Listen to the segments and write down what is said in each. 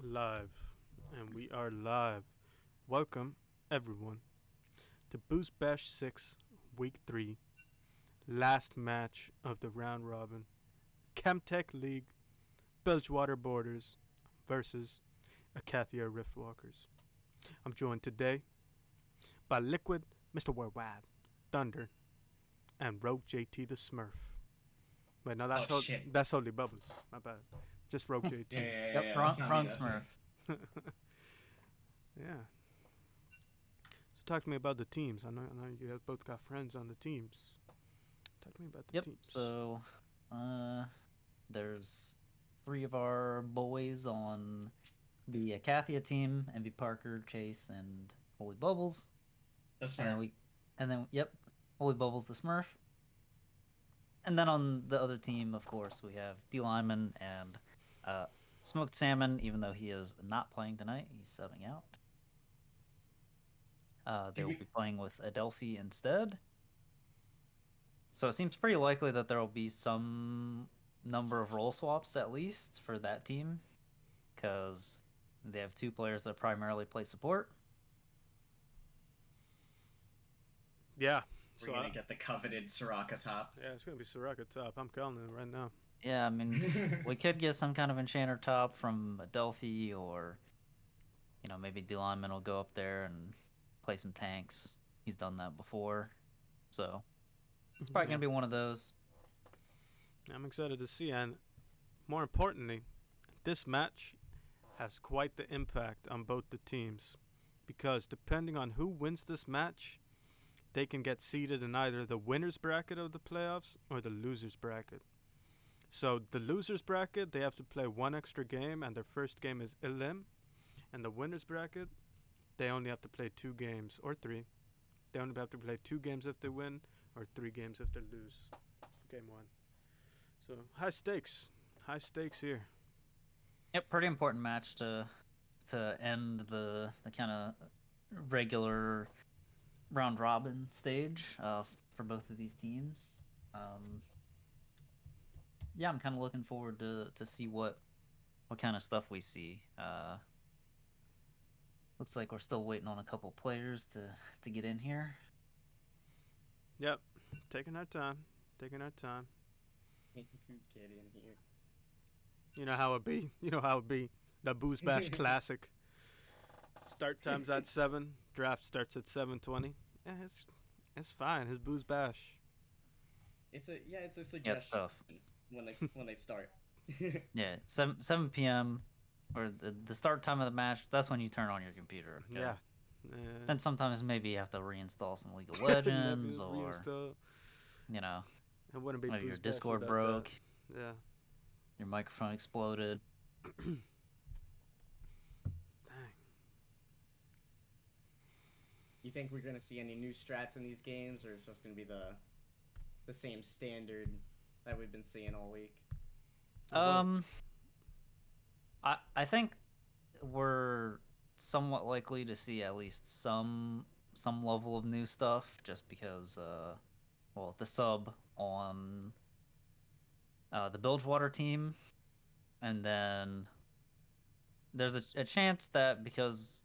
Live, and we are live. Welcome, everyone, to Booz Bash 6, Week 3, last match of the round robin. Chemtech League, Bilgewater Borders versus Icathia Riftwalkers. I'm joined today by Liquid, Mr. Worldwide, Thunder, and Rogue JT the Smurf. Wait, no, Oh shit. that's Holy Bubbles. My bad. Just Rogue Yeah, JT. yeah, yeah, Yep, yeah. wrong, That's not me. wrong That's me. Smurf. Yeah. So talk to me about the teams. I know you guys both got friends on the teams. Talk to me about the Yep. teams. So, there's three of our boys on the Icathia team: Envy Parker, Chase, and Holy Bubbles. The And then Smurf. yep, Holy Bubbles the Smurf. And then on the other team, of course, we have D Lyman and Smoked Salmon. Even though he is not playing tonight, he's subbing out. They will be playing with Adelphi instead. So it seems pretty likely that there will be some number of role swaps at least for that team, because they have two players that primarily play support. Yeah. We're gonna get the coveted Soraka top. Yeah, it's gonna be Soraka top. I'm calling it right now. Yeah, I mean, we could get some kind of enchanter top from Adelphi, or maybe Dylan will go up there and play some tanks. He's done that before, so it's probably gonna be one of those. I'm excited to see, and more importantly, this match has quite the impact on both the teams, because depending on who wins this match, they can get seeded in either the winners bracket of the playoffs or the losers bracket. So the losers bracket, they have to play one extra game, and their first game is Elim. And the winners bracket, they only have to play 2 games or 3. They only have to play 2 games if they win, or 3 games if they lose. Game 1. So high stakes here. Yep, pretty important match to end the kind of regular round robin stage for both of these teams. Yeah, I'm kind of looking forward to see what kind of stuff we see. Looks like we're still waiting on a couple players to get in here. Yep, taking our time. Get in here. You know how it be. The Booze Bash Classic. Start time's at 7. Draft starts at 7:20. Yeah, it's fine. His Booze Bash. It's a suggestion. Yeah, it's tough. when they start. Yeah, 7 p.m. or the start time of the match. That's when you turn on your computer. Okay? Yeah. Then sometimes maybe you have to reinstall some League of Legends, or it wouldn't be maybe your Booze Bash Discord without broke. that. Yeah. Your microphone exploded. Dang. You think we're gonna see any new strats in these games, or it's just gonna be the same standard that we've been seeing all week? I think we're somewhat likely to see at least some level of new stuff, just because the sub on the Bilgewater team, and then there's a chance that because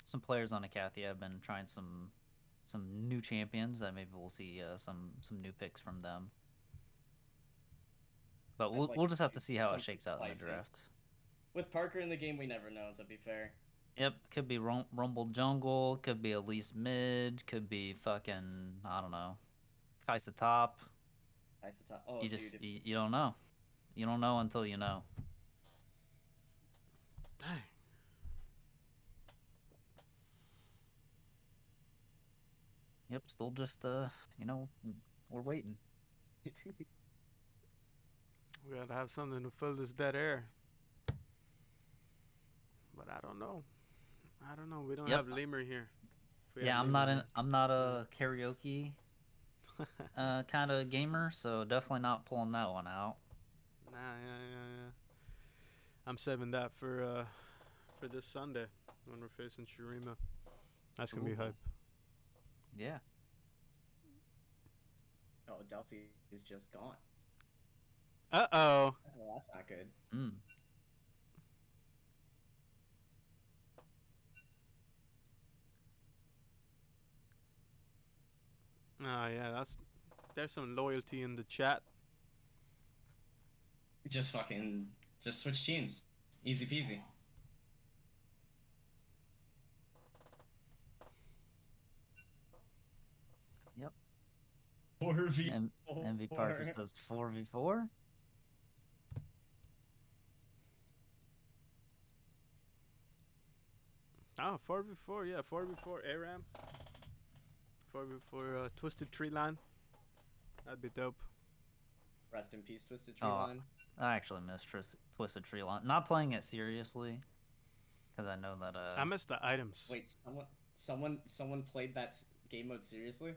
some players on Icathia have been trying some new champions, that maybe we'll see some new picks from them. But we'll just have to see how it shakes out in the draft. With Parker in the game, we never know, to be fair. Yep, could be Rumble Jungle, could be Elise Mid, could be fucking, I don't know, Kaisa Top. Kaisa Top. Oh, you just, dude. you don't know. You don't know until you know. Dang. Yep, still just, we're waiting. We gotta have something to fill this dead air. But I don't know. We don't have Lemur here. Yeah, I'm not a karaoke kind of gamer, so definitely not pulling that one out. Nah, yeah. I'm saving that for this Sunday when we're facing Shurima. That's gonna be hype. Yeah. Oh, Delphi is just gone. Uh-oh. That's not good. Oh yeah, there's some loyalty in the chat. Just switch teams. Easy peasy. Yep. 4v4. MV Parker says 4v4. Oh, 4v4, yeah, 4v4 ARAM. 4v4 Twisted Tree Line. That'd be dope. Rest in peace, Twisted Tree Oh, Line. I actually miss Twisted Tree Line. Not playing it seriously, because I know that I miss the items. Wait, someone played that game mode seriously?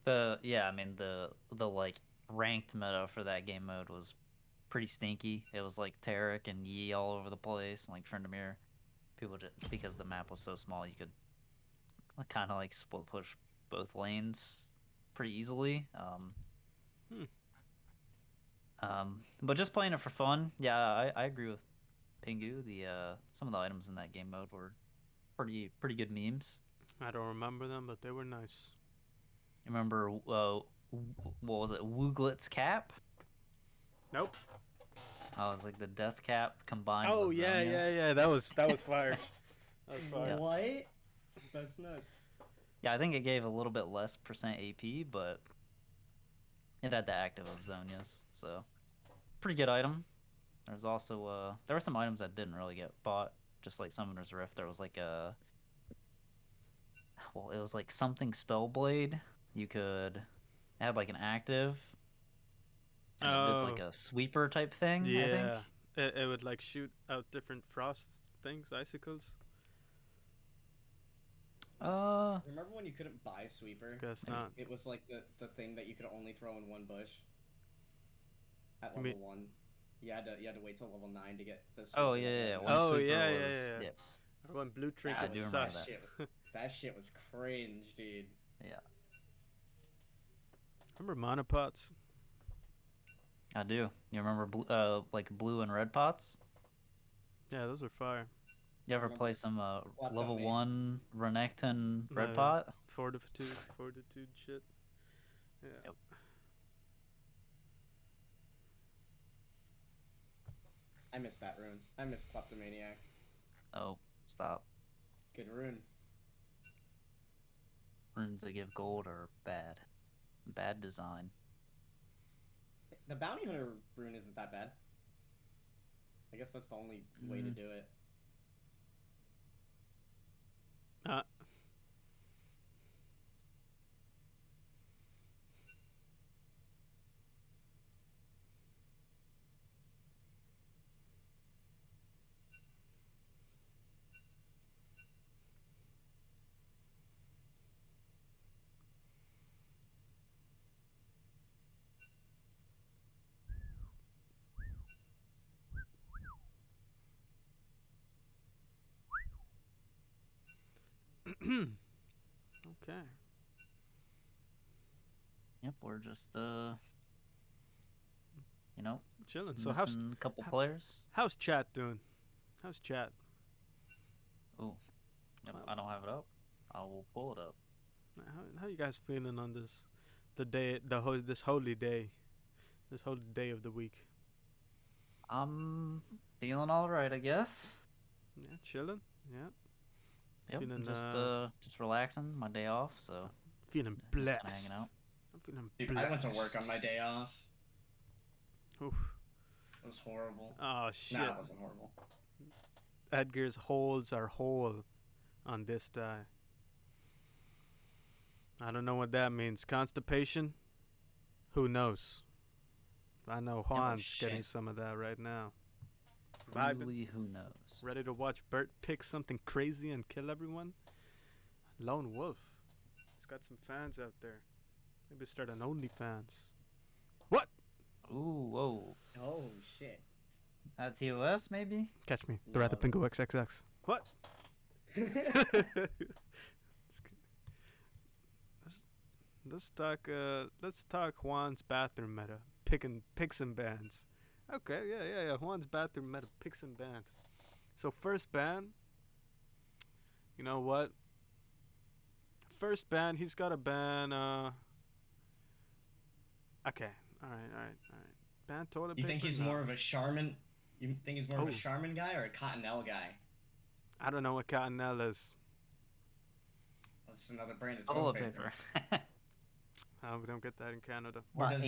I mean the like ranked meta for that game mode was pretty stinky. It was like Tarek and Yi all over the place, and like Trendemir. People just because the map was so small, you could kind of like split push both lanes pretty easily. But just playing it for fun, yeah, I agree with Pingu. Some of the items in that game mode were pretty good memes. I don't remember them, but they were nice. You remember what was it? Wooglit's cap? Nope. I was like the death cap combined. Oh with yeah, Zonia's. yeah. That was fire. That was fire. Yeah. What? That's nuts. Yeah, I think it gave a little bit less percent AP, but it had the active of Zonia's, so pretty good item. There's also there were some items that didn't really get bought, just like Summoner's Rift. There was like it was like something Spellblade. It had like an active, and it did like a sweeper type thing. Yeah, I think. it would like shoot out different frost things, icicles. Remember when you couldn't buy Sweeper? Guess not. It was like the thing that you could only throw in one bush. At You level mean- 1. You had to wait till level 9 to get this. Oh yeah. One Oh, sweeper yeah, was, yeah. When blue trinket I do remember sucked. that. That shit was cringe, dude. Yeah, Remember monopots? I do. You remember like blue and red pots? Yeah, those are fire. You ever Remember- play some What level don't we? 1 Renekton red No. pot? Fortitude shit. Yeah. Yep. I missed that rune. I missed Kleptomaniac. Oh, stop. Good rune. Runes that give gold are bad. Bad design. The Bounty Hunter rune isn't that bad. I guess that's the only way to do it. Okay. Yep, we're just Chilling. So missing a couple players. how's chat doing? How's chat? Ooh, yep, I don't have it up. I will pull it up. How you guys feeling on this this holy day of the week? I'm feeling all right, I guess. Yeah, chilling. Yeah, Yep, Feeling, just relaxing. My day off, so feeling just kinda blessed. hanging out. I'm feeling Dude, blessed. I went to work on my day off. Oof. It was horrible. Oh shit. Nah, it wasn't horrible. Edgar's holes are whole on this die. I don't know what that means. Constipation? Who knows? I know Juan's getting shit. some of that right now. Vibing. Truly, who knows? Ready to watch Bert pick something crazy and kill everyone? Lone Wolf. He's got some fans out there. Maybe start an OnlyFans. What? Ooh, whoa. Oh shit. At TOS, maybe? Catch me. The Wrath of No. Pingu XXX. What? Let's talk Juan's bathroom meta. Picks and bans. Okay, yeah. Juan's bathroom meta picks and bans. So first ban. You know what? First ban, he's got to ban Okay. All right. Ban toilet You paper. think he's No. more of a Charmin? You think he's more of Oh. a Charmin guy or a Cottonelle guy? I don't know what Cottonelle is. That's another brand of Toilet toilet paper. paper. We don't get that in Canada. Or does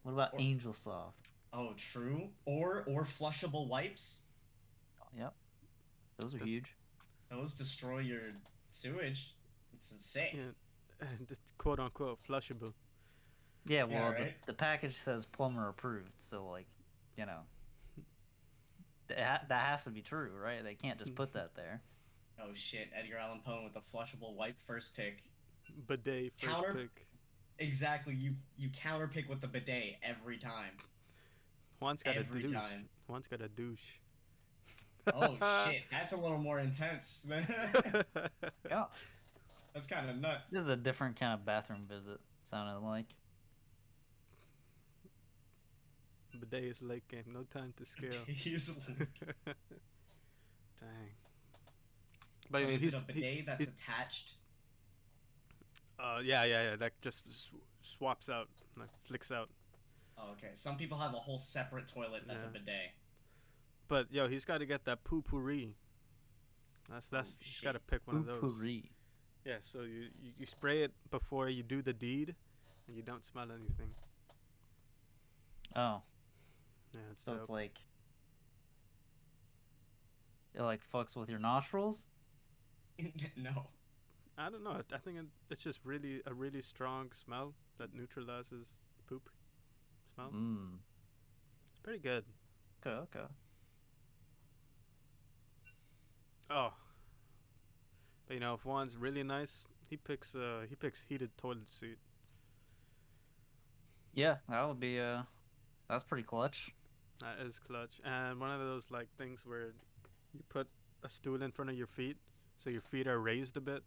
What about or- Angel Soft? oh true or flushable wipes? Yep, those are The- huge. Those destroy your sewage. It's insane. Yeah, quote unquote flushable. Yeah, well, right? the package says plumber approved, so like, you know, that has to be true, right? They can't just put that there. Oh shit, Edgar Allan Poe with the flushable wipe first pick. Bidet first Counter- pick. Exactly, you counter pick with the bidet every time. One's got Every a douche. time. One's got a douche. Oh shit, that's a little more intense. Yeah, That's kind of nuts. this is a different kind of bathroom visit. Sounded like. Bidet is late game. No time to scale. He's Dang. But I mean, is he's it a bidet he- that's he's- attached? yeah. That just swaps out, like flicks out. Oh, okay. Some people have a whole separate toilet that's a Yeah. bidet. But yo, he's got to get that poo-pourri. That's he's got to shit. pick one of those. Potpourri. Yeah. So you spray it before you do the deed, and you don't smell anything. Oh, Yeah. It's so dope. it's like it like fucks with your nostrils. No. I don't know. I think it's just really a really strong smell that neutralizes poop smell. Mm. It's pretty good. Okay. Oh. But if one's really nice, he picks heated toilet seat. Yeah, that would be that's pretty clutch. That is clutch. And one of those like things where you put a stool in front of your feet, so your feet are raised a bit.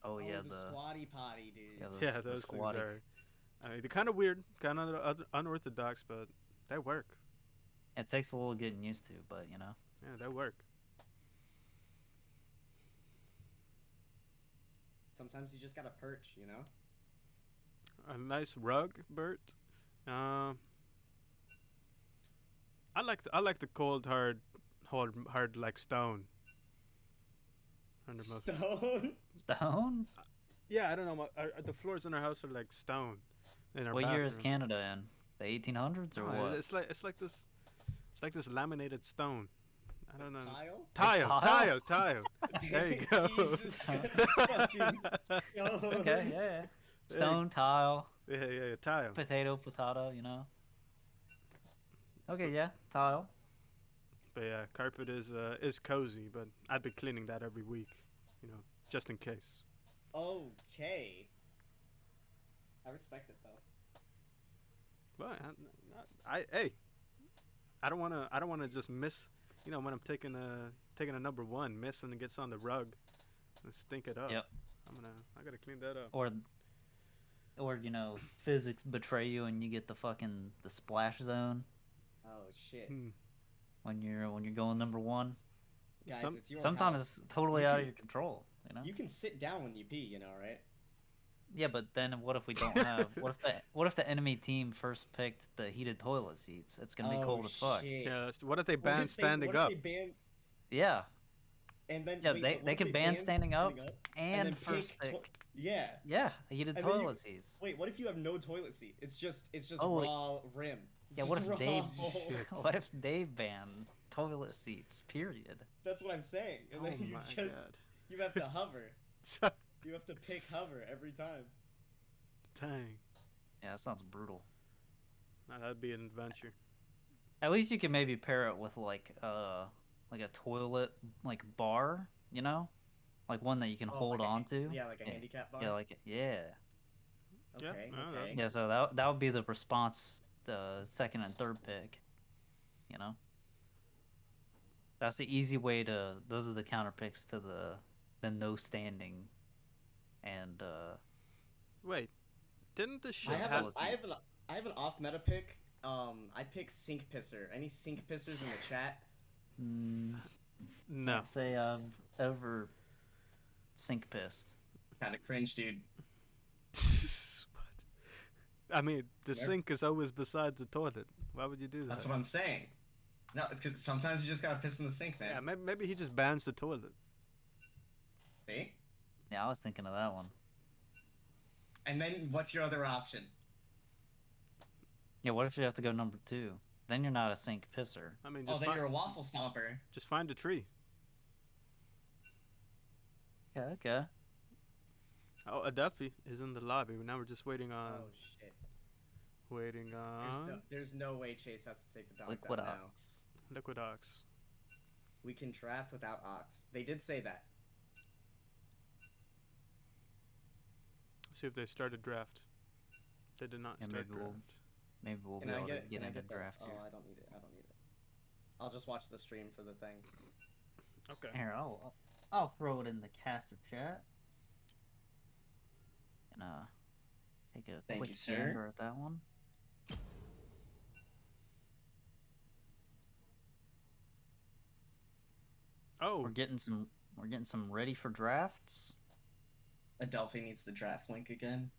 Oh yeah, the squatty potty, dude. yeah, Yeah, the those things squatty. are. I mean, they're kind of weird, kind of unorthodox, but they work. It takes a little getting used to, but you know. Yeah, they work. Sometimes you just gotta perch, you know? A nice rug, Bert. I like the cold hard like stone. Under most- Stone? Stone? Yeah, I don't know. The floors in our house are like stone. In our What year is bathroom. Canada in? The 1800s or No, what? It's like this laminated stone. I don't know. Tile? Tile. There you go. Jesus fucking stone. Okay, yeah. Stone, tile, Yeah, tile. potato, you know. Okay, yeah, tile. But yeah, carpet is cozy, but I'd be cleaning that every week, just in case. Okay. I respect it though. But I don't wanna just miss. When I'm taking a number one, miss and it gets on the rug, and stink it up. Yep. I gotta clean that up. Or physics betray you and you get the splash zone Oh shit. Hmm. when you're going number one. Guys, Some- it's your Sometimes house. it's totally You out can- of your control, You can sit down when you pee, right? Yeah, but then what if we don't have? What if the enemy team first picked the heated toilet seats? It's gonna be cold as fuck. Shit. Yeah. What if they What ban if standing what if up? they ban, Yeah, and then yeah. wait, they what they if could ban standing up and and then first pick pick. yeah. Yeah, heated And then you- toilet seats. Wait, what if you have no toilet seat? It's just Oh, raw rim. It's Yeah, what just if they? raw hole. What if they ban toilet seats? Period. That's what I'm saying. And Oh then you my just god. you have to hover. You have to pick hover every time. Dang. Yeah, that sounds brutal. Now, that'd be an adventure. At least you can maybe pair it with like a toilet bar, like one that you can Oh, hold like a- on to. Yeah, like a handicap bar. Yeah, like yeah. Yeah, Okay. I don't know. Okay. Yeah, so that would be the response, the second and third pick. That's the easy way to. Those are the counter picks to the no standing, and Wait, didn't the I shit have, have? a, I have an off meta pick. I pick sink pisser. Any sink pissers in the chat? No. can't say I've ever sink pissed. Kind of cringe, dude. What? I mean, the Never- sink is always beside the toilet. Why would you do that? That's what I'm saying. No, because sometimes you just gotta piss in the sink, man. Yeah, maybe he just bans the toilet. See? Yeah, I was thinking of that one. And then what's your other option? Yeah, what if you have to go number 2? Then you're not a sink pisser. I mean, Oh, just then you're a waffle stomper. just find a tree. Yeah, okay. Oh, Adelphi is in the lobby. Now we're just waiting on. Oh shit. Waiting on. There's no way Chase has to take the dogs Liquid out now. Ox. Liquid Ox. We can draft without Ox. They did say that. See if they started draft. They did not Yeah, start maybe draft. Maybe we'll Can be I able get, to get can I in a get the- draft Oh, here. I don't need it. I don't need it. I'll just watch the stream for the thing. Okay. Here, I'll throw it in the caster chat. And take a Thank quick you, sir. gander at that one. Oh, We're getting some ready for drafts. Adelphi needs the draft link again.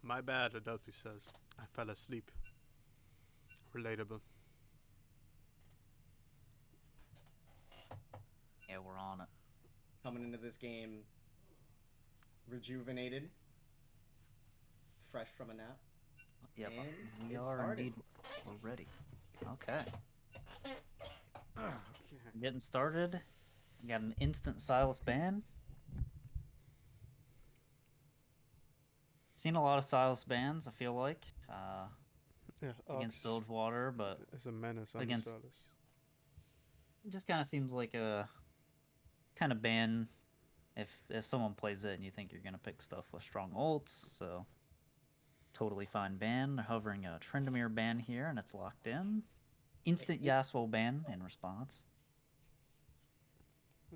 my bad, Adelphi says. I fell asleep. Relatable. Yeah, we're on it. Coming into this game rejuvenated, fresh from a nap. Yep, And we it are started. indeed. We're ready. Okay. Okay. Getting started. We got an instant Silas ban. Seen a lot of Silas bans, I feel like. Yeah, Against Ox Bilgewater, but is a menace on against- Salas. it just kind of seems like a kind of ban if someone plays it and you think you're gonna pick stuff with strong ults. So totally fine ban. They're hovering a Tryndamere ban here, and it's locked in. Instant Yasuo ban in response.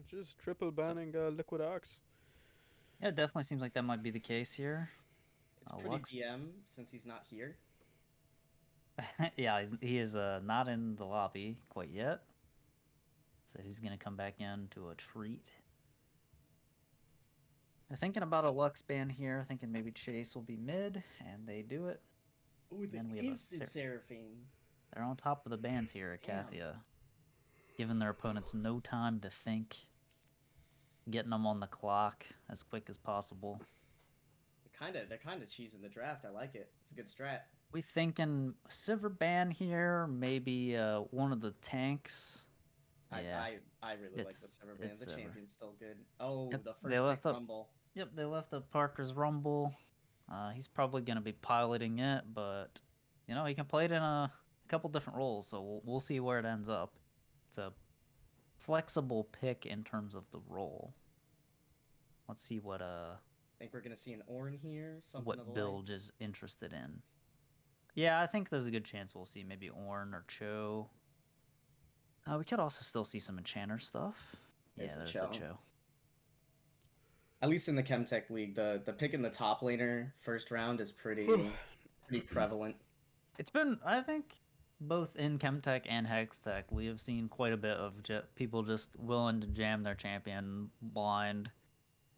Just triple banning Liquid Ox. Yeah, it definitely seems like that might be the case here. It's pretty Lux. DM since he's not here. Yeah, he is not in the lobby quite yet. So he's gonna come back in to a treat. I'm thinking about a Lux ban here, thinking maybe Chase will be mid, and they do it. Ooh, the Then we have a instant Seraphine. They're on top of the bans here, Damn. Icathia. Giving their opponents no time to think. Getting them on the clock as quick as possible. They're kind of cheesing the draft. I like it. It's a good strat. We thinking Sivir ban here, maybe one of the tanks. Yeah. I really like the It's- Sever band. it's The Sever. champion's still good. Oh, Yep, the they first left pick up- rumble. Yep, they left the Parker's Rumble. He's probably going to be piloting it, but he can play it in a couple different roles, so we'll see where it ends up. It's a flexible pick in terms of the role. Let's see what Think we're gonna see an Ornn here. Something of the Bilge is interested in. Yeah, I think there's a good chance we'll see maybe Ornn or Cho. We could also still see some Enchanter stuff. There's Yeah, the there's Cho. the Cho. At least in the Chemtech League, the pick in the top laner first round is pretty prevalent. It's been, I think, both in Chemtech and Hextech, we have seen quite a bit of people just willing to jam their champion blind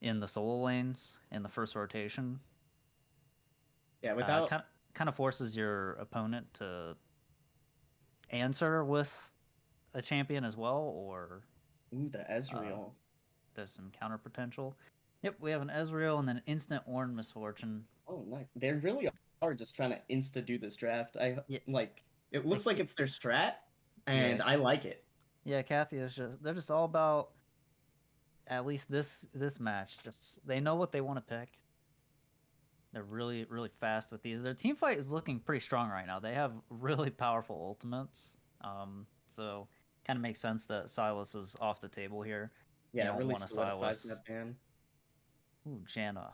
in the solo lanes in the first rotation. Yeah, without Kind of forces your opponent to answer with a champion as well, or the Ezreal. there's some counter potential. Yep, we have an Ezreal and then instant Ornn Misfortune. Oh, nice. They really are just trying to insta do this draft. Yeah. It looks Like, like it's their strat, and Yeah. I like it. Yeah, Kathy is they're just all about, at least this match, just they know what they want to pick. They're really, really fast with these. Their team fight is looking pretty strong right now. They have really powerful ultimates. So kind of makes sense that Silas is off the table here. Yeah, don't it really want a solidifies Silas. that ban. Ooh, Janna.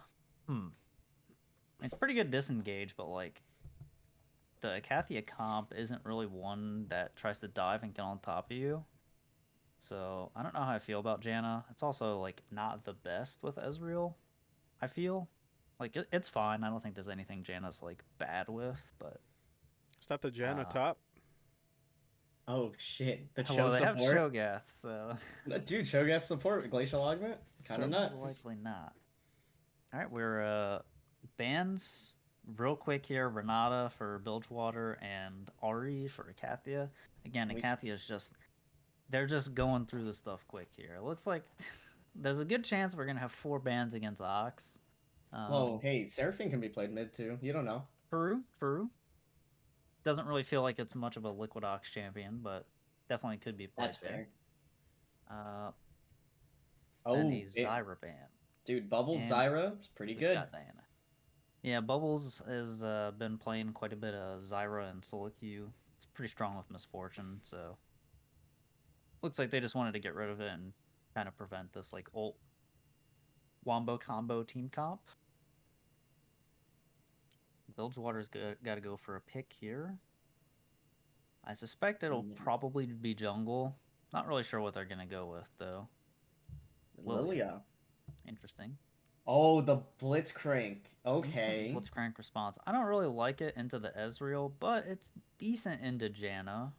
It's pretty good disengage, but like the Icathia comp isn't really one that tries to dive and get on top of you. So I don't know how I feel about Janna. It's also like not the best with Ezreal, I feel. Like it's fine. I don't think there's anything Janna's like bad with, but Is that the Janna Uh, top? Oh shit, the Cho Well, they have support. Cho'Gath, so Dude, Cho'Gath support with Glacial Augment? Kind of seems nuts. likely not. All right, we're bans real quick here. Renata for Bilgewater and Ari for Icathia. Again, We Icathia is just they're just going through the stuff quick here. It looks like there's a good chance we're gonna have 4 bans against Ox. Well, hey, Seraphine can be played mid too. You don't know. True. Doesn't really feel like it's much of a Liquid Ox champion, but definitely could be played That's there. fair. And a Oh, Zyra ban. dude, Bubbles And Zyra is pretty we've good. got Diana. Yeah, Bubbles has been playing quite a bit of Zyra and Solo Q. It's pretty strong with Misfortune, so looks like they just wanted to get rid of it and kind of prevent this like ult wombo combo team comp. Bilgewater's got to go for a pick here. I suspect it'll probably be jungle. Not really sure what they're gonna go with though. Lilia. Interesting. Oh, the Blitzcrank. Okay. Instant Blitzcrank response. I don't really like it into the Ezreal, but it's decent into Janna.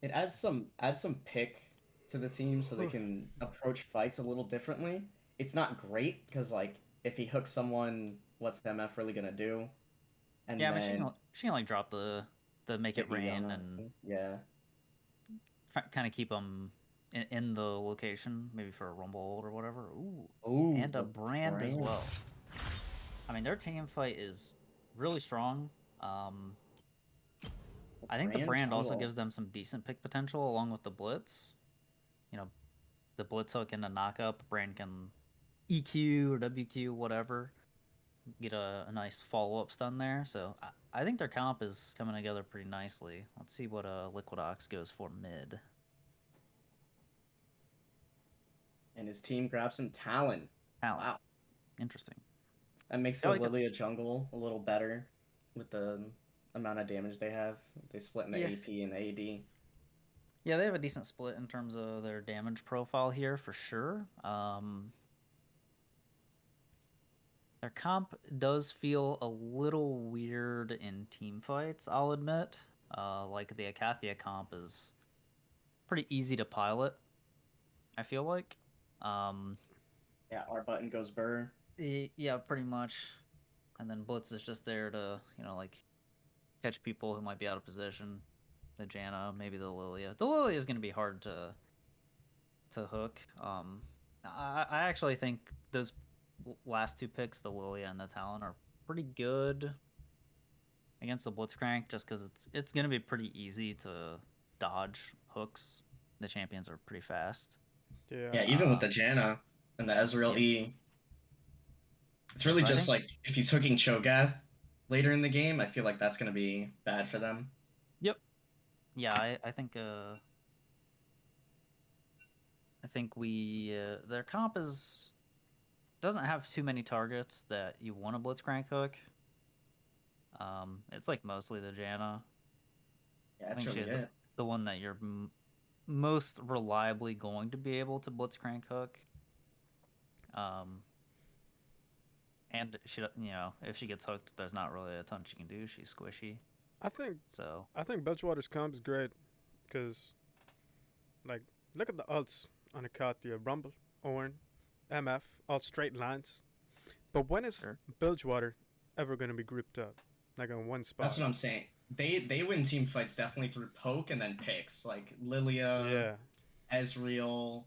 It adds some pick to the team so they can approach fights a little differently. It's not great because like if he hooks someone, what's MF really gonna do? And Yeah, I mean then she can like drop the make it maybe rain and yeah. kind of keep them in the location, maybe for a rumble or whatever. Ooh, And a the brand as well. I mean, their team fight is really strong. I think the brand also gives them some decent pick potential along with the blitz. You know, the blitz hook and the knockup. Brand can EQ or WQ, whatever. Get a nice follow up stun there. So I think their comp is coming together pretty nicely. Let's see what Liquid Ox goes for mid. And his team grabs some Talon. Wow. Interesting. That makes the Lilia jungle a little better with the amount of damage they have. They split in the AP and the AD. Yeah, they have a decent split in terms of their damage profile here for sure. Their comp does feel a little weird in team fights, I'll admit. Like the Icathia comp is pretty easy to pilot, I feel like. Yeah, our button goes burr. Yeah, pretty much. And then Blitz is just there to, like catch people who might be out of position. The Janna, maybe the Lilia. The Lilia is going to be hard to hook. I actually think those last 2 picks, the Lilia and the Talon, are pretty good against the Blitzcrank, just because it's going to be pretty easy to dodge hooks. The champions are pretty fast. Yeah, even with the Janna and the Ezreal E. It's really just like if he's hooking Cho'Gath later in the game, I feel like that's going to be bad for them. Yep. Yeah, I think their comp doesn't have too many targets that you want a Blitzcrank hook. It's like mostly the Janna. Yeah, that's really it. The one that you're most reliably going to be able to Blitzcrank hook. And she, if she gets hooked, there's not really a ton she can do. She's squishy. I think Bilgewater's comp is great because, like, look at the ults on Icathia: Rumble, Ornn, MF, all straight lines. But when is Bilgewater ever going to be grouped up, like in one spot? That's what I'm saying. They win team fights definitely through poke and then picks, like Lilia, Ezreal,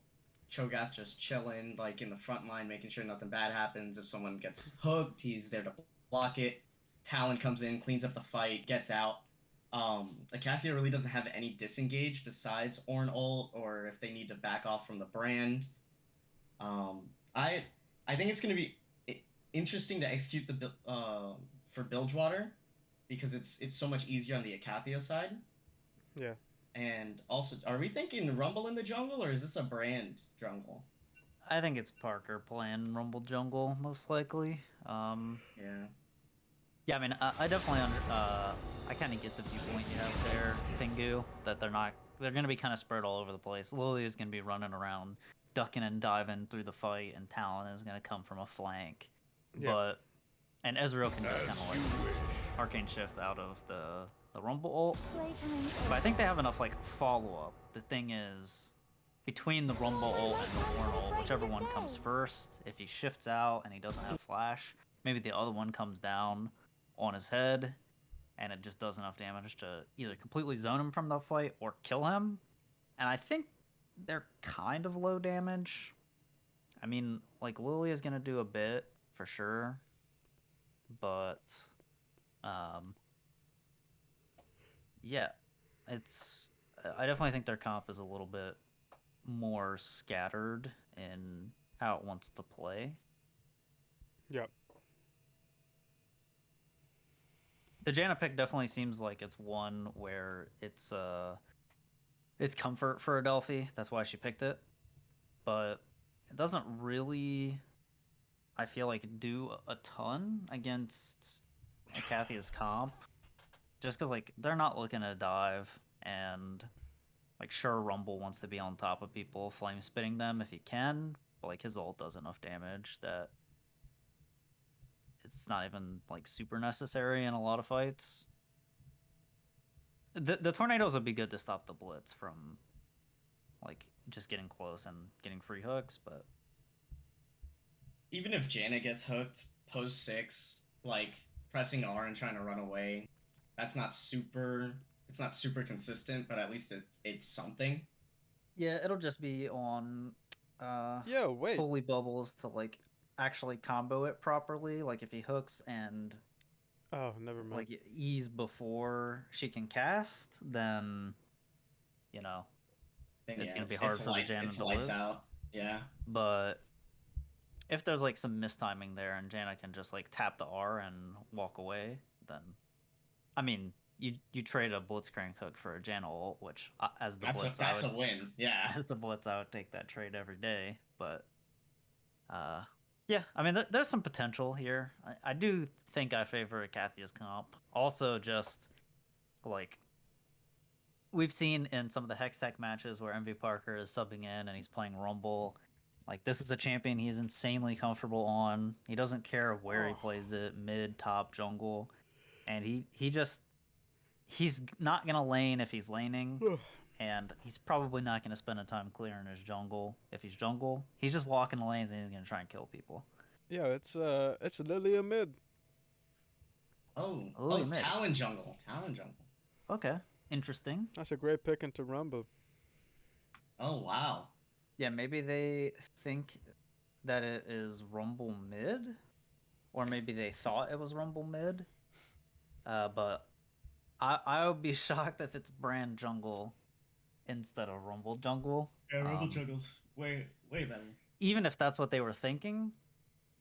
Cho'Gath just chilling, like in the front line, making sure nothing bad happens. If someone gets hooked, he's there to block it. Talon comes in, cleans up the fight, gets out. Icathia really doesn't have any disengage besides Ornn ult, or if they need to back off from the brand. I think it's gonna be interesting to execute the for Bilgewater because it's so much easier on the Icathia side. Yeah. And also, are we thinking Rumble in the jungle, or is this a brand jungle? I think it's Parker playing Rumble jungle, most likely. Yeah, I mean, I definitely I kind of get the viewpoint you have there, Pingu, that they're going to be kind of spread all over the place. Lily is going to be running around, ducking and diving through the fight, and Talon is going to come from a flank. And Ezreal can just kind of like Arcane Shift out of the the Rumble ult. But I think they have enough like follow-up. The thing is, between the Rumble ult and the Warn ult, whichever one comes first, if he shifts out and he doesn't have flash, maybe the other one comes down on his head and it just does enough damage to either completely zone him from the fight or kill him. And I think they're kind of low damage. I mean, like, Lilia's gonna do a bit for sure, but yeah, it's, I definitely think their comp is a little bit more scattered in how it wants to play. Yep. The Janna pick definitely seems like it's one where it's comfort for Adelphi. That's why she picked it. But it doesn't really, I feel like, do a ton against Icathia's comp. Just because, like, they're not looking to dive, and, like, sure, Rumble wants to be on top of people, flame spitting them if he can, but, like, his ult does enough damage that it's not even, like, super necessary in a lot of fights. The tornadoes would be good to stop the blitz from, like, just getting close and getting free hooks, but even if Janet gets hooked post 6, like pressing R and trying to run away, it's not super consistent, but at least it's something. Yeah, it'll just be on Wait. Holy Bubbles to, like, actually combo it properly. Like, if he hooks and Oh, never mind. like ease before she can cast, then, you know, Then, it's yeah, gonna be hard for the Janna to lights live. out. Yeah. But if there's like some mistiming there and Janna can just like tap the R and walk away, then, I mean, you trade a Blitzcrank hook for a Janna ult, which as the Blitz, that's a win. Yeah. As the Blitz, I would take that trade every day. But yeah, I mean, there's some potential here. I do think I favor Icathia's comp. Also, just like we've seen in some of the Hextech matches where MV Parker is subbing in and he's playing Rumble. Like, this is a champion he's insanely comfortable on. He doesn't care where he plays it, mid, top, jungle. And he's not going to lane if he's laning. And he's probably not going to spend a time clearing his jungle if he's jungle. He's just walking the lanes and he's going to try and kill people. Yeah, it's Lilia mid. It's mid. Talon jungle. Okay, interesting. That's a great pick into Rumble. Oh, wow. Yeah, maybe they think that it is Rumble mid, or maybe they thought it was Rumble mid. But I would be shocked if it's Brand jungle instead of Rumble jungle. Yeah, Rumble jungle's way better. Even if that's what they were thinking,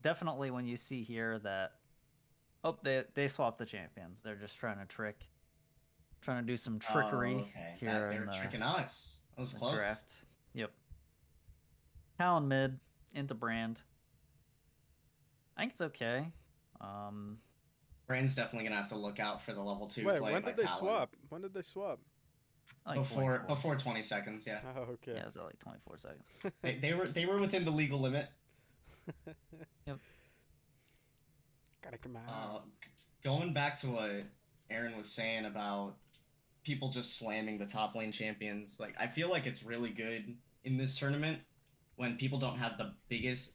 definitely when you see here that they swapped the champions. They're just trying to do some trickery here. They were tricking us. That was close. Draft. Yep. Talon mid into Brand. I think it's okay. Brand's definitely gonna have to look out for the level 2 play. Wait, when did they swap? When did they swap? Like before 20 seconds, yeah. Oh, okay. Yeah, it was like 24 seconds. they were within the legal limit. Yep. Gotta come out. Going back to what Aaron was saying about people just slamming the top lane champions, like, I feel like it's really good in this tournament when people don't have the biggest,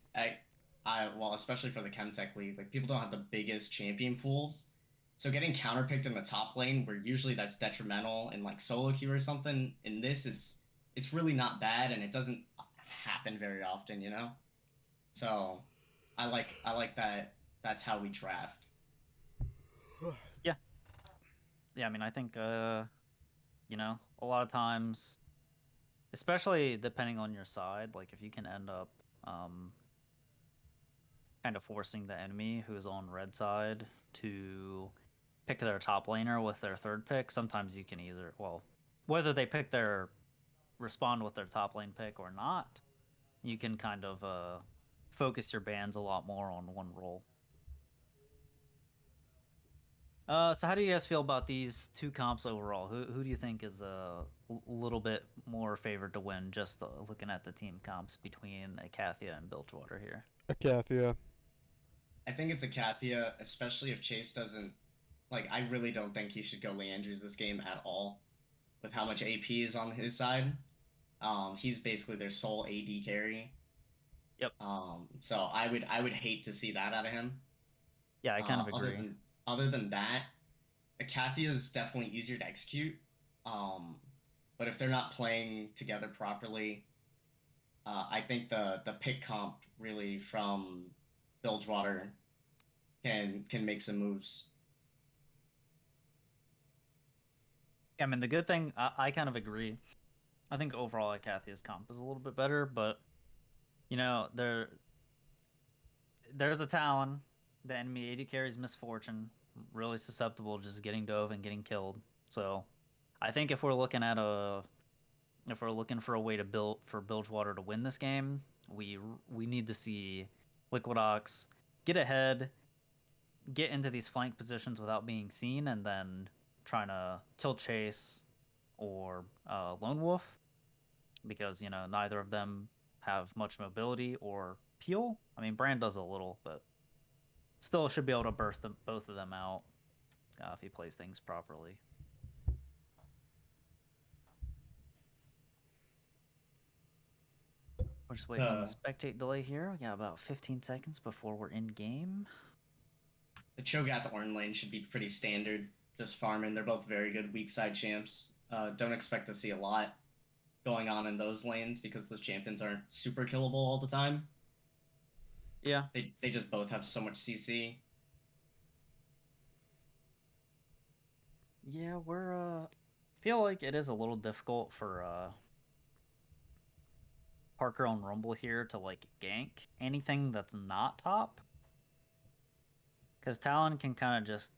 well, especially for the Chemtech League, like, people don't have the biggest champion pools. So getting counterpicked in the top lane, where usually that's detrimental in like solo queue or something, in this it's really not bad, and it doesn't happen very often, you know? So I like that that's how we draft. Yeah. Yeah, I mean, I think you know, a lot of times, especially depending on your side, like if you can end up kind of forcing the enemy who's on red side to pick their top laner with their third pick, sometimes you can either, well, whether they respond with their top lane pick or not, you can kind of focus your bans a lot more on one role. So how do you guys feel about these two comps overall? Who do you think is a little bit more favored to win, just looking at the team comps between Icathia and Bilgewater here? Icathia. I think it's Icathia, especially if Chase doesn't Like, I really don't think he should go Leandries this game at all, with how much AP is on his side. He's basically their sole AD carry. Yep. So I would hate to see that out of him. Yeah, I kind of agree. Other than that, Icathia is definitely easier to execute. But if they're not playing together properly, I think the pick comp really from Bilgewater can make some moves. I mean, the good thing, I kind of agree. I think overall Icathia's comp is a little bit better, but you know, there's a Talon. The enemy AD carries Misfortune, really susceptible to just getting dove and getting killed. So I think if we're looking for a way to build for Bilgewater to win this game, we need to see Liquid Ox get ahead, get into these flank positions without being seen, and then trying to kill chase or Lone Wolf, because you know neither of them have much mobility or peel. I mean, Brand does a little, but still should be able to burst both of them out if he plays things properly. We're just waiting on the spectate delay here. We got about 15 seconds before we're in game. The Cho'Gath Ornn lane should be pretty standard, just farming. They're both very good weak side champs. Don't expect to see a lot going on in those lanes because the champions aren't super killable all the time. Yeah. They just both have so much CC. Yeah, we're feel like it is a little difficult for Parker on Rumble here to like gank anything that's not top. Because Talon can kind of just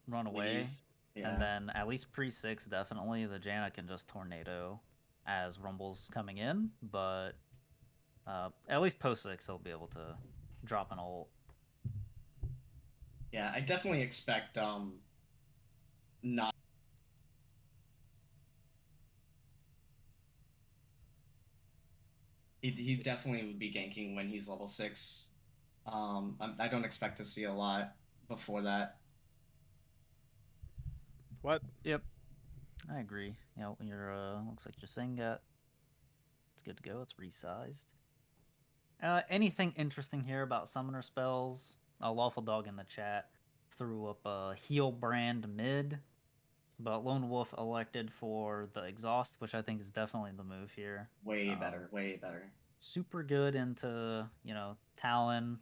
run away. Yeah. And then at least pre-6, definitely, the Janna can just tornado as Rumble's coming in. But at least post-6, he'll be able to drop an ult. Yeah, I definitely expect not... He definitely would be ganking when he's level 6. I don't expect to see a lot before that. What? Yep, I agree. You know, your looks like your thing got it's good to go. It's resized. Anything interesting here about summoner spells? Lawful Dog in the chat threw up a heal Brand mid, but Lone Wolf elected for the exhaust, which I think is definitely the move here. Way better, way better. Super good into, you know, Talon.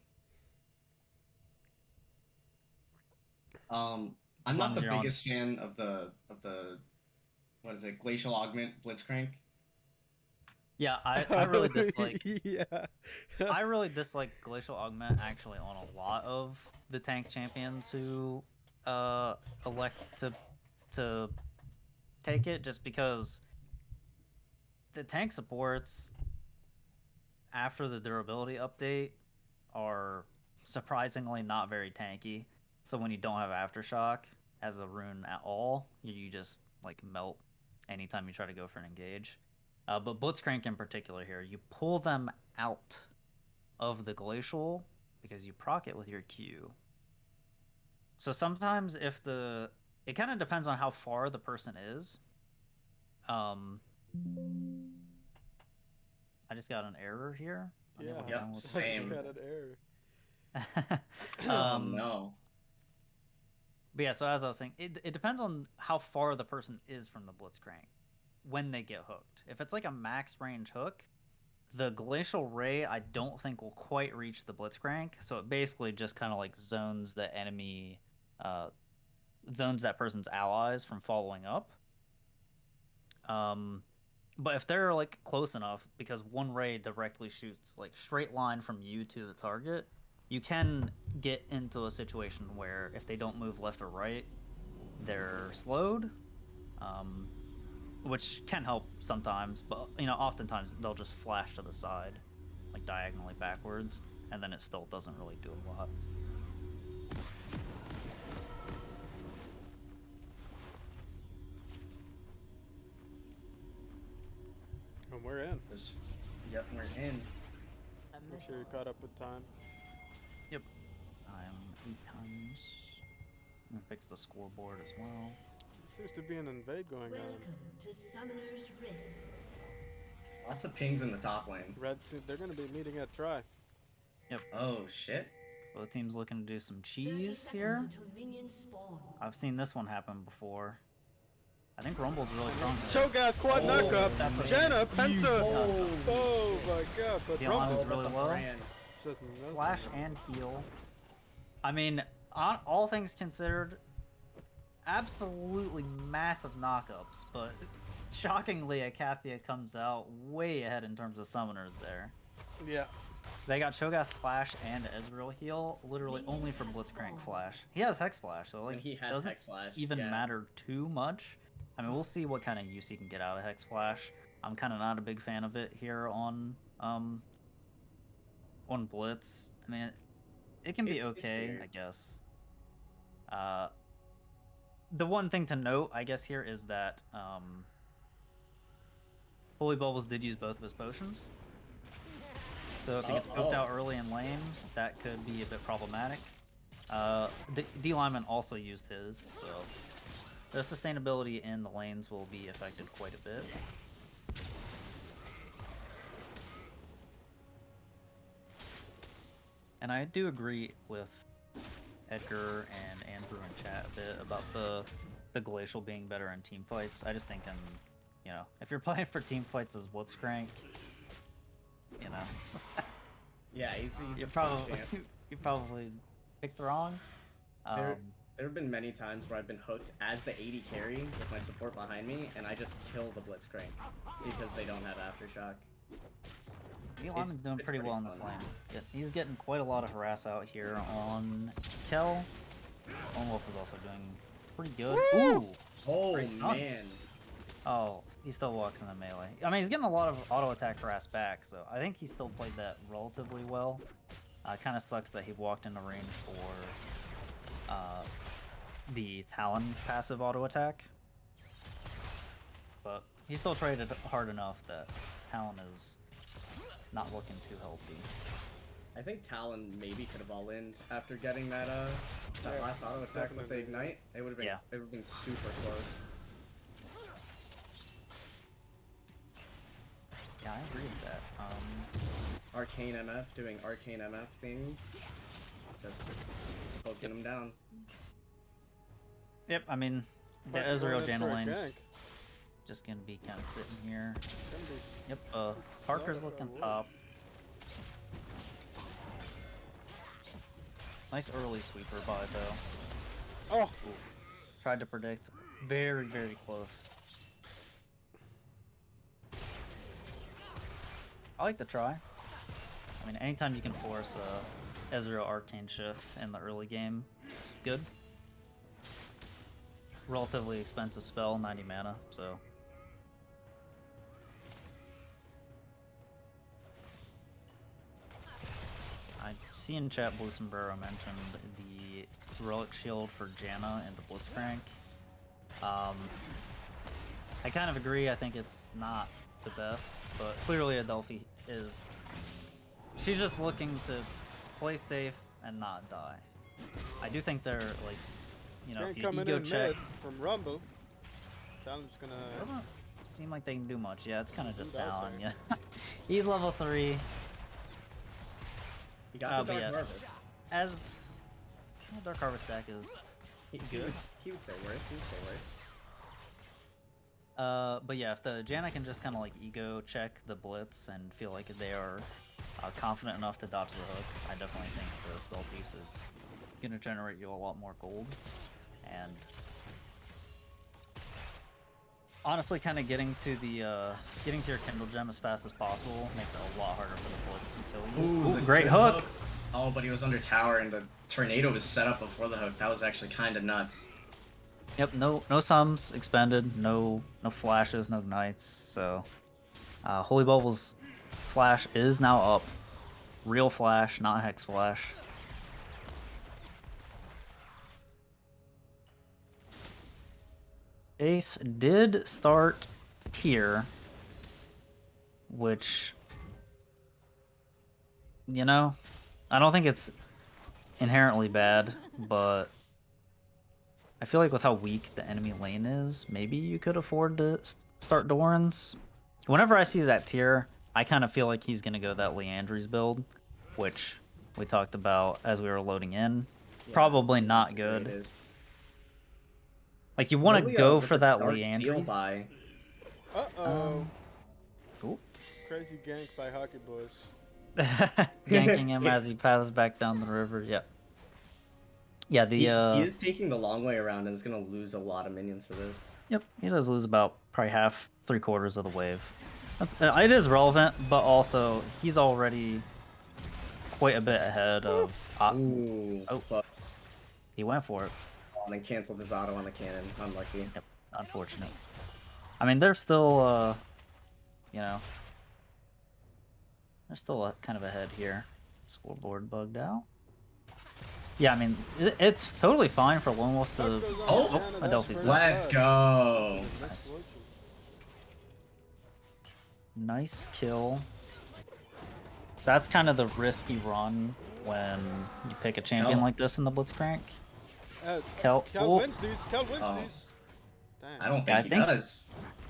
I'm not the biggest fan of the what is it, Glacial Augment Blitzcrank. Yeah, I really dislike. Yeah. I really dislike Glacial Augment actually on a lot of the tank champions who elect to take it, just because the tank supports after the durability update are surprisingly not very tanky. So when you don't have Aftershock as a rune at all, you just like melt anytime you try to go for an engage. But Blitzcrank in particular here, you pull them out of the Glacial because you proc it with your Q. So sometimes it kind of depends on how far the person is. I just got an error here. Yeah, yep, same. I just got an error. No. But yeah, so as I was saying, it depends on how far the person is from the Blitzcrank when they get hooked. If it's like a max range hook, the Glacial Ray I don't think will quite reach the Blitzcrank, so it basically just kind of like zones the enemy, zones that person's allies from following up. But if they're like close enough, because one ray directly shoots like straight line from you to the target, you can get into a situation where if they don't move left or right, they're slowed, which can help sometimes, but you know, oftentimes they'll just flash to the side, like diagonally backwards, and then it still doesn't really do a lot. And we're in. Yep, we're in. Make sure you're caught up with time. Yep. I am 8 times. I'm gonna fix fix the scoreboard as well. Seems to be an invade going on. Welcome to Summoner's Rift. Lots of pings in the top lane. Red, they're going to be meeting at try. Yep. Oh shit. Both teams looking to do some 30 cheese seconds here. until minions spawn. I've seen this one happen before. I think Rumble's really strong. Cho'Gath quad knockup. that's a Jenna Penta. Oh. Oh my god. But The Rumble alignment's really low. says no. Flash and heal. I mean, all things considered, absolutely massive knockups, but shockingly, Icathia comes out way ahead in terms of summoners there. Yeah. They got Cho'Gath Flash and Ezreal heal, literally only for Blitzcrank Flash. He has Hex Flash, so like And he has doesn't Hex Flash, even yeah. matter too much. I mean, we'll see what kind of use he can get out of Hex Flash. I'm kind of not a big fan of it here on Blitz. I mean, it can be It's okay, weird. I guess. The one thing to note, I guess, here is that Holy Bubbles did use both of his potions. So if he gets poked out early in lane, that could be a bit problematic. D-Lineman also used his, so the sustainability in the lanes will be affected quite a bit. And I do agree with Edgar and Andrew in chat a bit about the Glacial being better in team fights. I just think if you're playing for team fights as Blitzcrank, Yeah, he's you a probably champ. you probably picked wrong. There have been many times where I've been hooked as the 80 carry with my support behind me, and I just kill the Blitzcrank because they don't have Aftershock. D-Lineman's doing it's pretty well in pretty this fun. lane. He's getting quite a lot of harass out here on Kel. Lone Wolf is also doing pretty good. Ooh! Oh Great stun. man. Oh, he still walks in the melee. I mean, he's getting a lot of auto attack harass back, so I think he still played that relatively well. Kind of sucks that he walked into range for the Talon passive auto attack. But he still traded hard enough that Talon is not looking too healthy. I think Talon maybe could have all-in after getting that last auto attack with the definitely. ignite. It would have been Yeah. it would have been super close. Yeah, I agree with that. Arcane MF doing arcane MF things. Just poking them down. Yep, I mean, the But Ezreal going in Janna for a lane's gank. just gonna be kind of sitting here. Gonna be Yep, Parker's looking top. Nice early sweeper by though. Oh! Ooh. Tried to predict. Very, very close. I like the try. I mean, anytime you can force a Ezreal Arcane Shift in the early game, it's good. Relatively expensive spell, 90 mana, so. I see in chat Blue Sombrero mentioned the Heroic Shield for Janna and the Blitzcrank. I kind of agree, I think it's not the best, but clearly Adelphi is... She's just looking to play safe and not die. I do think they're, like, if Gank you coming ego in check... mid from Rumble. Talon's gonna... Doesn't seem like they can do much. Yeah, it's kind of just He's out Talon, there. yeah. He's level 3. He got the but Dark yeah, Harvest. as Dark Harvest stack is He good. would say worth. He would say worth. But yeah, if the Janna can just kind of like ego check the Blitz and feel like they are confident enough to dodge the hook, I definitely think the spell piece is gonna generate you a lot more gold. And honestly, kind of getting to your Kindle Gem as fast as possible makes it a lot harder for the Blitz to kill you. Ooh, the great good hook! Oh, but he was under tower and the tornado was set up before the hook. That was actually kind of nuts. Yep, no sums expended, no flashes, no ignites. So Holy Bubble's flash is now up. Real flash, not hex flash. Ace did start here, which, I don't think it's inherently bad, but I feel like with how weak the enemy lane is, maybe you could afford to start Doran's. Whenever I see that tier, I kind of feel like he's going to go that Leandry's build, which we talked about as we were loading in. Yeah, Probably not good. It is. Like, you want to Lilia go with for the that Dark Seal Leandry's. buy. Uh-oh. Ooh. Crazy gank by Hockey Boys. Ganking him as he passes back down the river. Yeah. Yeah, the He is taking the long way around and is gonna lose a lot of minions for this. Yep, he does lose about probably half, 3/4 of the wave. That's it is relevant, but also he's already quite a bit ahead of. Ooh. Oh, But, he went for it. and then canceled his auto on the cannon. Unlucky. Yep, unfortunate. I mean, they're still, you know, they're still kind of ahead here. Scoreboard bugged out. Yeah, I mean, it's totally fine for Lone Wolf to. Oh, Adelphi's dead. Let's go. Nice. Nice kill. That's kind of the risky run when you pick a champion Kel. like this in the Blitzcrank. Kel Oh. wins these. Kel wins Oh. these. Damn. I don't Yeah, think I he think- does.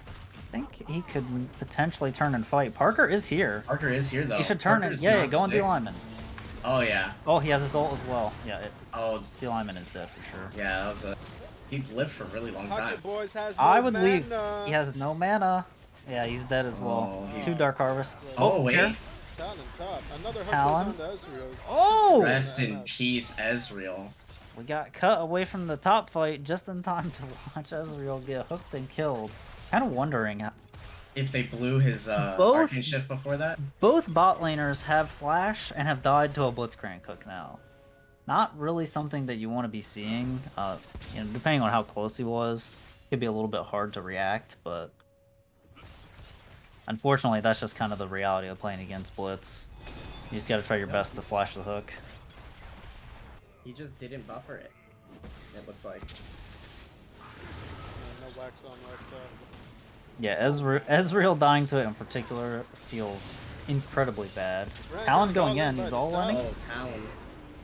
I think he could potentially turn and fight. Parker is here. Parker is here though. He should turn Parker's it. Yeah, not go on the sixth. alignment. Oh yeah. Oh, he has his ult as well. Yeah, Oh. the alignment is dead for sure. Yeah, that was a. He lived for a really long Hockey time. Boys has no I would leave. mana. He has no mana. Yeah, he's dead as well. Oh, he- 2 Dark Harvest. Oh wait. here. Talon top. Another hook Talon. goes on to Ezreal. Oh! Rest in peace, Ezreal. We got cut away from the top fight just in time to watch Ezreal get hooked and killed. Kind of wondering. If they blew his Both- Arcane Shift before that. Both bot laners have flash and have died to a Blitzcrank hook now. Not really something that you want to be seeing. You know, depending on how close he was, it could be a little bit hard to react, but unfortunately, that's just kind of the reality of playing against Blitz. You just got to try your best to flash the hook. He just didn't buffer it. It looks like. No wax on, wax off. Yeah, Ezreal dying to it in particular feels incredibly bad. Talon going in, he's all running. Oh, Talon.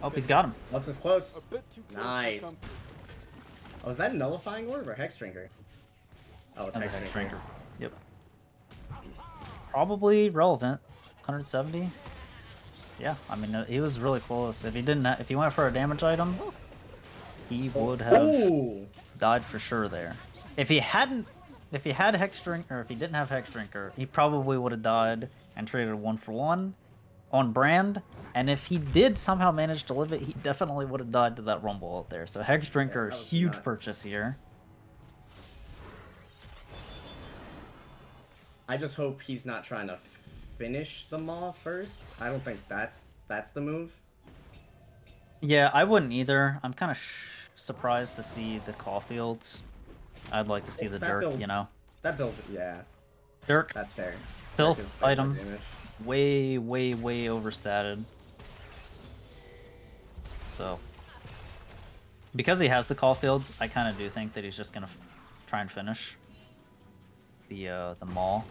Oh, he's got him. This is close. A bit too close. Nice. For comfort. Oh, is that a nullifying orb or Hex Drinker? Oh, it's That's a Hex Hex Drinker. Drinker. Yep. Probably relevant. 170. Yeah, I mean he was really close. If he didn't, if he went for a damage item, he would have Ooh. died for sure there. If he had Hex Drinker, or if he didn't have Hex Drinker, he probably would have died and traded 1-for-1 on brand. And if he did somehow manage to live it, he definitely would have died to that Rumble out there. So Hex Drinker, that was huge nuts. purchase here. I just hope he's not trying to finish the Maw first. I don't think that's the move. Yeah, I wouldn't either. I'm kind of surprised to see the Caulfields. I'd like to see the That Dirk, builds- you know. That builds, yeah, Dirk, that's fair. Filth Dirk is way more item. damage. way overstated. So, because he has the Caulfields, I kind of do think that he's just gonna try and finish the Maul.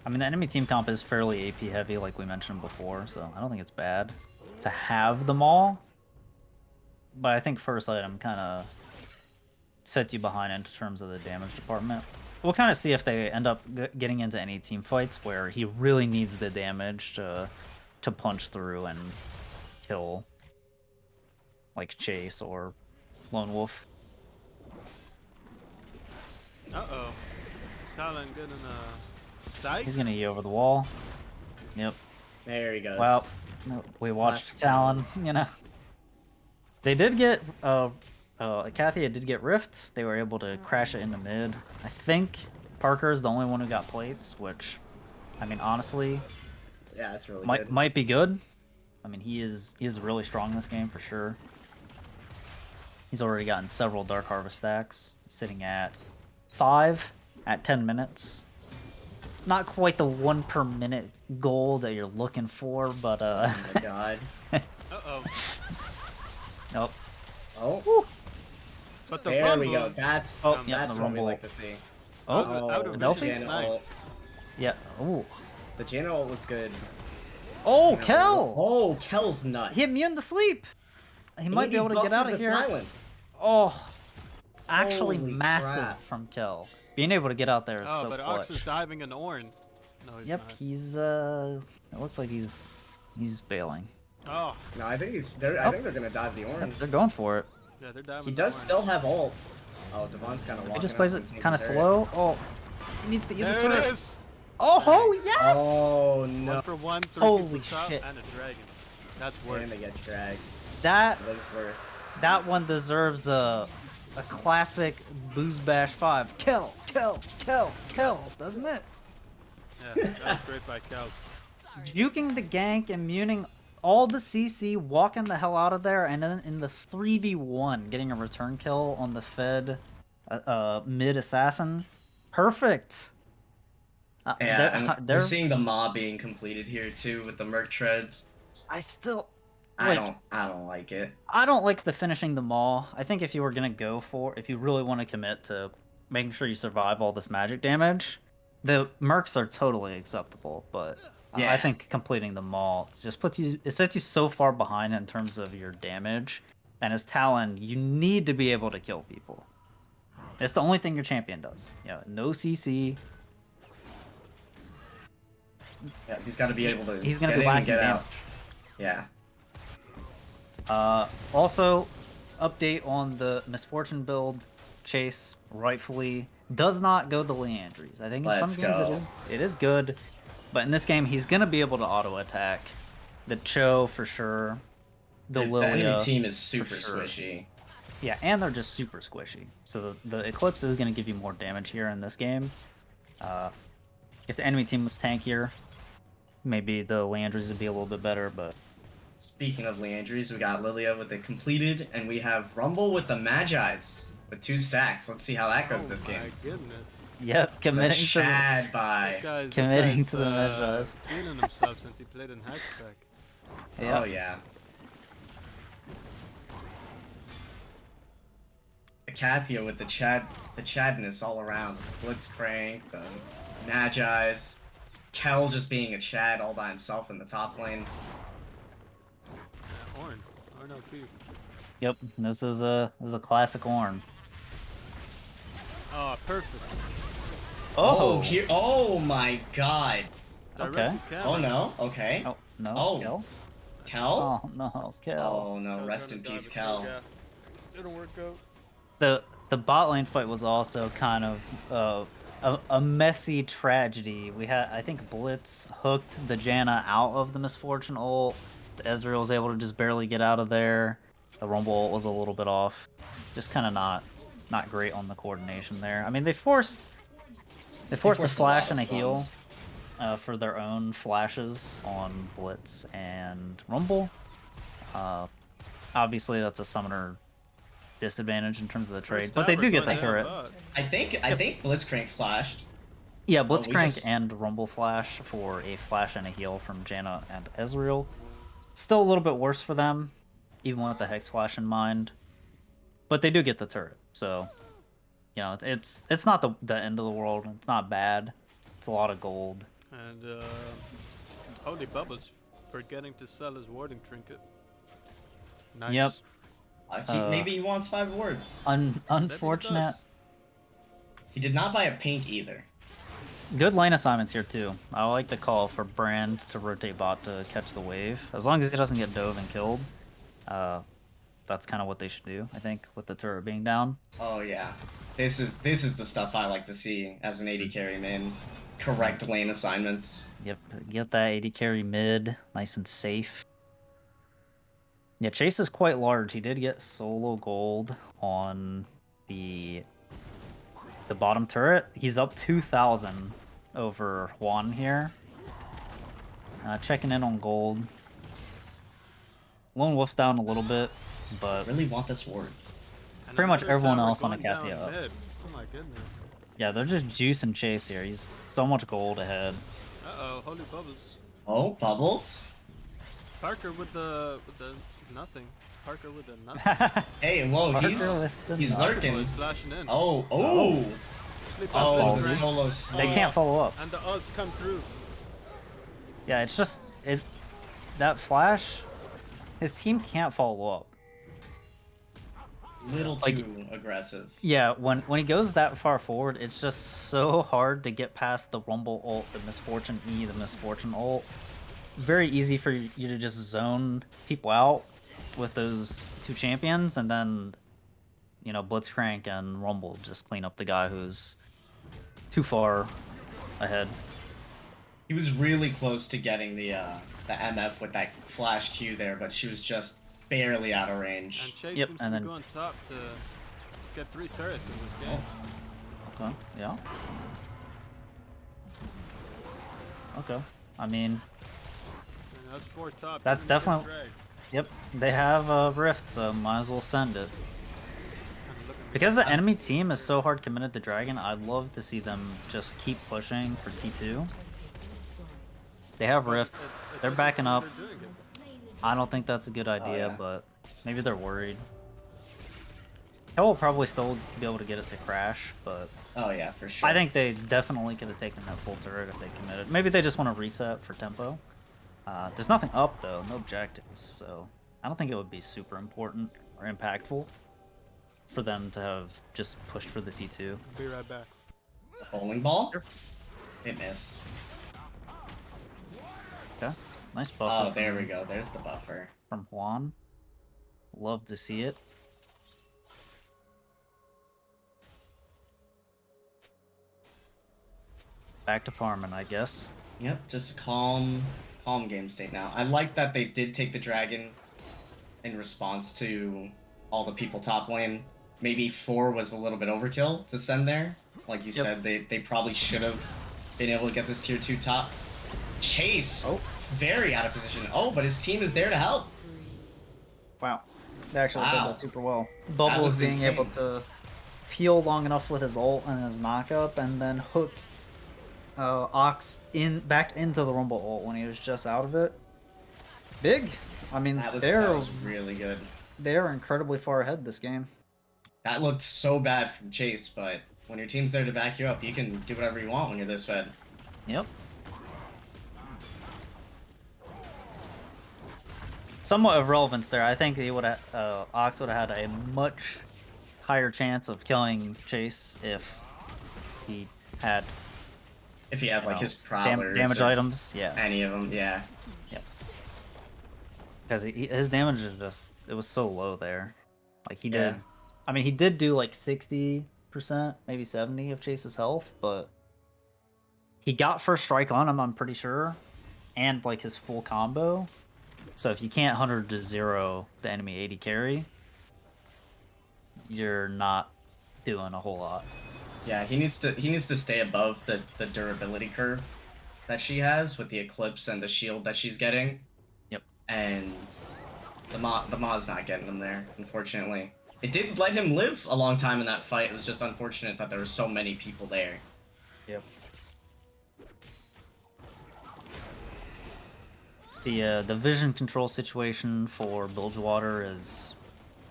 I mean, the enemy team comp is fairly AP heavy, like we mentioned before, so I don't think it's bad to have the Maul. But I think first item kind of sets you behind in terms of the damage department. We'll kind of see if they end up getting into any team fights where he really needs the damage to punch through and kill, like Chase or Lone Wolf. Uh-oh. Talon good in a sight. He's gonna E over the wall. Yep. There he goes. Well, we watched Classic Talon, you know. They did get, Icathia did get Rift. They were able to crash it into mid. I think Parker's the only one who got plates, which, I mean, honestly, yeah, that's really good. might be good. I mean, he is really strong in this game for sure. He's already gotten several Dark Harvest stacks, sitting at 5 at 10 minutes. Not quite the 1 per minute goal that you're looking for, but Oh my god. Uh-oh. nope. Oh, But the there rumble, we go. That's Oh, that's yeah, the what we Rumble. like to see. Oh, out of Adelphi? vision. Janna ult. yeah. Ooh. The Janna ult was good. Oh, Kel! Oh, Kel's nuts. He immune to sleep. He might be able to get out of here. Silence. Oh, actually Holy massive crap. from Kel. Being able to get out there is Oh, so but clutch. Ox is diving an Ornn. No, he's Yep, not. he's it looks like he's bailing. Oh, No, I think I think they're gonna dive the Yep, orange. they're going for it. yeah, they're diving. He the does Ornn. still have ult. Oh, Devon's kind of walking. He just plays up it and kind of taking slow. Oh, he needs to get the There it turret. is. Oh, yes! Oh no! 1 for 1, 3 Holy people top, shit. and a dragon. That's worth And it. they get dragged. That That is worth. that one deserves a classic Booz Bash 5. Kill, doesn't it? Yeah, that was great by Cal. Juking the gank and muting all the CC, walking the hell out of there, and then in the 3v1, getting a return kill on the Fed mid assassin. Perfect. Yeah, and they're, we're seeing the mob being completed here too with the merc treads. I still. I Like, don't like it. I don't like the finishing the maul. I think if you were gonna go for, if you really want to commit to making sure you survive all this magic damage, the mercs are totally acceptable. But I Yeah. think completing the maul just sets you so far behind in terms of your damage. And as Talon, you need to be able to kill people. It's the only thing your champion does. No CC. Yeah, he's got to be able to. He's gonna get be in and lacking get damage. out. Yeah. Also, update on the Misfortune build. Chase rightfully does not go the Leandries. I think in Let's some games go. it is good, but in this game he's gonna be able to auto attack the Cho for sure, the The enemy Lilia. team is super sure. squishy. Yeah, and they're just super squishy. So the Eclipse is gonna give you more damage here in this game. If the enemy team was tankier, maybe the Leandries would be a little bit better, but. Speaking of Leandries, we got Lilia with it completed, and we have Rumble with the Magi's with 2 stacks. Let's see how that goes this Oh my game. goodness. Yep, The committing to the, Shad This by. guy's, Committing this guy's, to the Magi's. feeling himself since he played in Hextech. Oh yeah. Icathia with the Chadness all around. Blitzcrank, the Magi's. Kel just being a Chad all by himself in the top lane. Ornn OP. Yep, this is a classic Ornn. Oh, perfect. Here. Oh my god. Direct Okay. to Oh camera. no. Okay. Oh no, Oh. Kel? Kel? Oh no, Kel. Oh no. Kel's Rest gonna in dive peace, it, Kel. yeah. It'll work out. The bot lane fight was also kind of a messy tragedy. We had, I think, Blitz hooked the Janna out of the Misfortune ult. Ezreal was able to just barely get out of there. The Rumble ult was a little bit off. Just kind of not great on the coordination there. I mean, they forced a forced a flash lot and a of heal stuns. for their own flashes on Blitz and Rumble. Obviously, that's a summoner disadvantage in terms of the trade, First but they tower do get the going in turret. bot. I think Blitzcrank flashed. Yeah, we Blitzcrank just- and Rumble Flash for a flash and a heal from Janna and Ezreal. Still a little bit worse for them, even with the Hex Flash in mind. But they do get the turret, so it's not the end of the world. It's not bad. It's a lot of gold. And Holy Bubbles forgetting to sell his warding trinket. Nice. Yep. Maybe he wants 5 words. Maybe he Unfortunate. does. He did not buy a pink either. Good lane assignments here too. I like the call for Brand to rotate bot to catch the wave. As long as he doesn't get dove and killed, that's kind of what they should do. I think with the turret being down. Oh yeah. This is the stuff I like to see as an AD carry man. Correct lane assignments. Yep, get that 80 carry mid, nice and safe. Yeah, Chase is quite large. He did get solo gold on the bottom turret. He's up 2,000 over Juan here. Checking in on gold. Lone Wolf's down a little bit, but Really want this ward. And pretty much another everyone tower else on going down Icathia up. mid. Oh my goodness. yeah, they're just juice and Chase here. He's so much gold ahead. Uh-oh, Holy Bubbles. Oh, Bubbles. Parker with the nothing. Parker with the nothing. Hey, whoa, Parker he's with the he's nothing. lurking. Was flashing in. Oh. Sleep Oh, out Ballsy. the solo They sneak. can't follow up. And the odds come through. Yeah, it's just that flash. His team can't follow up. Little Like- too aggressive. Yeah, when he goes that far forward, it's just so hard to get past the Rumble ult, the Misfortune E, the Misfortune ult. Very easy for you to just zone people out with those two champions, and then, you know, Blitzcrank and Rumble just clean up the guy who's too far ahead. He was really close to getting the MF with that flash Q there, but she was just barely out of range. And Chase Yep, seems and to then- be going top to get 3 turrets in this game. Okay, yeah. Okay, I mean, And that's 4 top. That's even the first definitely- drag. yep, they have a Rift, so might as well send it. And look at Because the enemy team is so hard committed to Dragon, I'd love to see them just keep pushing for T2. They have Rift, they're doesn't backing seem up. they're doing it. I don't think that's a good idea, yeah. but maybe they're worried. Hell will probably still be able to get it to crash, but Oh yeah, for sure. I think they definitely could have taken that full turret if they committed. Maybe they just want to reset for tempo. There's nothing up though, no objectives, so I don't think it would be super important or impactful for them to have just pushed for the T2. Be right back. Bowling ball. Sure. It missed. Okay, nice buffer. Oh, there we go. There's the buffer. From Juan. Love to see it. Back to farming, I guess. Yep, just calm game state now. I like that they did take the dragon in response to all the people top lane. Maybe 4 was a little bit overkill to send there. Like you Yep. said, they probably should have been able to get this tier 2 top. Chase! Oh. Very out of position. Oh, but his team is there to help. Wow. They actually did Wow. that super well. That Bubbles was being insane. able to peel long enough with his ult and his knockup, and then hook Ox back into the Rumble ult when he was just out of it. Big. I mean, That was they're really good. incredibly far ahead this game. That looked so bad from Chase, but when your team's there to back you up, you can do whatever you want when you're this fed. Yep. Somewhat of relevance there. I think he would have, Ox would have had a much higher chance of killing Chase if he had If you have like know, his prowlers, damage or items. Yeah, any of them, yeah. because his damage is just it was so low there. Like he did, Yeah. I mean he did do like 60%, maybe 70 of Chase's health, but he got first strike on him. I'm pretty sure, and like his full combo. So if you can't 100 to 0 the enemy 80 carry, you're not doing a whole lot. Yeah, he needs to stay above the durability curve that she has with the eclipse and the shield that she's getting. Yep. And the Ma's not getting him there, unfortunately. It did let him live a long time in that fight. It was just unfortunate that there were so many people there. Yep. The vision control situation for Bilgewater is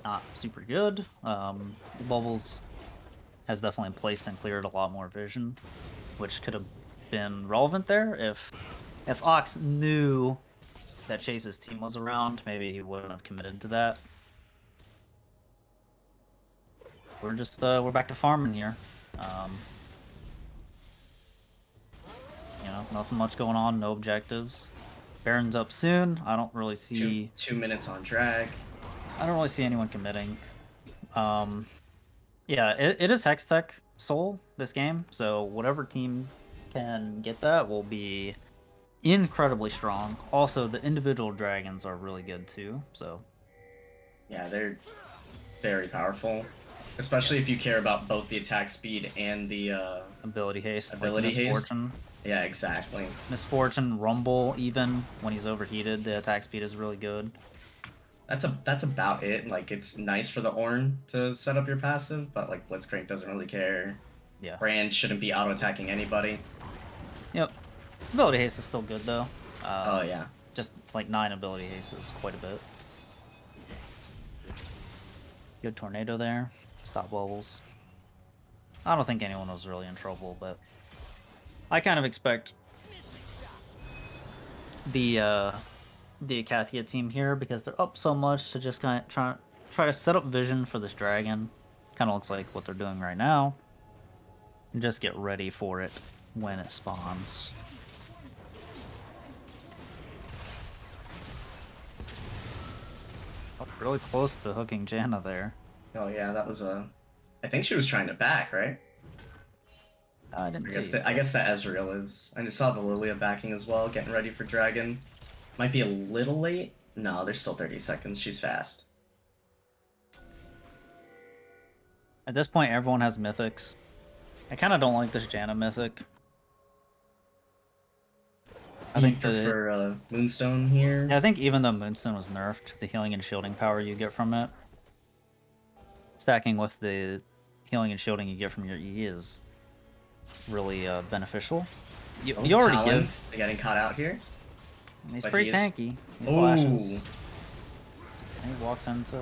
not super good. Bubbles has definitely placed and cleared a lot more vision, which could have been relevant there if Ox knew that Chase's team was around. Maybe he wouldn't have committed to that. We're just we're back to farming here. You know, nothing much going on, no objectives. Baron's up soon. I don't really see. 2 minutes on drag. I don't really see anyone committing. Yeah, it is Hextech Soul this game, so whatever team can get that will be incredibly strong. Also, the individual dragons are really good too. So Yeah, they're very powerful, especially if you care about both the attack speed and the ability haste, Ability like haste? Misfortune, yeah, exactly. Misfortune, Rumble. Even when he's overheated, the attack speed is really good. That's about it. Like, it's nice for the Ornn to set up your passive, but like Blitzcrank doesn't really care. Yeah. Brand shouldn't be auto attacking anybody. Yep. Ability haste is still good though. Oh yeah. Just like 9 ability haste is quite a bit. Good tornado there. Stop bubbles. I don't think anyone was really in trouble, but I kind of expect the Icathia team here, because they're up so much, to just kind of try to set up vision for this dragon. Kind of looks like what they're doing right now. And just get ready for it when it spawns. Oh, really close to hooking Janna there. Oh yeah, that was a. I think she was trying to back, right? I didn't see. I guess that Ezreal is. I just saw the Lilia backing as well, getting ready for Dragon. Might be a little late. No, there's still 30 seconds. She's fast. At this point, everyone has mythics. I kind of don't like this Janna mythic. I think prefer Moonstone here. Yeah, I think even though Moonstone was nerfed, the healing and shielding power you get from it, stacking with the healing and shielding you get from your E is really beneficial. You already Talon give. getting caught out here. He's But pretty he is- tanky. He flashes. And he walks into.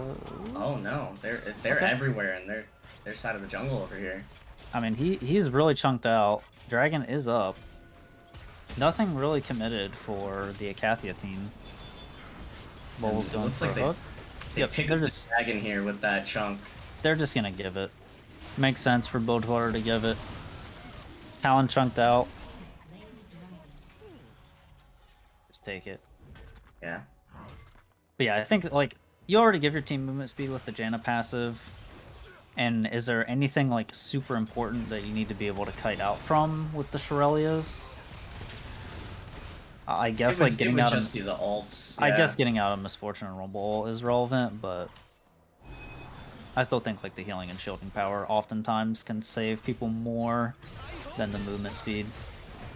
Oh no, they're Okay. everywhere in their side of the jungle over here. I mean, he's really chunked out. Dragon is up. Nothing really committed for the Icathia team. Bull's It going looks for like a hook. They Yep, pick they're up the just Dragon here with that chunk. they're just gonna give it. Makes sense for Bilgewater to give it. Talon chunked out. Just take it. Yeah. But yeah, I think like you already give your team movement speed with the Janna passive. And is there anything like super important that you need to be able to kite out from with the Shurelias? I guess like getting out just be the ults. I yeah. guess getting out of Misfortune and Rumble is relevant, but I still think like the healing and shielding power oftentimes can save people more than the movement speed.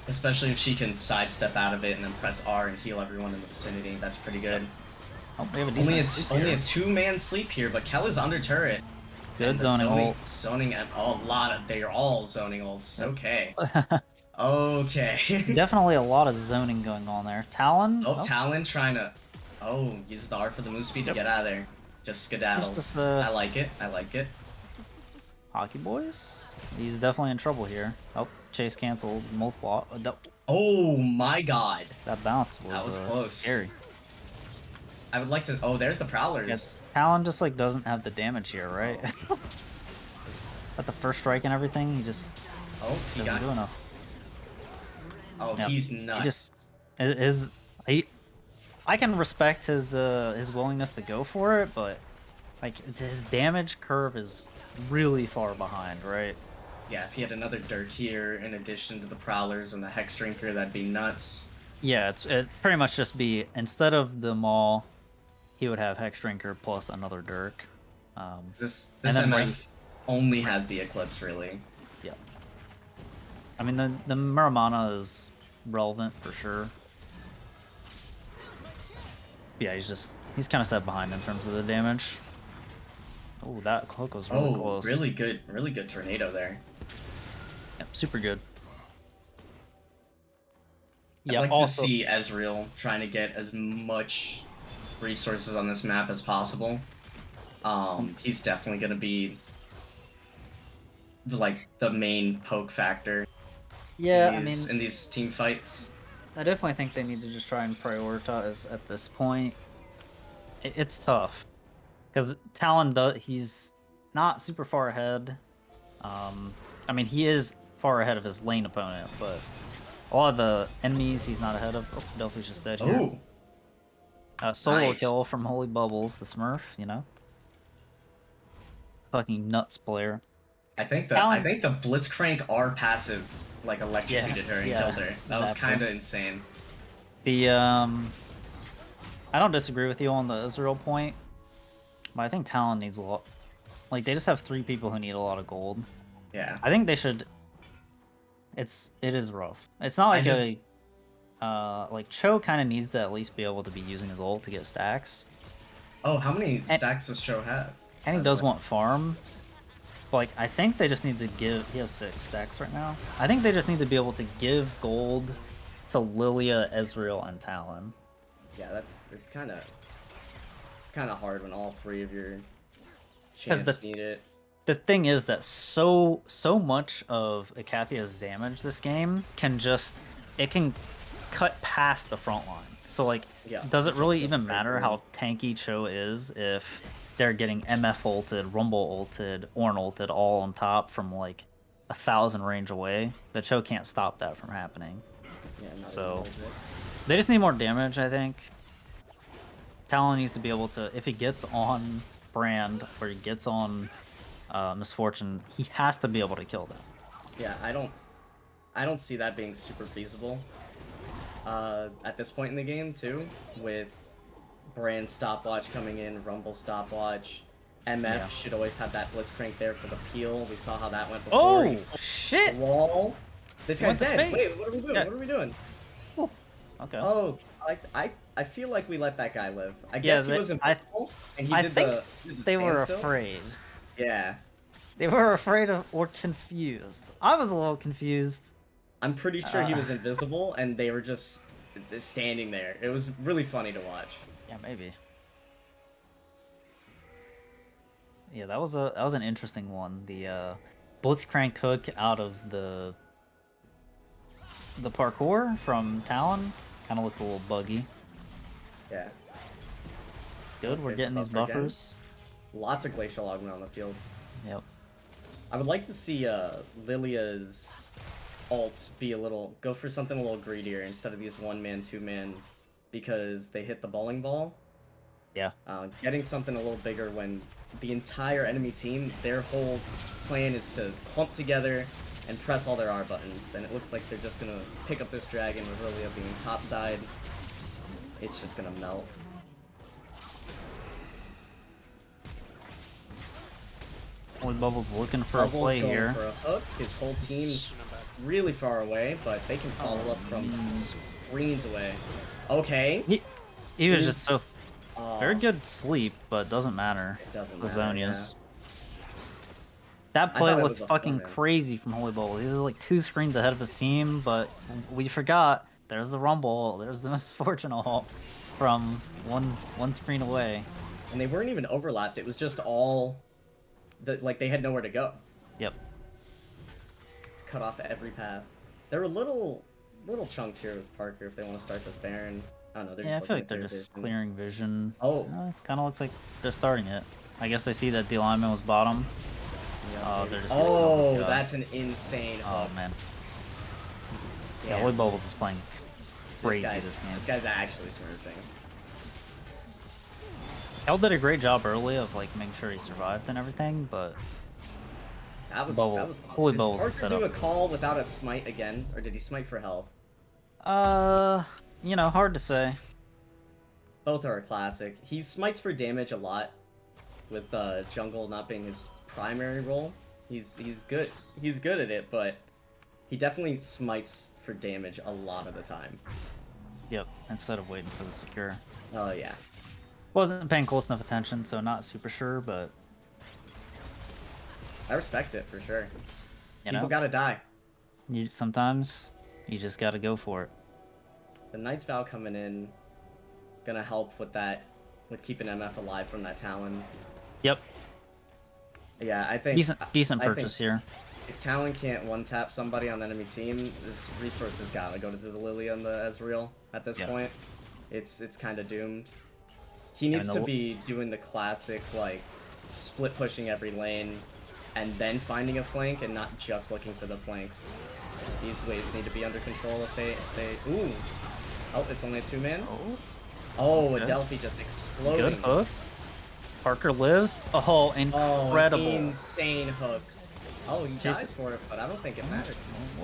Especially if she can sidestep out of it and then press R and heal everyone in the vicinity. That's pretty good. Oh, we have a decent Only a 2-man sleep here, but Kel is under turret. good And the zoning ults. Zoning at a lot of. They are all zoning ults. Okay. Okay. Definitely a lot of zoning going on there. Talon? Oh, Talon trying to. Oh, use the R for the move speed to get out of there. Just skedaddles. Just, I like it. I like it. Hockey boys? He's definitely in trouble here. Oh, chase canceled. Multiple. Oh my god. That bounce was, That was close. Scary. I would like to. Oh, there's the Prowlers. Yeah, Talon just like doesn't have the damage here, right? At the first strike and everything, he just Oh, he doesn't got. do enough. Oh, Yep. he's nuts. He just I can respect his willingness to go for it, but like his damage curve is really far behind, right? Yeah, if he had another Dirk here in addition to the Prowlers and the Hex Drinker, that'd be nuts. Yeah, it pretty much just be instead of the Maul, he would have Hex Drinker plus another Dirk. This and then, MF like, only has the Eclipse, really. yeah. I mean the Muramana is relevant for sure. Yeah, he's kind of set behind in terms of the damage. Oh, that hook was really close. Really good tornado there. Yep, super good. I'd Yeah, like also to see Ezreal trying to get as much resources on this map as possible. He's definitely gonna be like the main poke factor. yeah, in these team fights. I definitely think they need to just try and prioritize at this point. It's tough because Talon he's not super far ahead. I mean, he is far ahead of his lane opponent, but a lot of the enemies he's not ahead of. Oh, Delphi's just dead here. Solo nice. kill from Holy Bubbles, the Smurf, you know. Fucking nuts player. I think the Blitzcrank R passive like electrocuted her and killed her. That was exactly. kind of insane. The I don't disagree with you on the Israel point, but I think Talon needs a lot. Like they just have 3 people who need a lot of gold. Yeah. I think they should. It is rough. It's not like like Cho kind of needs to at least be able to be using his ult to get stacks. Oh, how many stacks does Cho have? And he does want farm. But like I think they just need to give. He has 6 stacks right now. I think they just need to be able to give gold to Lilia, Ezreal, and Talon. Yeah, it's kind of hard when all 3 of your 'Cause champs need it. The thing is that so much of Icathia's damage this game can cut past the front line. So like, Yeah, does it really that's even pretty matter cool. how tanky Cho is if they're getting MF ulted, Rumble ulted, Ornn ulted all on top from like 1,000 range away. The Cho can't stop that from happening. Yeah, not So even a little bit. they just need more damage, I think. Talon needs to be able to, if he gets on Brand or he gets on Misfortune, he has to be able to kill them. Yeah, I don't see that being super feasible. At this point in the game too, with Brand stopwatch coming in, Rumble stopwatch, MF should always have that Blitzcrank there for the peel. We saw how that went before. Oh shit! Wall. This guy's dead. Space. Wait, what are we doing? Yeah. What are we doing? Okay. Oh, I feel like we let that guy live. I guess he was invisible, and he I did think the they were standstill. afraid. Yeah. They were afraid of or confused. I was a little confused. I'm pretty sure he was invisible, and they were just standing there. It was really funny to watch. Yeah, maybe. Yeah, that was an interesting one. The Blitzcrank hook out of the parkour from Talon kind of looked a little buggy. Yeah. Good, we're There's getting these buffer again. buffers. Lots of Glacial Augment on the field. Yep. I would like to see Lilia's ults be go for something a little greedier instead of these 1-man, 2-man, because they hit the bowling ball. Yeah. Getting something a little bigger when the entire enemy team, their whole plan is to clump together and press all their R buttons, and it looks like they're just gonna pick up this dragon with Lilia being topside. It's just gonna melt. Only Bubbles looking for Bubbles a play going here. for a hook. His whole team's really far away, but they can follow up from screens away. Okay. He was just so Oh, very good sleep, but doesn't matter. It doesn't The matter, Zonias. That I play thought it looked was a fucking foreman. crazy from Holy Bubbles. He was like 2 screens ahead of his team, but we forgot there's the Rumble, there's the Misfortune ult from one screen away. And they weren't even overlapped. It was just all like they had nowhere to go. Yep. It's cut off every path. They're a little chunked here with Parker if they want to start this Baron. I don't know. They're Yeah, I just feel looking like at they're their just vision. clearing vision. Oh. Kind of looks like they're starting it. I guess they see that the alignment was bottom. Yeah, They're just hitting on this oh, guy. that's an insane Oh hook. man. Yeah, Yeah. Holy Bubbles is playing crazy this game. This guy's actually smurfing. Hell did a great job early of like making sure he survived and everything, but That was Bubble. that was Holy Did Bubbles Parker was set do up. a call without a smite again, or did he smite for health? you know, hard to say. Both are a classic. He smites for damage a lot, with jungle not being his primary role. He's good. He's good at it, but he definitely smites for damage a lot of the time. Yep, instead of waiting for the secure. Oh yeah. Wasn't paying close enough attention, so not super sure, but I respect it for sure. you People know, gotta die. sometimes you just gotta go for it. The Knight's Vow coming in, gonna help with that, with keeping MF alive from that Talon. Yep, Yeah, I think decent I think purchase here. if Talon can't one-tap somebody on the enemy team, his resources gotta go to the Lilia and the Ezreal at this Yeah. point. It's kind of doomed. He Yeah, needs and to the- be doing the classic, like, split pushing every lane, and then finding a flank, and not just looking for the flanks. These waves need to be under control if they... Ooh! Oh, it's only a 2-man? Oh, Good. Adelphi just exploding. Good hook. Parker lives. Oh, Oh, incredible. insane hook. Oh, he Just- dies for it, but I don't think it matters.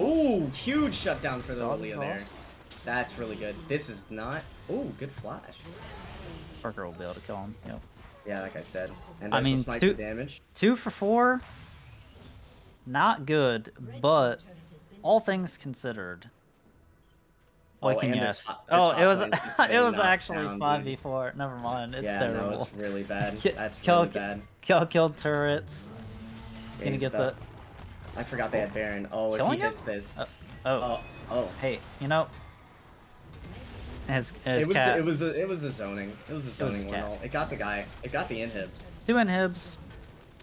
Ooh, huge shutdown for the Spells Lilia there. exhaust. That's really good. This is not... Ooh, good flash. Parker will be able to kill him. Yep. Yeah, that guy's dead. And I there's mean, the smite two- for damage. 2 for 4. Not good, but all things considered. What Oh, can you and the ask? top It was lane's just it getting was knocked actually down, 5v4. Never mind. It's Yeah, terrible. no, it's really bad. Ki- That's kill- really bad. Kill turrets. He's Yeah, gonna he's get about- I forgot they had Baron. Oh, if he Killing him? hits this... Oh, Oh. hey, you know, his It was, cat. it was a zoning. It was a was zoning his one. cat. All. It got the guy. It got the inhib. 2 inhibs.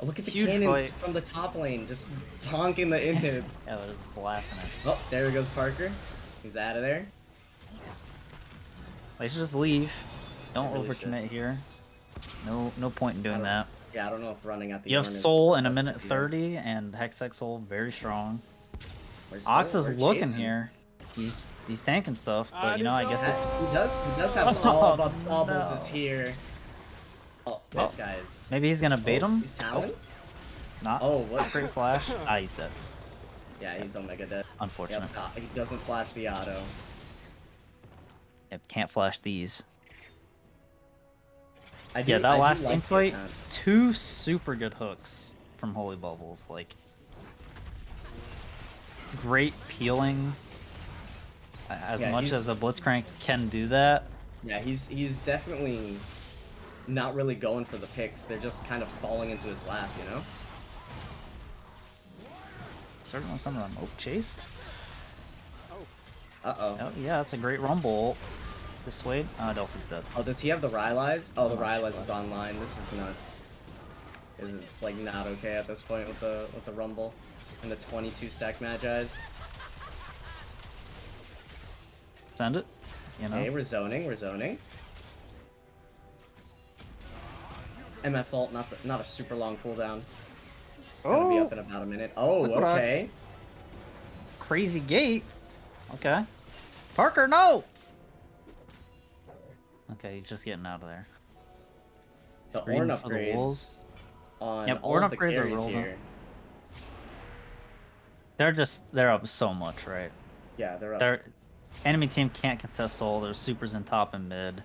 Oh, look at the Huge cannons fight. from the top lane, just honking the inhib. Yeah, that was blasting it. Oh, there goes Parker. He's out of there. They should just leave. Don't They really should. overcommit here. No point in doing that. Yeah, I don't know if running at the You have Ornn is Soul the in a best minute idea. 30, and Hextech Soul very strong. We're Ox is looking chasing. here. He's tanking stuff, but you know, I guess it. He does have all the bubbles is here. Oh, this guy is. Maybe he's gonna bait him. He's Talon? Not. Oh, what? Great flash. Ah, he's dead. Yeah, he's Omega dead. Unfortunate. Yep, he doesn't flash the auto. Yep, can't flash these. I Yeah, that do last like team the fight, attack. 2 super good hooks from Holy Bubbles. Like, great peeling. As Yeah, much he's- as a Blitzcrank can do that. Yeah, he's definitely not really going for the picks. They're just kind of falling into his lap, you know? Certainly some of them. Oh, chase. Uh-oh. Oh, yeah, that's a great rumble. Persuade. Delphi's dead. Oh, does he have the Rylai's? Oh, the I'm not Rylai's sure. is online. This is nuts. It's like not okay at this point with the Rumble and the 22 stack Magi's. Send it. You know. Okay, we're zoning. MF ult, not a super long cooldown. Gonna be up in about a minute. Oh, okay. Crazy gate. Okay. Parker, no! Okay, he's just getting out of there. The Scream Ornn for the wolves. upgrades on Yep, all Ornn of the upgrades are carries real, though. here. They're up so much, right? Yeah, they're up. Their enemy team can't contest soul. There's supers in top and mid.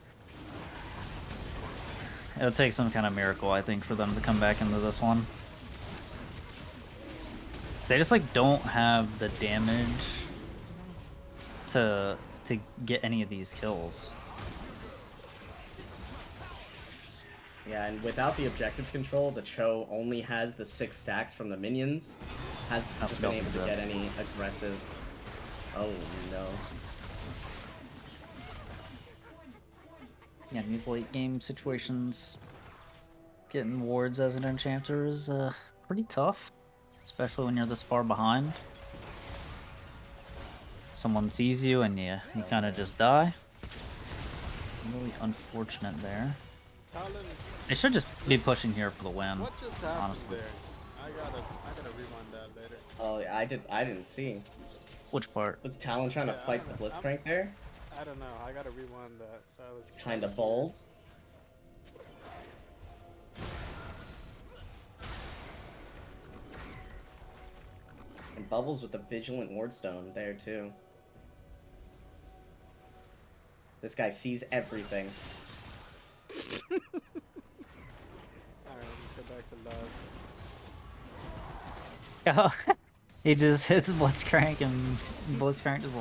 It'll take some kind of miracle, I think, for them to come back into this one. They just like don't have the damage to get any of these kills. Yeah, and without the objective control, the Cho only has the 6 stacks from the minions. Hasn't That's been able Delphi's to dead. get any aggressive. Oh no. Yeah, in these late game situations, getting wards as an enchanter is pretty tough, especially when you're this far behind. Someone sees you and you kind of just die. Really unfortunate there. They should just be pushing here for the win. What just happened honestly. there? I gotta rewind that later. Oh, yeah, I didn't see. Which part? Was Talon trying to Yeah, I fight the don't know. Blitzcrank there? I don't know. I gotta rewind that. That was Kinda bold. And Bubbles with the Vigilant Wardstone there too. This guy sees everything. Alright, let's go back to love. He just hits Blitzcrank and Blitzcrank just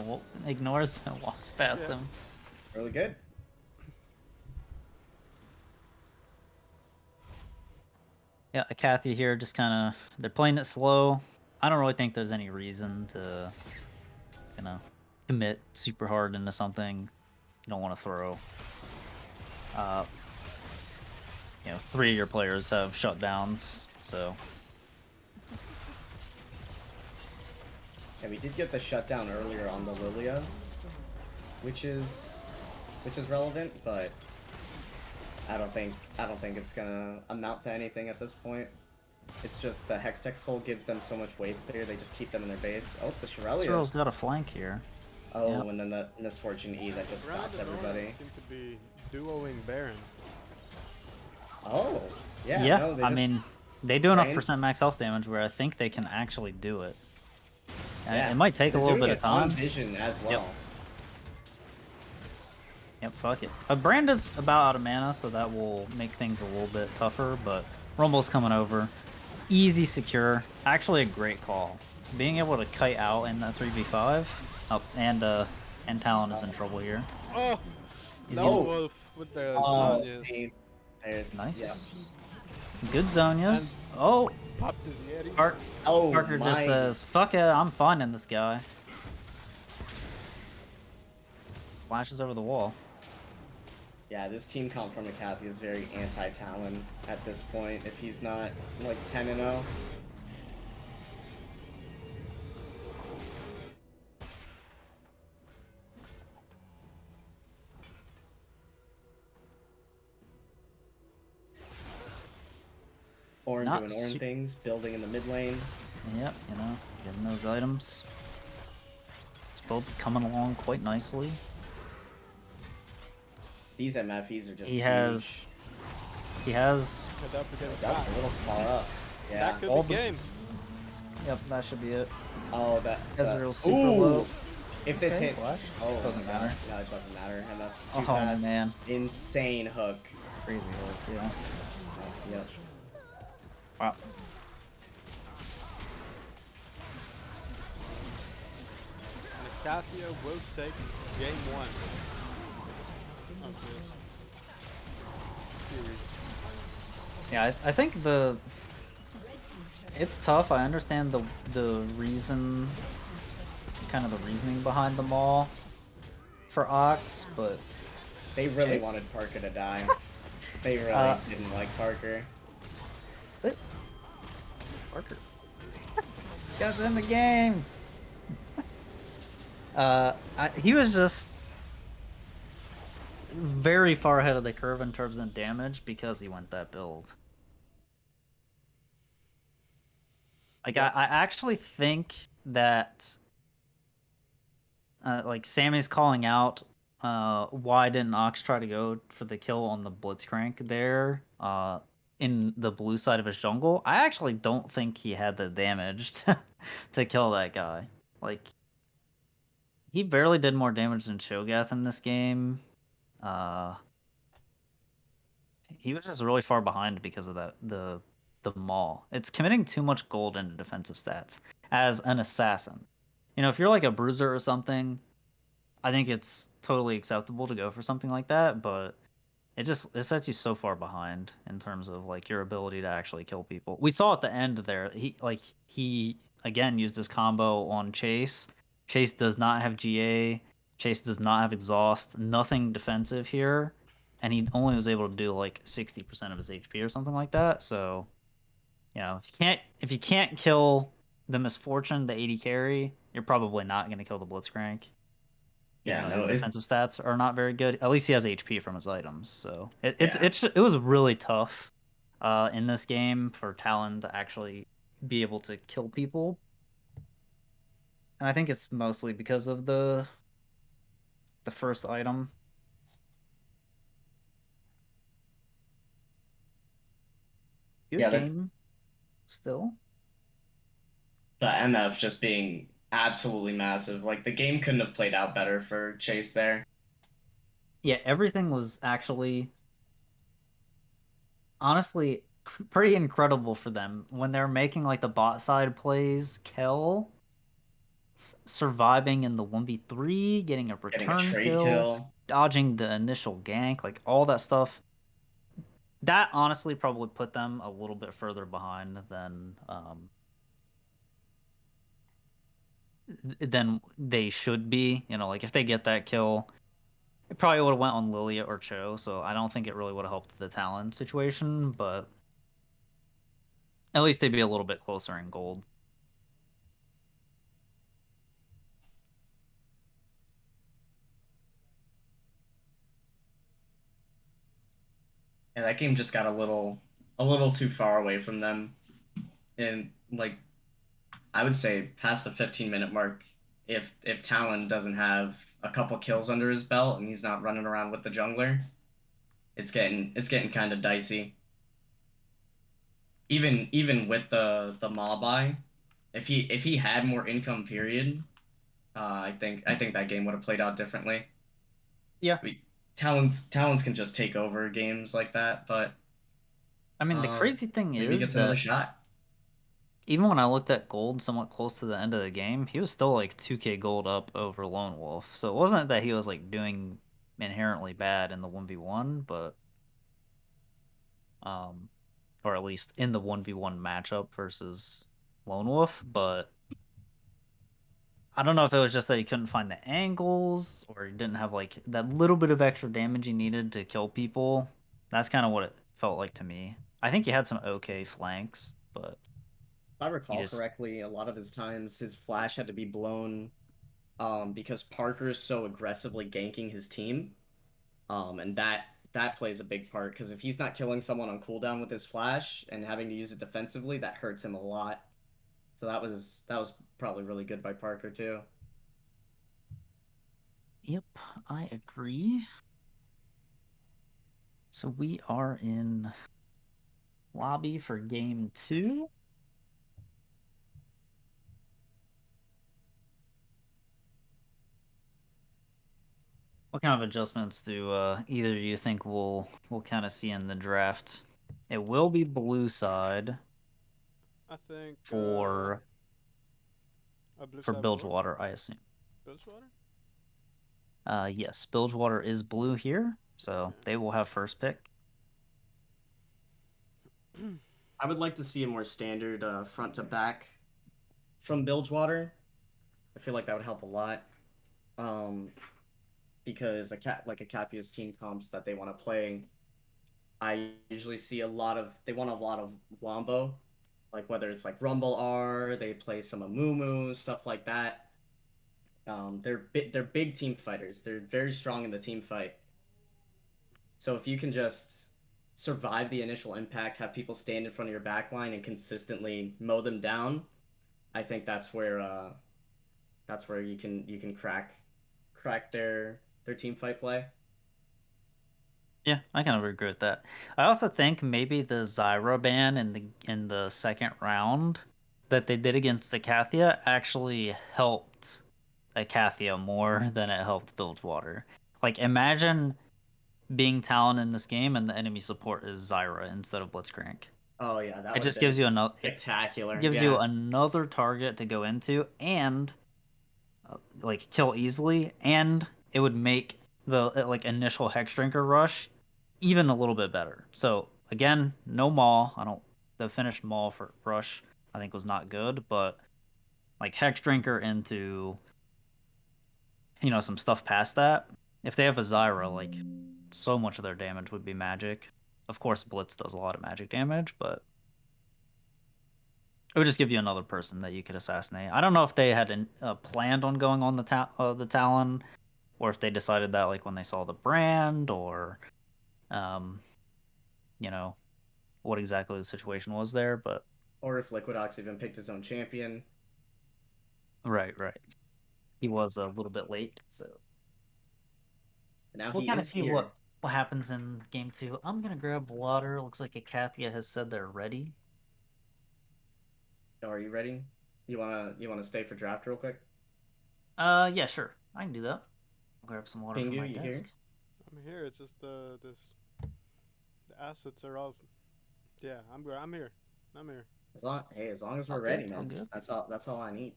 ignores him and walks past him. Really good. Yeah, Icathia here just kind of, they're playing it slow. I don't really think there's any reason to, you know, commit super hard into something you don't want to throw. You know, 3 of your players have shutdowns, so. Yeah, we did get the shutdown earlier on the Lilia, which is relevant, but I don't think it's gonna amount to anything at this point. It's just the Hextech Soul gives them so much weight there, they just keep them in their base. Oh, the Cyril's Shurelya's. got a flank here. Oh, Yep. and then the Misfortune E that just Round stops and everybody. Ornn seem to be duoing Baron. Oh, yeah. Yeah, no, they I just- mean, they do enough Rain- percent max health damage where I think they can actually do it. And yeah, it might take a they're little doing bit of it on time. Vision as well. Yep, fuck it. Brand is about out of mana, so that will make things a little bit tougher, but Rumble's coming over. Easy secure. Actually a great call. Being able to kite out in that 3v5. Oh, and Talon is in trouble here. Oh, He's no gonna- wolf with the Oh, Zhonya's. there's Nice. Good Zonias. Oh, Popped his Yeti. Parker Oh, just my. says, fuck it, I'm finding this guy. Flashes over the wall. Yeah, this team comp from Icathia is very anti-Talon at this point. If he's not like 10-0. not doing Orin things, building in the mid lane. Yep, you know, getting those items. This build's coming along quite nicely. These MFEs are just He huge. has. That's a little far up. Yeah. That could be game. Yep, that should be it. Oh, That's real super low. If this Okay, hits, flash. oh, Doesn't my matter. God. No, it doesn't matter. And that's too Oh fast. man, Insane hook. crazy hook, yeah. Yep. Wow. And Icathia will take game 1 of this series. Yeah, I think it's tough. I understand the reason, kind of the reasoning behind them all for Ox, but They really wanted Parker to die. They really didn't like Parker. Parker. Guy's in the game. He was just very far ahead of the curve in terms of damage because he went that build. Like I actually think that like Sammy's calling out why didn't Ox try to go for the kill on the Blitzcrank there in the blue side of his jungle. I actually don't think he had the damage to kill that guy. Like he barely did more damage than Cho'Gath in this game. He was just really far behind because of the maul. It's committing too much gold into defensive stats as an assassin. You know, if you're like a bruiser or something, I think it's totally acceptable to go for something like that, but it sets you so far behind in terms of like your ability to actually kill people. We saw at the end there, he again used this combo on Chase. Chase does not have GA. Chase does not have exhaust. Nothing defensive here, and he only was able to do like 60% of his HP or something like that. So, you know, if you can't kill the misfortune, the 80 carry, you're probably not going to kill the Blitzcrank. Yeah, You know, no, his defensive stats are not very good. At least he has HP from his items, so Yeah. it was really tough in this game for Talon to actually be able to kill people, and I think it's mostly because of the first item. Good yeah, game, still. the MF just being absolutely massive. Like the game couldn't have played out better for Chase there. Yeah, everything was actually honestly pretty incredible for them when they're making like the bot side plays. Kel surviving in the 1v3, getting a Getting a return trade kill, kill. dodging the initial gank, like all that stuff. That honestly probably put them a little bit further behind than they should be. You know, like if they get that kill, it probably would have went on Lilia or Cho, so I don't think it really would have helped the Talon situation, but at least they'd be a little bit closer in gold. And that game just got a little too far away from them. And like I would say past the 15-minute mark, if Talon doesn't have a couple kills under his belt and he's not running around with the jungler, it's getting kind of dicey. Even with the mob buy, if he had more income period, I think that game would have played out differently. Yeah. Talons can just take over games like that, but I mean, the crazy thing maybe he is gets another that shot. even when I looked at gold somewhat close to the end of the game, he was still like 2k gold up over Lone Wolf. So it wasn't that he was like doing inherently bad in the 1v1, but or at least in the 1v1 matchup versus Lone Wolf, but I don't know if it was just that he couldn't find the angles or he didn't have like that little bit of extra damage he needed to kill people. That's kind of what it felt like to me. I think he had some okay flanks, but If I recall just correctly, a lot of his times his flash had to be blown because Parker is so aggressively ganking his team. And that plays a big part because if he's not killing someone on cooldown with his flash and having to use it defensively, that hurts him a lot. So that was probably really good by Parker too. Yep, I agree. So we are in lobby for game 2. What kind of adjustments do either of you think we'll kind of see in the draft? It will be blue side I think for blue for side for what? Bilgewater, I assume. Bilgewater? Yes, Bilgewater is blue here, so Okay. they will have first pick. I would like to see a more standard front to back from Bilgewater. I feel like that would help a lot. Because like Icathia's team comps that they want to play, I usually see they want a lot of Wombo, like whether it's like Rumble R, they play some Amumu, stuff like that. They're big team fighters. They're very strong in the team fight. So if you can just survive the initial impact, have people stand in front of your backline and consistently mow them down, I think that's where you can crack their team fight play. Yeah, I kind of agree with that. I also think maybe the Zyra ban in the second round that they did against Icathia actually helped Icathia more than it helped Bilgewater. Like, imagine being Talon in this game and the enemy support is Zyra instead of Blitzcrank. Oh yeah, that It would have just gives been you another spectacular. gives you Yeah. another target to go into and like kill easily, and it would make the like initial Hex Drinker rush even a little bit better. So again, no Maul. I don't. The finished Maul for rush I think was not good, but like Hex Drinker into some stuff past that. If they have a Zyra, like so much of their damage would be magic. Of course, Blitz does a lot of magic damage, but it would just give you another person that you could assassinate. I don't know if they had planned on going on the Talon, or if they decided that like when they saw the brand, or um, you know, what exactly the situation was there. But Or if Liquid Ox even picked his own champion. right, he was a little bit late, so And now we'll he kind of is see here. what happens in game 2. I'm gonna grab water. Looks like Icathia has said they're ready. Oh, are you ready? You wanna stay for draft real quick? Yeah, sure, I can do that. I'll grab some water from Pingu, my you desk. here? I'm here. It's just the assets are all. Yeah, I'm here. I'm here. As long as All we're good, ready, all man. good. That's all I need.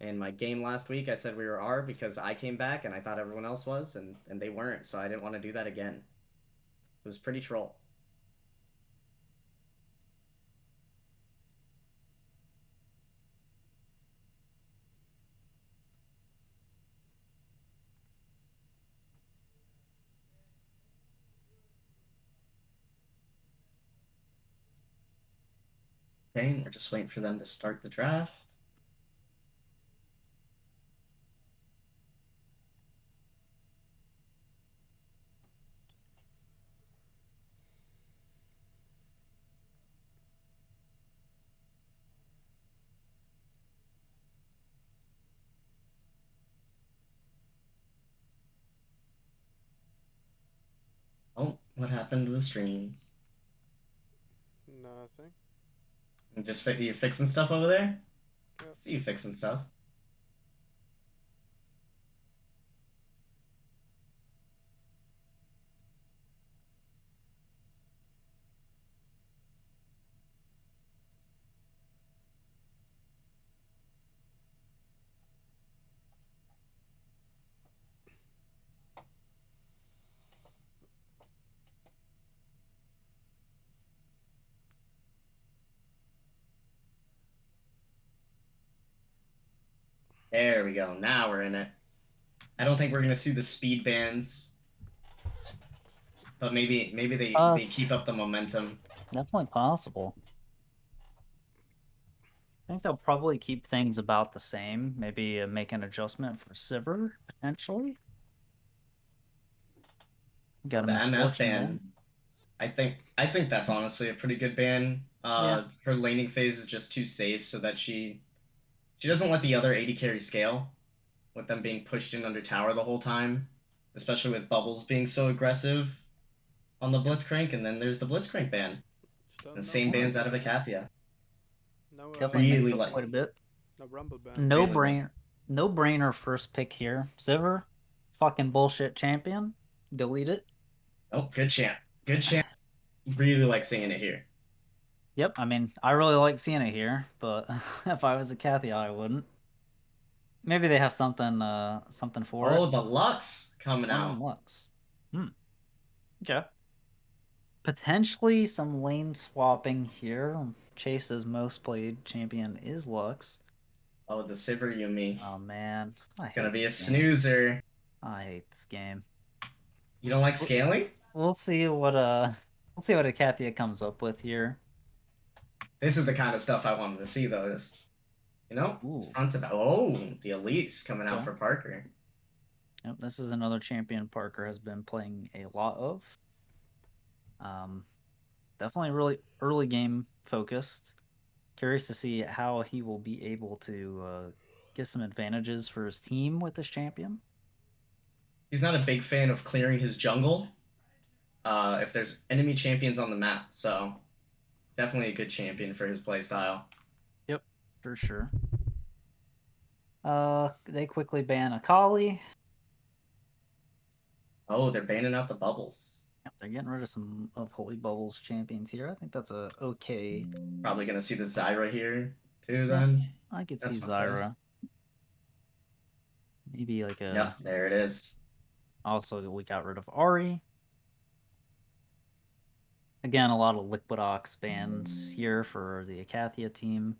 In my game last week, I said we were R because I came back and I thought everyone else was, and they weren't, so I didn't want to do that again. It was pretty troll. Okay, we're just waiting for them to start the draft. Oh, what happened to the stream? Nothing. You fixing stuff over there? Yep. See you fixing stuff. There we go. Now we're in it. I don't think we're gonna see the speed bans, but maybe they It's keep up the momentum. definitely possible. I think they'll probably keep things about the same. Maybe make an adjustment for Sivir, potentially. Got a The MF misfortune there. ban, I think that's honestly a pretty good ban. Yeah. Her laning phase is just too safe so that she doesn't let the other AD carry scale with them being pushed in under tower the whole time, especially with bubbles being so aggressive on the Blitzcrank, and then there's the Blitzcrank ban. Still The no same bans rumble out of ban. Icathia. No, Definitely makes Really up like quite a bit. no rumble ban. No really like. brain, no brainer first pick here. Sivir, fucking bullshit champion. Delete it. Oh, good champ. Good champ. Really like seeing it here. Yep, I mean, I really like seeing it here, but if I was a Icathia, I wouldn't. Maybe they have something for it. Oh, the Lux coming out. Lux. Okay. Potentially some lane swapping here. Chase's most played champion is Lux. Oh, the Sivir Yumi. Oh man, I It's gonna hate be a this game. snoozer. I hate this game. You don't like We'll- scaling? We'll see what Icathia comes up with here. This is the kind of stuff I wanted to see, though. Just Ooh. front to back. Oh, the Elites coming out Okay. for Parker. Yep, this is another champion Parker has been playing a lot of. Definitely really early game focused. Curious to see how he will be able to get some advantages for his team with this champion. He's not a big fan of clearing his jungle. If there's enemy champions on the map, so definitely a good champion for his playstyle. Yep, for sure. They quickly ban Akali. Oh, they're banning out the bubbles. Yep, they're getting rid of some of Holy Bubbles champions here. I think that's a okay. Probably gonna see the Zyra here too. Then I could that's see my place. Zyra. Maybe like a. Yep, there it is. Also, we got rid of Ari. Again, a lot of Liquid Ox bans here for the Icathia team.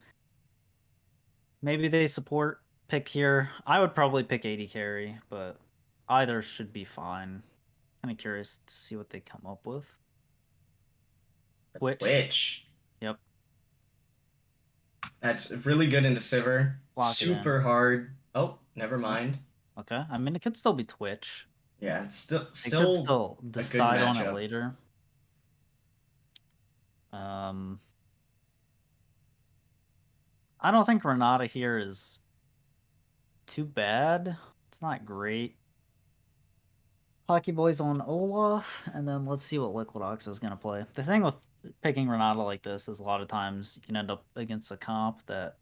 Maybe they support pick here. I would probably pick AD carry, but either should be fine. Kind of curious to see what they come up with. Twitch. Yep. That's really good into Sivir. Lock it in. Super hard. Oh, never mind. Okay. I mean, it could still be Twitch. Yeah, it's They could still still decide on it matchup. later. I don't think Renata here is too bad. It's not great. Hockey Boys on Olaf, and then let's see what Liquid Ox is going to play. The thing with picking Renata like this is a lot of times you can end up against a comp that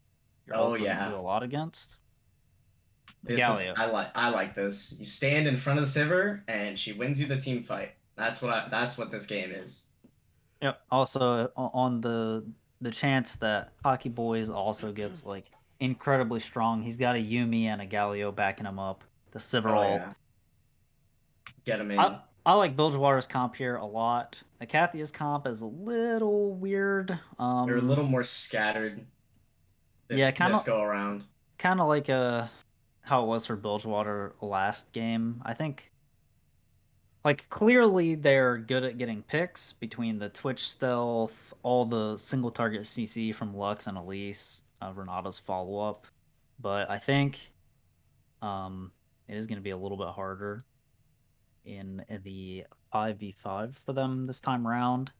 your ult doesn't do a lot against. I like this. You stand in front of the Sivir, and she wins you the team fight. That's what this game is. Yep. Also, on the chance that Hockey Boys also gets like incredibly strong, he's got a Yumi and a Galio backing him up. The Sivir ult. Yeah. Get him in. I like Bilgewater's comp here a lot. Icathia's comp is a little weird. They're a little more scattered. This go around. Kind of like how it was for Bilgewater last game. I think, like, clearly they're good at getting picks between the Twitch stealth, all the single target CC from Lux and Elise, Renata's follow up. But I think it is going to be a little bit harder in the 5v5 for them this time around,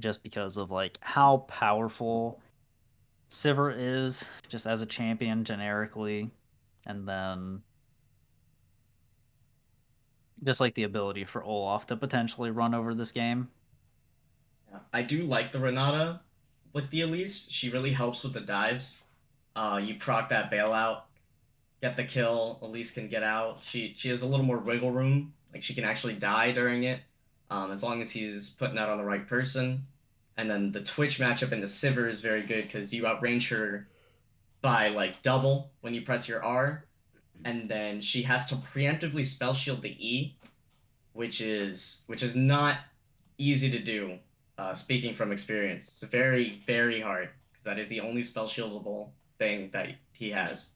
just because of like how powerful Sivir is just as a champion generically, and then just like the ability for Olaf to potentially run over this game. Yeah. I do like the Renata with the Elise. She really helps with the dives. You proc that bailout, get the kill. Elise can get out. She has a little more wiggle room. Like she can actually die during it, as long as he's putting that on the right person. And then the Twitch matchup into Sivir is very good because you outrange her by like double when you press your R, and then she has to preemptively spell shield the E, which is not easy to do. Speaking from experience, it's very, very hard because that is the only spell shieldable thing that he has.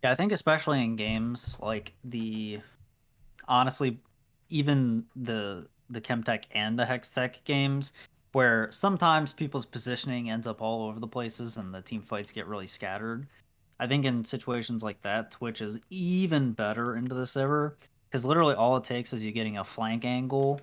Yeah, I think especially in games like honestly, even the Chemtech and the Hextech games, where sometimes people's positioning ends up all over the places and the team fights get really scattered. I think in situations like that, Twitch is even better into the Sivir because literally all it takes is you getting a flank angle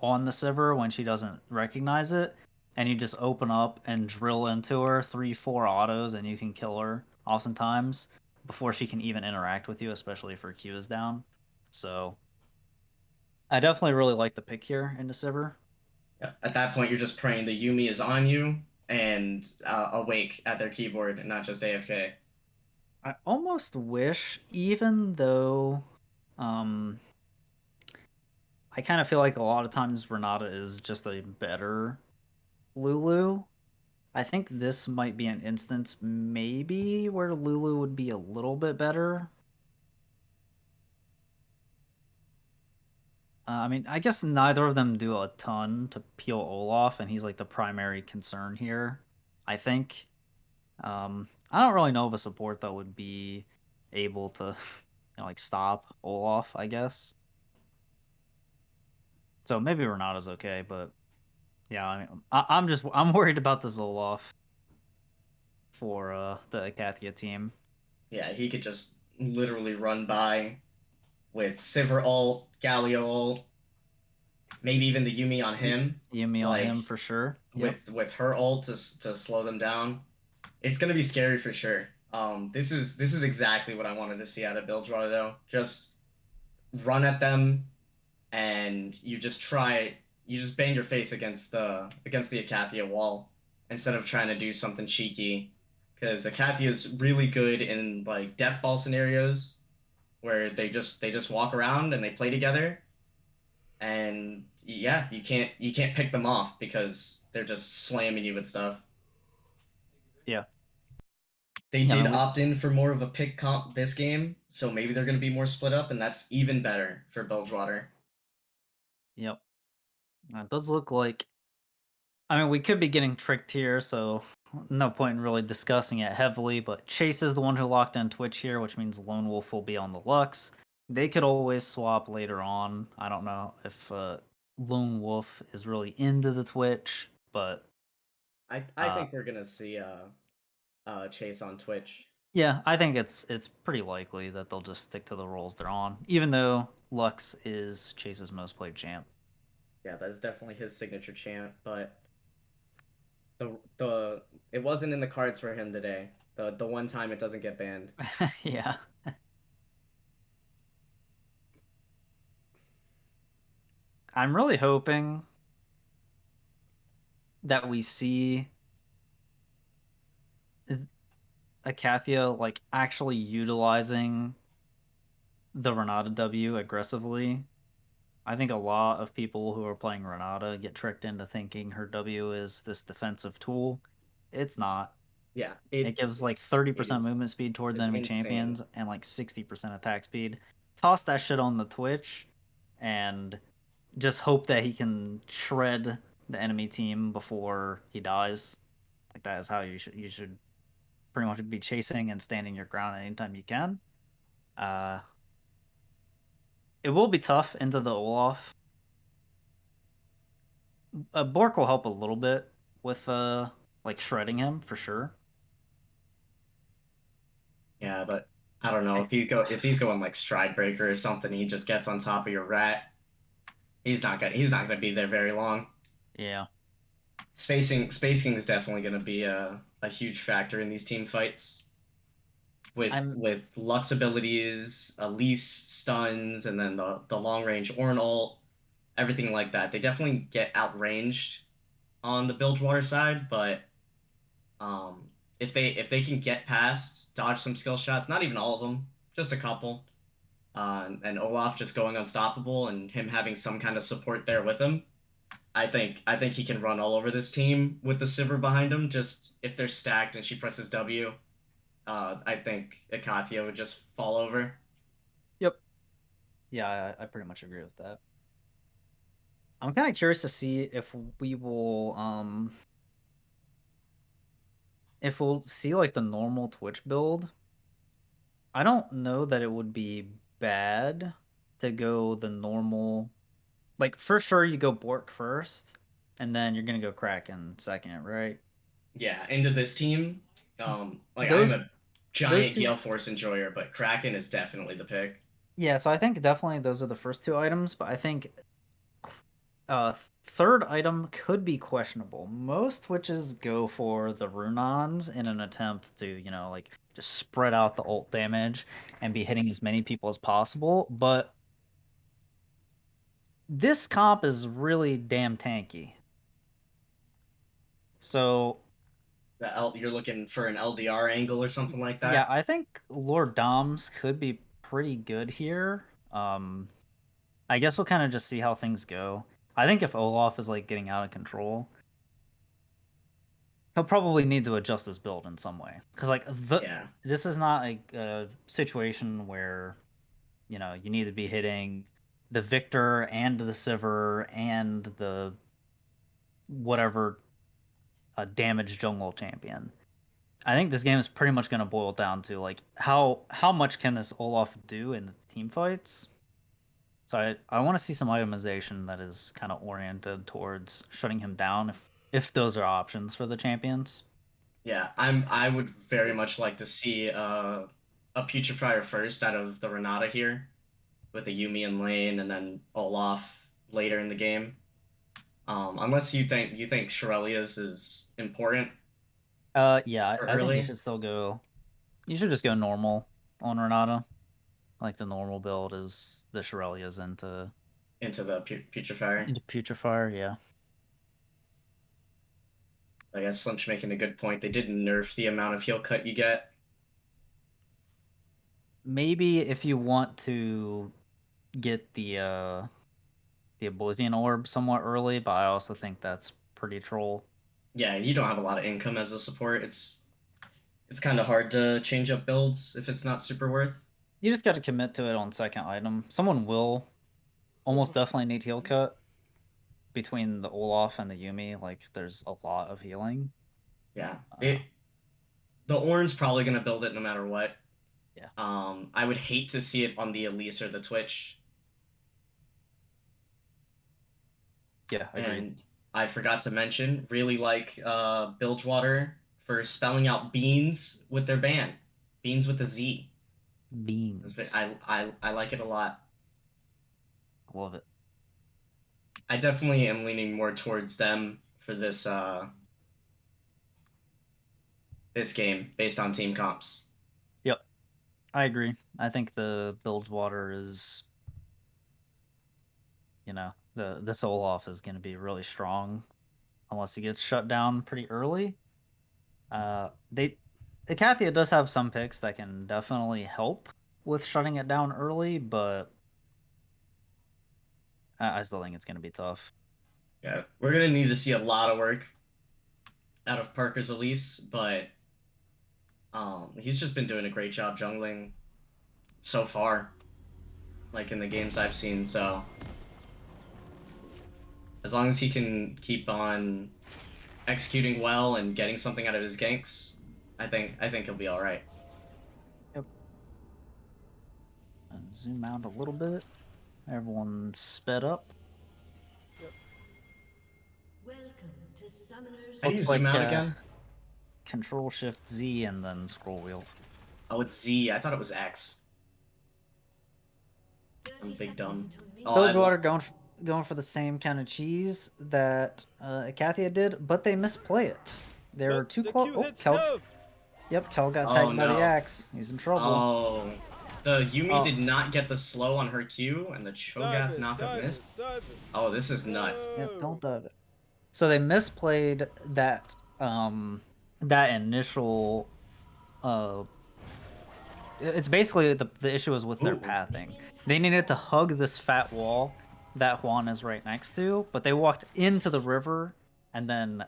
on the Sivir when she doesn't recognize it, and you just open up and drill into her 3-4 autos, and you can kill her oftentimes before she can even interact with you, especially if her Q is down. So I definitely really like the pick here into Sivir. Yeah. At that point, you're just praying the Yuumi is on you and awake at their keyboard and not just AFK. I almost wish, even though I kind of feel like a lot of times Renata is just a better Lulu. I think this might be an instance maybe where Lulu would be a little bit better. I mean, I guess neither of them do a ton to peel Olaf, and he's like the primary concern here, I think. I don't really know of a support that would be able to, like stop Olaf, I guess. So maybe Renata's okay, but yeah, I mean, I'm worried about this Olaf for the Icathia team. Yeah, he could just literally run by with Sivir ult, Galio ult, maybe even the Yuumi on him. Yuumi on Like him for sure. with her ult to slow them down. It's gonna be scary for sure. This is exactly what I wanted to see out of Bilgewater though. Just run at them, and you just bang your face against the Icathia wall instead of trying to do something cheeky. Because Icathia is really good in like death ball scenarios where they just walk around and they play together, and yeah, you can't pick them off because they're just slamming you with stuff. Yeah. They Yeah, did I mean, opt in for more of a pick comp this game, so maybe they're going to be more split up, and that's even better for Bilgewater. yep. It does look like. I mean, we could be getting tricked here, so no point in really discussing it heavily. But Chase is the one who locked in Twitch here, which means Lone Wolf will be on the Lux. They could always swap later on. I don't know if Lone Wolf is really into the Twitch, but I think we're gonna see Chase on Twitch. yeah, I think it's pretty likely that they'll just stick to the roles they're on, even though Lux is Chase's most played champ. Yeah, that is definitely his signature chant, but the it wasn't in the cards for him today. The one time it doesn't get banned. Yeah. I'm really hoping that we see Icathia like actually utilizing the Renata W aggressively. I think a lot of people who are playing Renata get tricked into thinking her W is this defensive tool. It's not. Yeah, It gives like it 30% movement speed it towards is enemy insane. champions and like 60% attack speed. Toss that shit on the Twitch and just hope that he can shred the enemy team before he dies. Like that is how you should pretty much be chasing and standing your ground anytime you can. Uh, it will be tough into the Olaf. Bork will help a little bit with like shredding him for sure. Yeah, but I don't know if he's going like Stride Breaker or something. He just gets on top of your rat. He's not gonna be there very long. Yeah. Spacing is definitely gonna be a huge factor in these team fights. I'm With Lux abilities, Elise stuns, and then the long range Ornn ult, everything like that. They definitely get outranged on the Bilgewater side, but if they can get past, dodge some skill shots, not even all of them, just a couple, and Olaf just going unstoppable and him having some kind of support there with him, I think he can run all over this team with the Sivir behind him. Just if they're stacked and she presses W, I think Icathia would just fall over. Yep. Yeah, I pretty much agree with that. I'm kind of curious to see if we'll see like the normal Twitch build. I don't know that it would be bad to go the normal. Like for sure, you go Bork first, and then you're gonna go Kraken second, right? Yeah, into this team, like I'm Those a those giant two, Gale Force enjoyer, but Kraken is definitely the pick. Yeah, so I think definitely those are the first two items, but I think third item could be questionable. Most witches go for the Runons in an attempt to, like just spread out the ult damage and be hitting as many people as possible, but this comp is really damn tanky. So You're looking for an LDR angle or something like that? yeah, I think Lord Doms could be pretty good here. I guess we'll kind of just see how things go. I think if Olaf is like getting out of control, he'll probably need to adjust his build in some way. Because like this is not a situation where you need to be hitting the Victor and the Sivir and the whatever damage jungle champion. I think this game is pretty much going to boil down to like how much can this Olaf do in the team fights. So I want to see some itemization that is kind of oriented towards shutting him down if those are options for the champions. Yeah, I would very much like to see a Putrefier first out of the Renata here, with a Yuumi in lane and then Olaf later in the game. Unless you think Shirelia's is important. Yeah, I think you should still go. You should just go normal on Renata. Like the normal build is the Shirelia's into the Putrefier. Into Putrefier, yeah. I guess Slim's making a good point. They didn't nerf the amount of heal cut you get. Maybe if you want to get the Oblivion Orb somewhat early, but I also think that's pretty troll. Yeah, you don't have a lot of income as a support. It's kind of hard to change up builds if it's not super worth. You just got to commit to it on second item. Someone will almost definitely need heal cut between the Olaf and the Yuumi. Like, there's a lot of healing. Yeah, the Ornn's probably gonna build it no matter what. Yeah. I would hate to see it on the Elise or the Twitch. Yeah, I agree. And I forgot to mention, really like Bilgewater for spelling out beans with their ban. Beans with a Z. Beans. I like it a lot. Love it. I definitely am leaning more towards them for this this game based on team comps. Yep. I agree. I think the Bilgewater is, this Olaf is going to be really strong unless he gets shut down pretty early. Icathia does have some picks that can definitely help with shutting it down early, but I still think it's going to be tough. Yeah, we're going to need to see a lot of work out of Parker's Elise, but he's just been doing a great job jungling so far, like in the games I've seen. So as long as he can keep on executing well and getting something out of his ganks, I think he'll be all right. Yep. And zoom out a little bit. Everyone's sped up. Yep. Welcome to Summoner's. How do you zoom out again? Control Shift Z and then scroll wheel. Oh, it's Z. I thought it was X. I'm big dumb. Bilgewater going for the same kind of cheese that Icathia did, but they misplay it. They were too close. Oh, Kel. Yep, Kel got tagged by the axe. He's in trouble. Oh, the Yuumi did not get the slow on her Q, and the Cho'Gath knockup missed. Oh, this is nuts. Yep, don't dive it. So they misplayed that that initial. It's basically the issue is with their pathing. They needed to hug this fat wall that Juan is right next to, but they walked into the river and then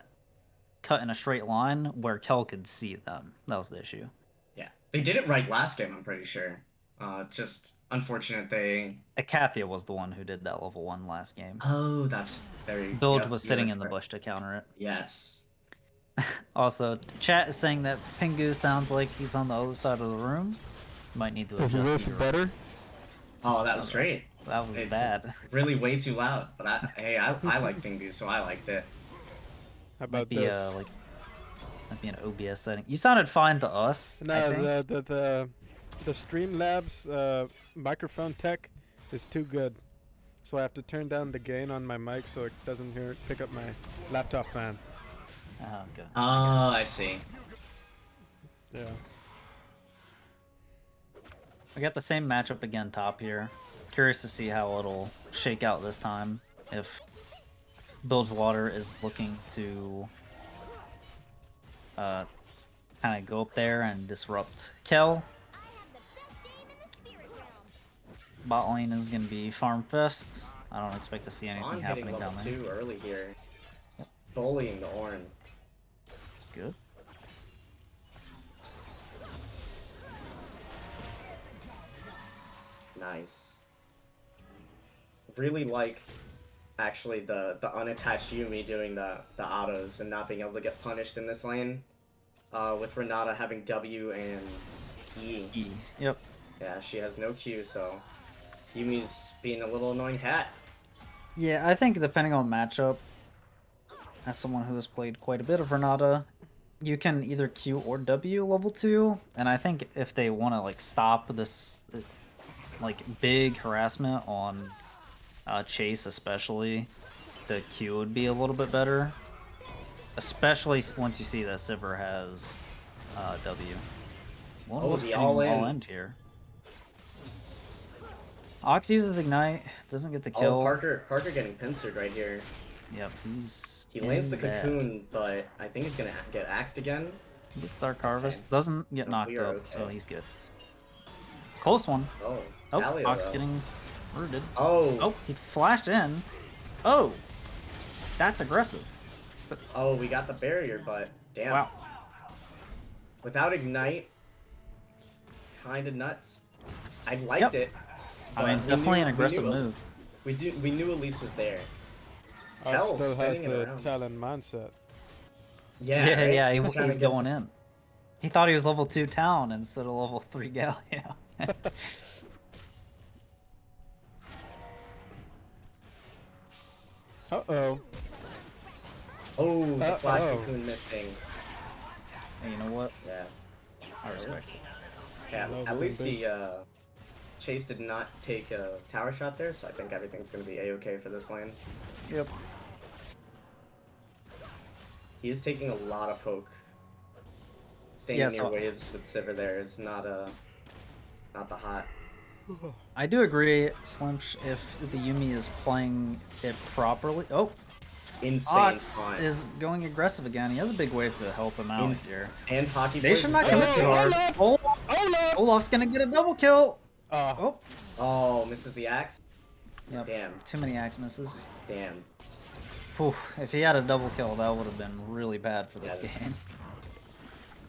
cut in a straight line where Kel could see them. That was the issue. Yeah, they did it right last game, I'm pretty sure. Just unfortunate they... Icathia was the one who did that level 1 last game. Oh, that's very... Bilge was sitting in the bush to counter it. Yes. Also, chat is saying that Pingu sounds like he's on the other side of the room. Might need to adjust. Is this better? Oh, that was great. That was bad. Really way too loud, but I like Pingu, so I liked it. How about this? Might be an OBS setting. You sounded fine to us. No, the Streamlabs microphone tech is too good. So I have to turn down the gain on my mic so it doesn't pick up my laptop fan. Oh, okay. Oh, I see. Yeah. I got the same matchup again top here. Curious to see how it'll shake out this time. If Bilgewater is looking to kind of go up there and disrupt Kel. Bot lane is going to be Farm Fest. I don't expect to see anything happening down there. Too early here. Bullying the Ornn. That's good. Nice. Really like, actually, the unattached Yuumi doing the autos and not being able to get punished in this lane. With Renata having W and E. Yep. Yeah, she has no Q, so Yumi's being a little annoying cat. Yeah, I think depending on matchup, as someone who has played quite a bit of Renata, you can either Q or W level 2, and I think if they want to like stop this like big harassment on Chase especially, the Q would be a little bit better. Especially once you see that Sivir has W. Well, Oh, the all end here. Ox uses Ignite, doesn't get the kill. Oh, Parker getting pincered right here. Yep, he lands the cocoon, but I think he's gonna get axed again. He gets Dark Harvest, doesn't get knocked up, okay. so he's good. Close one. Oh, oh, Ox getting rooted. Oh, he flashed in. Oh, that's aggressive. Oh, we got the barrier, but damn. Wow. Without Ignite, kinda nuts. I liked it. I mean, definitely an aggressive move. We knew Elise was there. Art still has the Talon mindset. Yeah, he's going in. He thought he was level 2 Talon instead of level 3 Galio. Uh-oh. Oh, the flash cocoon missing. Hey, you know what? Yeah. I respect it. Yeah, at least the Chase did not take a tower shot there, so I think everything's going to be a-okay for this lane. Yep. He is taking a lot of poke. Staying near waves with Sivir there is not the hot. I do agree, Slimsh, if the Yuumi is playing it properly. Oh! Insane Ox taunt. is going aggressive again. He has a big wave to help him out here. And hockey. They should not commit too hard. Olaf's gonna get a double kill. Oh, misses the axe. Yep. Damn. Too many axe misses. Damn. Whew. If he had a double kill, that would have been really bad for this game.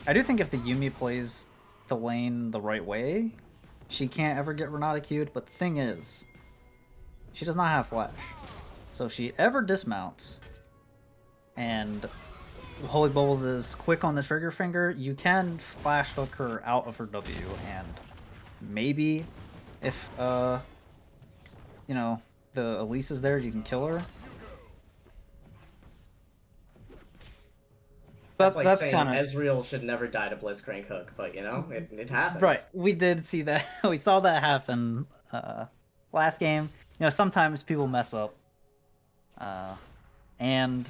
I do think if the Yuumi plays the lane the right way, she can't ever get Renata queued. But the thing is, she does not have flash. So if she ever dismounts, and Holy Bubbles is quick on the trigger finger, you can flash hook her out of her W, and maybe if you know, the Elise is there, you can kill her. That's like saying kind of Ezreal should never die to Blitzcrank hook, but you know, it happens. Right, we did see that. We saw that happen last game. You know, sometimes people mess up. And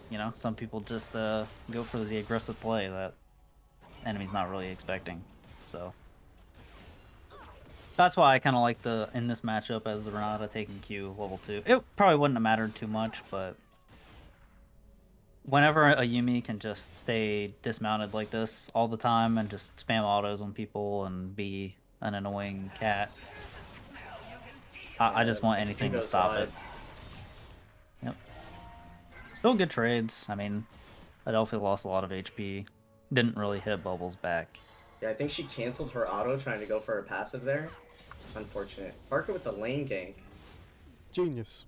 you know, some people just go for the aggressive play that enemy's not really expecting. So that's why I kind of like in this matchup as the Renata taking Q level 2. It probably wouldn't have mattered too much, but whenever a Yuumi can just stay dismounted like this all the time and just spam autos on people and be an annoying cat, I just want anything to stop it. Yep. Still good trades. I mean, Adelphia lost a lot of HP. Didn't really hit Bubbles back. Yeah, I think she canceled her auto trying to go for her passive there. Unfortunate. Parker with the lane gank. Genius.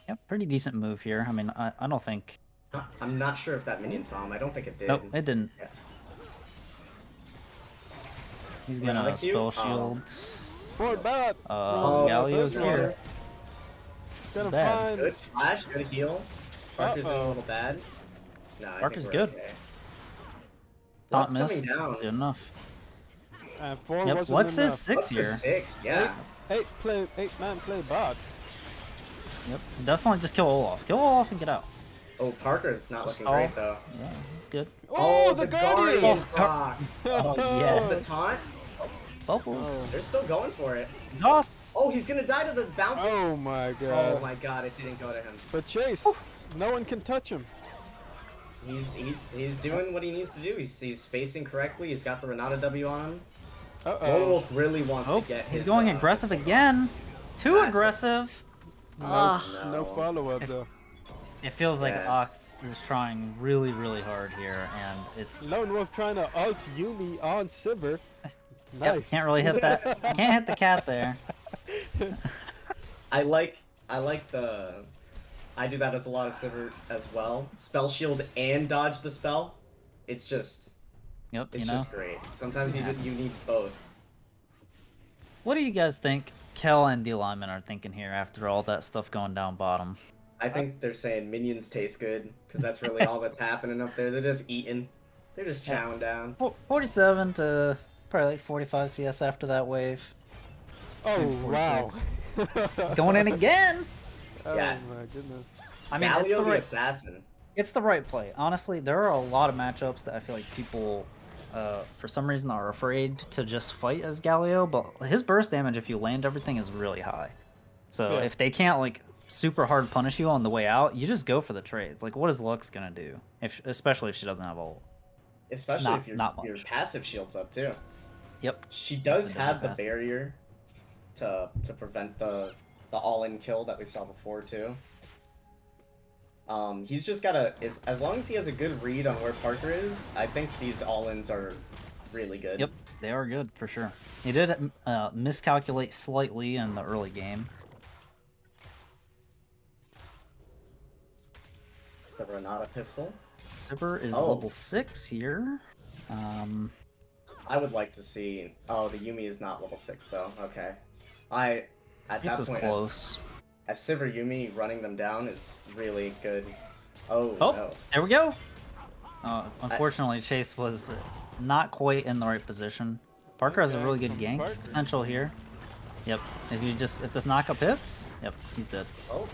Yep, pretty decent move here. I mean, I don't think... I'm not sure if that minion saw him. I don't think it did. Nope, it didn't. Yeah. He's gonna spell shield. Forward bad. Galio's here. This is bad. Good flash, good heal. Parker's doing a little bad. No, Parker's good. Okay. Not missed. Good enough. And 4 Yep. wasn't What's enough. his 6 What's the here? 6? Yeah. 8-man play bot. Yep. Definitely just kill Olaf. Kill Olaf and get out. Oh, Parker's not looking Stall. great though. Yeah, that's good. Oh, the Guardian! proc. Oh, The yes. taunt. Bubbles. They're still going for it. Exhaust. Oh, he's gonna die to the bounces. Oh my god. Oh my god, it didn't go to him. But Chase, no one can touch him. He's doing what he needs to do. He's spacing correctly. He's got the Renata W on him. Uh-oh. Wolf really wants Oh, to get he's his, going aggressive again. Too that's- aggressive. No follow-up though. It feels like Yeah. Ox is trying really, really hard here, and it's... Lone Wolf trying to ult Yumi on Sivir. Yep, Nice. can't really hit that. Can't hit the cat there. I like the. I do that as a lot of Sivir as well. Spell shield and dodge the spell. It's just. Yep, It's you know. just great. Sometimes you happens. need both. What do you guys think Kel and D-Lyman are thinking here after all that stuff going down bottom? I think they're saying minions taste good because that's really all that's happening up there. They're just eating. They're just chowing down. 47 to probably like 45 CS after that wave. Oh And wow. 46. Going in again! Yeah. Oh my goodness. I mean, Galio the right, assassin. it's the right play. Honestly, there are a lot of matchups that I feel like people, for some reason, are afraid to just fight as Galio, but his burst damage, if you land everything, is really high. So Yeah. if they can't, like, super hard punish you on the way out, you just go for the trades. Like, what is Lux gonna do? Especially if she doesn't have ult. Especially Not- if your not much. passive shield's up too. Yep. She does Doesn't have the pass. barrier to prevent the all-in kill that we saw before too. He's just gotta as long as he has a good read on where Parker is, I think these all-ins are really good. Yep, they are good for sure. He did miscalculate slightly in the early game. The Renata pistol. Sivir is Oh. level 6 here. I would like to see. Oh, the Yumi is not level 6 though. Okay. At This that is point, close. as Sivir Yumi running them down is really good. Oh, Oh, no. there we go. Unfortunately, Chase was not quite in the right position. Parker has a Okay, really good from gank Parker. potential here. Yep. If this knockup hits, yep, he's dead. Oh,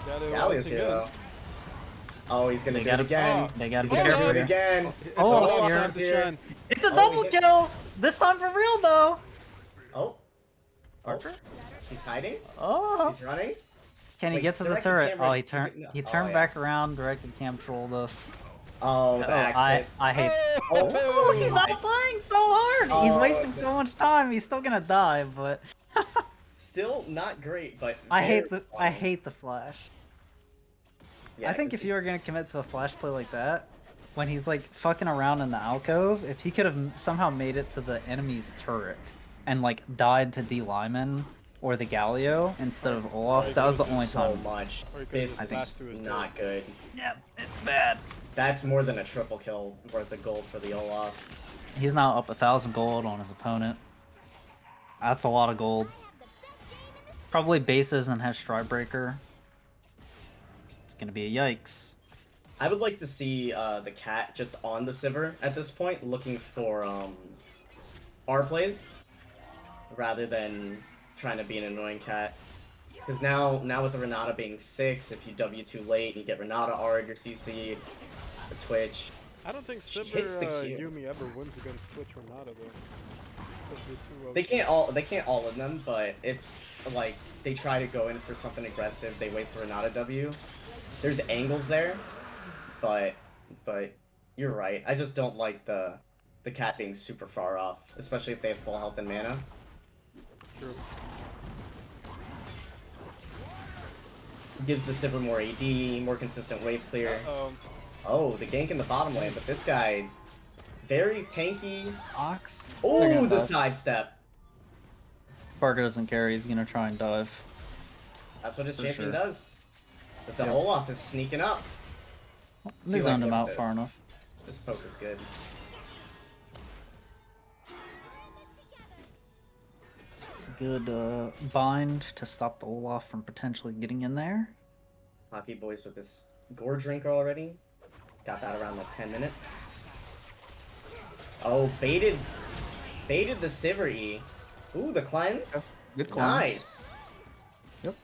Gotta Galio's ult here again. though. Oh, he's gonna They do it gotta- again. They gotta He's be gonna careful do it here. again. It's Oh, all it's time here. to shine. It's a Oh, double he hit- kill! This time for real though! Oh, Parker? he's hiding. Oh! He's running. Can he Wait, get to the directed turret? camera- Oh, you can- he oh, turned yeah. back around, directed cam trolled us. Oh, the axe I hits. hate. Oh, Oh, he's outplaying so hard. He's Oh, wasting so much time. He's still gonna die, but Still not great, but I hate very I fun. hate the flash. Yeah, I think 'cause if you were gonna commit to a flash play like that, when he's like fucking around in the alcove, if he could have somehow made it to the enemy's turret and like died to D-Lyman or the Galio instead of Olaf, that was the only so time. much. Or he could've This just is passed to his not good. Yeah, it's bad. That's more than a triple kill worth of gold for the Olaf. He's now up 1,000 gold on his opponent. That's a lot of gold. Probably bases and has Stridebreaker. It's gonna be a yikes. I would like to see the cat just on the Sivir at this point, looking for R plays, rather than trying to be an annoying cat. Because now with the Renata being 6, if you W too late and you get Renata R'd, you're CC'd, the Twitch. I don't think She Sivir hits the Q. Yumi ever wins against Twitch or Nada though. 'Cause they're too They can't all of them, but if like they try to go in for something aggressive, they waste the Renata W. There's angles there, but you're right. I just don't like the cat being super far off, especially if they have full health and mana. True. Gives the Sivir more AD, more consistent wave clear. Uh-oh. Oh, the gank in the bottom lane, but this guy, very tanky. Ox. Oh, the sidestep. Parker doesn't care. He's gonna try and dive. That's what his For champion sure. does. But the Yep. Olaf is sneaking up. They See, like, zoned him look at out this. far enough. This poke is good. Good bind to stop the Olaf from potentially getting in there. Hockey boys with this gore drink already. Got that around like 10 minutes. Oh, baited Baited the Sivir E. Ooh, the cleanse. Good cleanse. Nice. Yep.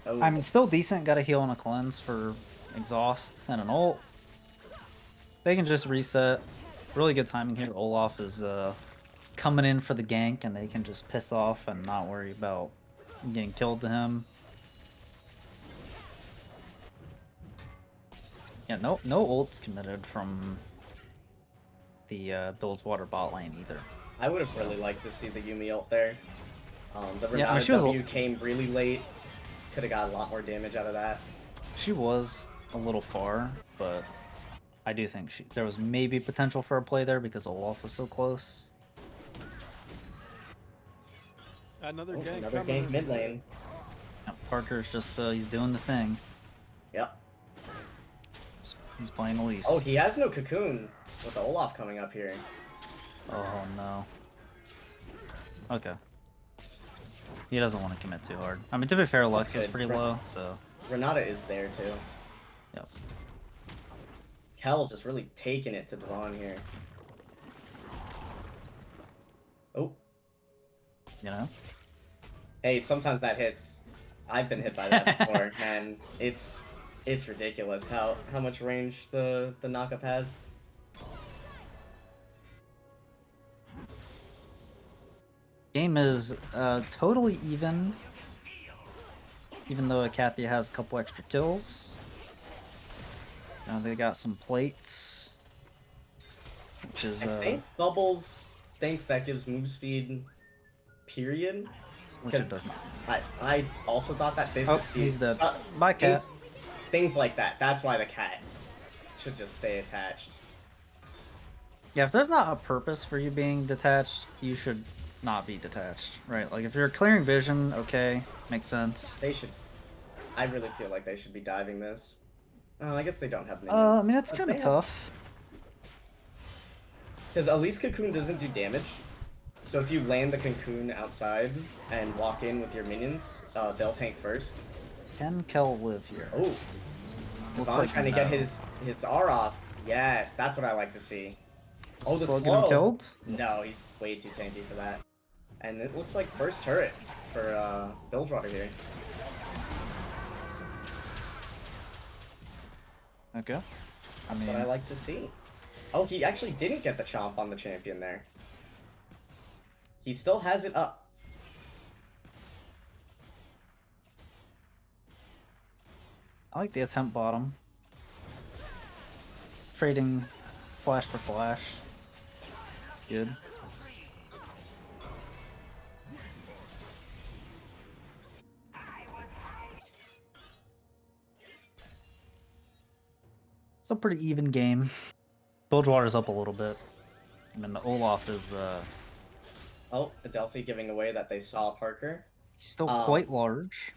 Oh. I mean, still decent. Got a heal and a cleanse for exhaust and an ult. They can just reset. Really good timing here. Olaf is coming in for the gank, and they can just piss off and not worry about getting killed to him. Yeah, no ults committed from the Bilgewater bot lane either. I would have really liked to see the Yuumi ult there. The Renata Yeah, I mean, W came really late. Could have got a lot more damage out of that. She was a little far, but I do think there was maybe potential for a play there because Olaf was so close. Another gank. Another coming. gank mid lane. Yeah, Parker's just he's doing the thing. Yep. He's playing Elise. Oh, he has no cocoon with the Olaf coming up here. Oh no. Okay. He doesn't want to commit too hard. I mean, to be fair, Lux is good. pretty low, so. Renata is there too. Yep. Hell just really taking it to Devon here. Oh. You know? Hey, sometimes that hits. I've been hit by that before, and it's ridiculous how much range the knockup has. Game is totally even though Icathia has a couple extra kills. Now they got some plates, which is I think Bubbles thinks that gives move speed, period. which it does not. I also thought that Oh, he's dead. Bye, cat. Things like that. That's why the cat should just stay attached. Yeah, if there's not a purpose for you being detached, you should not be detached, right? Like, if you're clearing vision, okay, makes sense. They should. I really feel like they should be diving this. I guess they don't have minions. I mean, it's kind of tough. Because at least Cocoon doesn't do damage. So if you land the Cocoon outside and walk in with your minions, they'll tank first. Can Kel live here? Oh. Looks Devon like trying to no. get his R off. Yes, that's what I like to see. Does the slow get him killed? No, he's way too tanky for that. And it looks like first turret for Bilgewater here. Okay. That's what I like to see. Oh, he actually didn't get the chomp on the champion there. He still has it up. I like the attempt bottom. Trading flash for flash. Good. It's a pretty even game. Bilgewater's up a little bit. I mean, the Olaf is Oh, Adelphi giving away that they saw Parker. still quite large.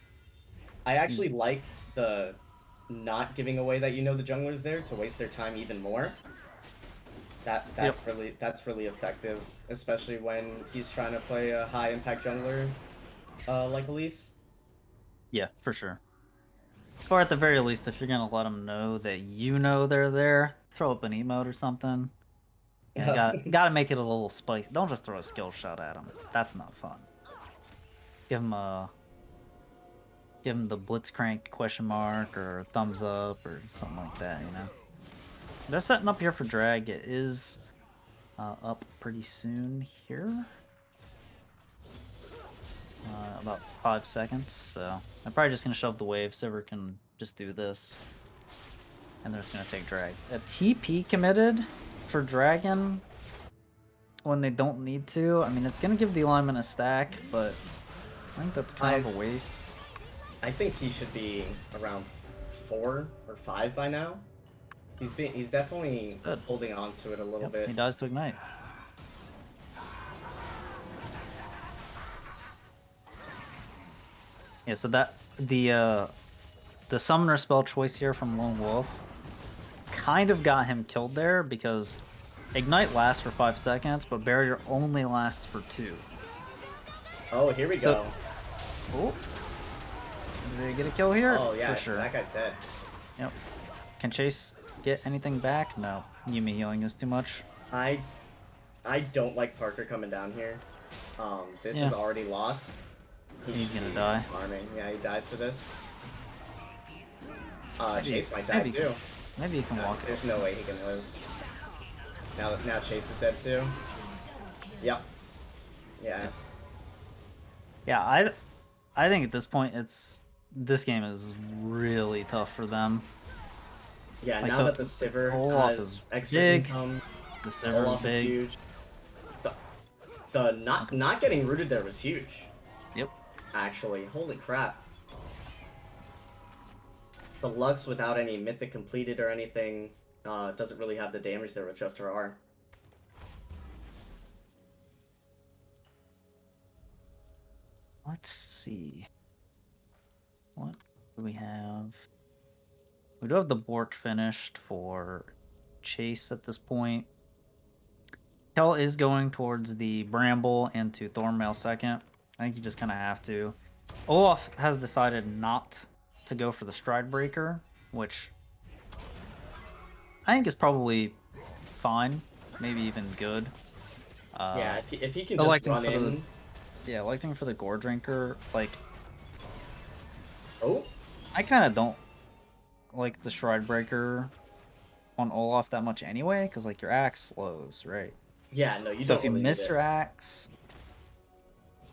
I actually like the not giving away that you know the jungler's there to waste their time even more. That's really effective, especially when he's trying to play a high impact jungler like Elise. Yeah, for sure. Or at the very least, if you're gonna let them know that you know they're there, throw up an emote or something. You gotta make it a little spicy. Don't just throw a skill shot at them. That's not fun. Give them the blitzcrank question mark or thumbs up or something like that. You know. They're setting up here for drag. It is up pretty soon here. About 5 seconds, so I'm probably just gonna shove the wave. Sivir can just do this, and they're just gonna take drag. A TP committed for Dragon when they don't need to. I mean, it's gonna give the alignment a stack, but I think that's kind of a waste. I think he should be around 4 or 5 by now. He's definitely holding on to it a little bit. He dies to ignite. Yeah, so that the summoner spell choice here from Lone Wolf kind of got him killed there because ignite lasts for 5 seconds, but barrier only lasts for 2. Oh, here we go. Oh, did they get a kill here? Oh yeah, for sure. that guy's dead. Yep. Can Chase get anything back? No. Yuumi healing is too much. I I don't like Parker coming down here. This Yeah. is already lost. He's gonna die. Farming. Yeah, he dies for this. Maybe- Chase might die maybe- too. Maybe you can walk it. There's no way he can live. Now Chase is dead too. Yep. Yeah. Yeah, I think at this point this game is really tough for them. Yeah, Like now that the Sivir Olaf has is extra big. income, The Sivir's Olaf is big. huge. The not getting rooted there was huge. Yep. Actually, holy crap. The Lux without any Mythic completed or anything doesn't really have the damage there with just her R. Let's see. What do we have? We do have the Bork finished for Chase at this point. Kel is going towards the Bramble into Thornmail second. I think you just kind of have to. Olaf has decided not to go for the Stride Breaker, which I think is probably fine, maybe even good. Yeah, if he can electing just run for in. Yeah, electing for the Gore Drinker, like, Oh, I kind of don't like the Stride Breaker on Olaf that much anyway, because, like, your axe slows, right? yeah, no, you So don't if you really miss need it. your axe,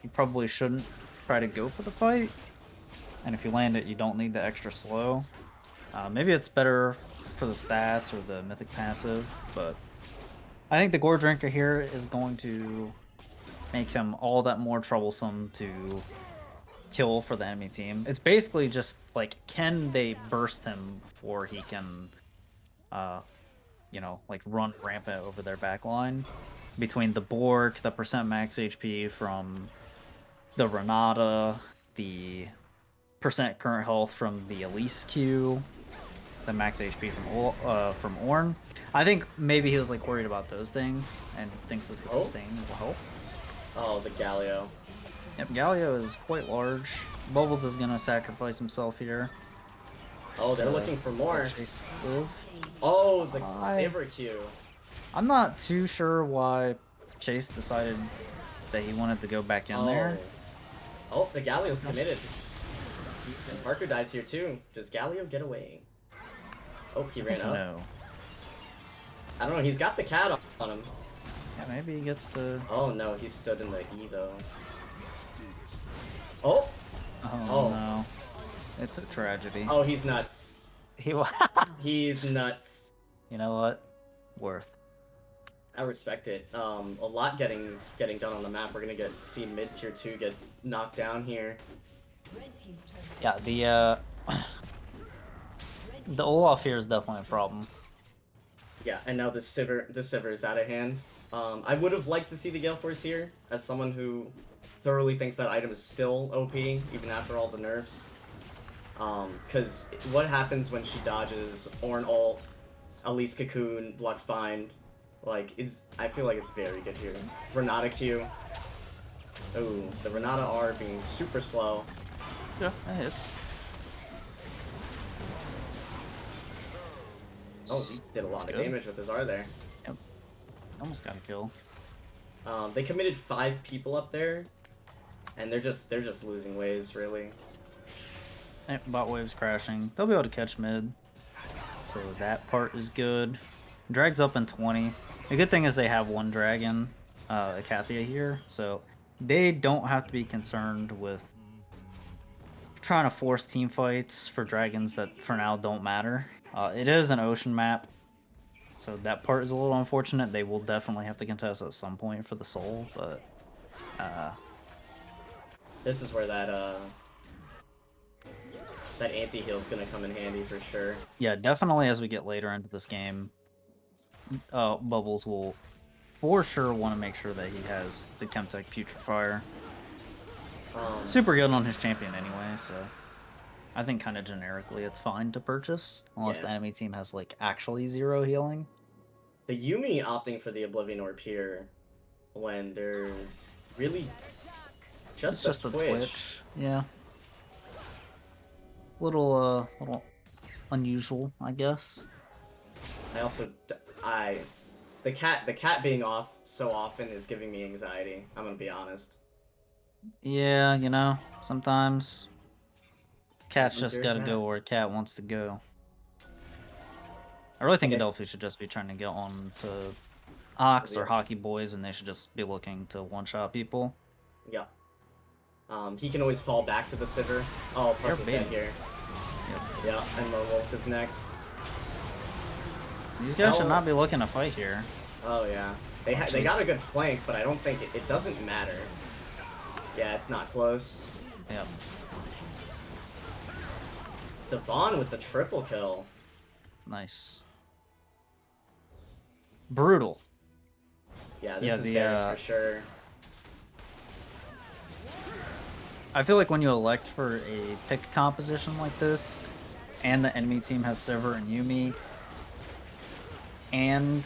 you probably shouldn't try to go for the fight. And if you land it, you don't need the extra slow. Maybe it's better for the stats or the mythic passive, but I think the Gore Drinker here is going to make him all that more troublesome to kill for the enemy team. It's basically just like, can they burst him before he can, you know, like run rampant over their back line? Between the Bork, the percent max HP from the Renata, the percent current health from the Elise Q, the max HP from Ornn. I think maybe he was like worried about those things and thinks that the sustain will help. Oh, the Galio. Yep, Galio is quite large. Bubbles is gonna sacrifice himself here. Oh, they're to looking for more. let Chase live. Oh, the Hi. Saber Q. I'm not too sure why Chase decided that he wanted to go back in there. Oh, the Galio's committed. And Parker dies here too. Does Galio get away? Oh, he ran up. No. I don't know, he's got the cat on him. Yeah, maybe he gets to. Oh no, he stood in the E though. Oh! Oh, Oh. no. It's a tragedy. Oh, he's nuts. He. He's nuts. You know what? Worth. I respect it. A lot getting done on the map. We're gonna see mid tier 2 get knocked down here. Red team's turn. Yeah, the Olaf here is definitely a problem. Yeah, and now the Sivir is out of hand. I would have liked to see the Gale Force here, as someone who thoroughly thinks that item is still OP, even after all the nerfs. Because what happens when she dodges Ornn ult, Elise Cocoon, Lux Bind, like, I feel like it's very good here. Renata Q. Ooh, the Renata R being super slow. Yeah, that hits. Oh, he did a lot of good. damage with his R there. Yep. Almost got a kill. They committed 5 people up there, and they're just losing waves, really. Yep, bot waves crashing. They'll be able to catch mid. So that part is good. Drag's up in 20. The good thing is they have one dragon, Icathia here, so they don't have to be concerned with trying to force team fights for dragons that for now don't matter. It is an ocean map, so that part is a little unfortunate. They will definitely have to contest at some point for the soul, but This is where that anti-heal is gonna come in handy for sure. yeah, definitely as we get later into this game, Bubbles will for sure want to make sure that he has the Chemtech Putrefier. Super good on his champion anyway, so I think kind of generically it's fine to purchase, unless the Yeah. enemy team has like actually 0 healing. The Yuumi opting for the Oblivion Orb here when there's really It's just a a Twitch. Twitch. Yeah. Little unusual, I guess. I the cat being off so often is giving me anxiety. I'm gonna be honest. Yeah, you know, sometimes cat's When's just your gotta cat? go where a cat wants to go. I really think Okay. Adelphi should just be trying to get on to Ox or Yeah. Hockey Boys, and they should just be looking to one-shot people. Yeah. He can always fall back to the Sivir. Oh, They're perfect dead baiting. here. Yep. Yeah, and Lone Wolf is next. These guys should Oh. not be looking to fight here. Oh yeah, they got a good flank, but I don't think it doesn't matter. Yeah, it's not close. Yep. Devon with the triple kill. Nice. Brutal. Yeah, this Yeah, is the, Baron for sure. I feel like when you elect for a pick composition like this, and the enemy team has Sivir and Yuumi, and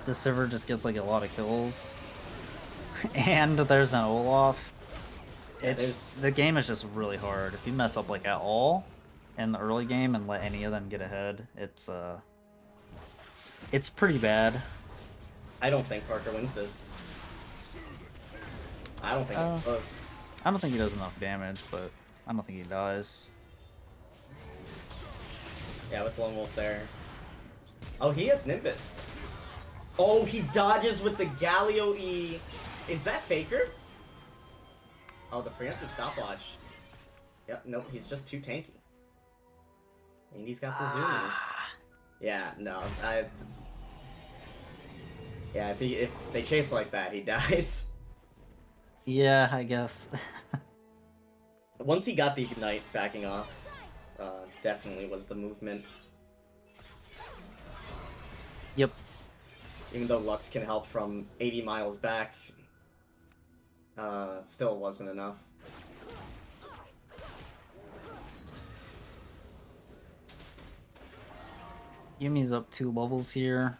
the Sivir just gets like a lot of kills, and there's an Olaf, Yeah, the game is just really hard. If you mess up like at all in the early game and let any of them get ahead, it's pretty bad. I don't think Parker wins this. I don't think it's close. I don't think he does enough damage, but I don't think he dies. Yeah, with Lone Wolf there. Oh, he has Nimbus. Oh, he dodges with the Galio E. Is that Faker? Oh, the preemptive stopwatch. Yep, nope, he's just too tanky. And he's got the zoomies. Yeah, no, yeah, if they chase like that, he dies. Yeah, I guess. Once he got the Ignite backing off, definitely was the movement. Yep. Even though Lux can help from 80 miles back, still wasn't enough. Yumi's up 2 levels here.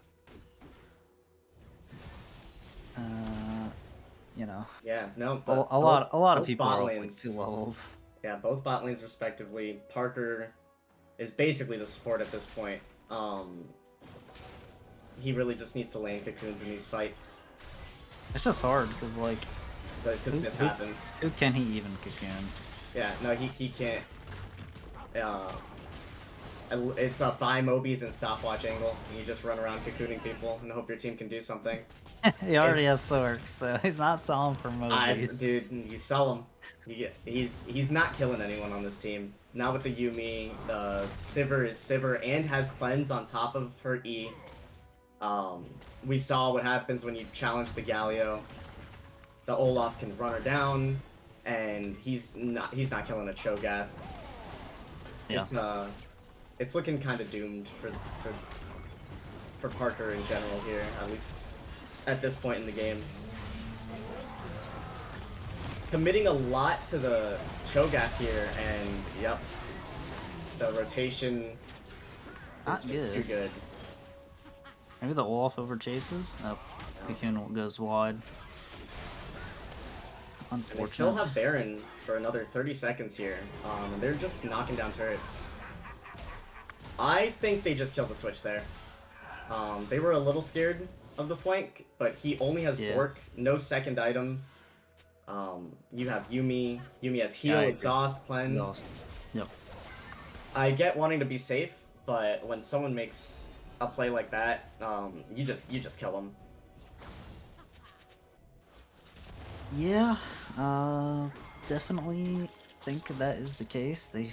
You know, Yeah, no, a lot of both people bot are up like lanes. 2 levels. Yeah, both bot lanes respectively. Parker is basically the support at this point. He really just needs to land cocoons in these fights. It's just hard because like, Because this happens. who can he even cocoon? Yeah, no, he can't. It's a buy Mobies and stopwatch angle. And you just run around cocooning people and hope your team can do something. He already has Sorks, so he's not selling for movies. Dude, you sell him. He's not killing anyone on this team. Now with the Yuumi, the Sivir is Sivir and has cleanse on top of her E. We saw what happens when you challenge the Galio. The Olaf can run her down, and he's not killing a Cho'Gath. Yeah. It's looking kind of doomed for Parker in general here, at least at this point in the game. Committing a lot to the Cho'Gath here, and yep, the rotation is Not just good. too good. Maybe the Olaf over chases? Oh, cocoon goes wide. And they Unfortunate. still have Baron for another 30 seconds here. And they're just knocking down turrets. I think they just killed the Twitch there. They were a little scared of the flank, but he only has Bork, no second item. You have Yuumi. Yuumi has heal, exhaust, cleanse. Exhaust. Yep. I get wanting to be safe, but when someone makes a play like that, you just kill them. Yeah, definitely think that is the case. They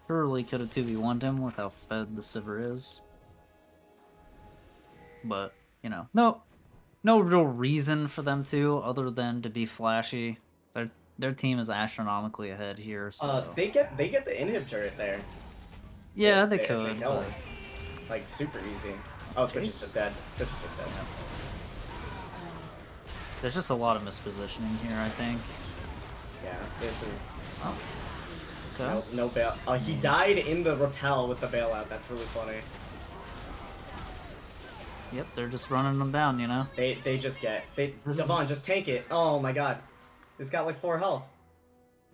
surely could have 2v1'd him with how fed the Sivir is. But, you know, no real reason for them to, other than to be flashy. Their team is astronomically ahead here, so... They get the inhib turret there. Yeah, If they if could, kill but... it. Like, super easy. Oh, Twitch is just dead. Twitch is just dead. There's just a lot of mispositioning here, I think. Yeah, this is... Oh. Okay. No bail. He died in the rappel with the bailout. That's really funny. Yep, they're just running them down, you know? They just get... This is- Devon, just tank it. Oh my god. It's got like 4 health.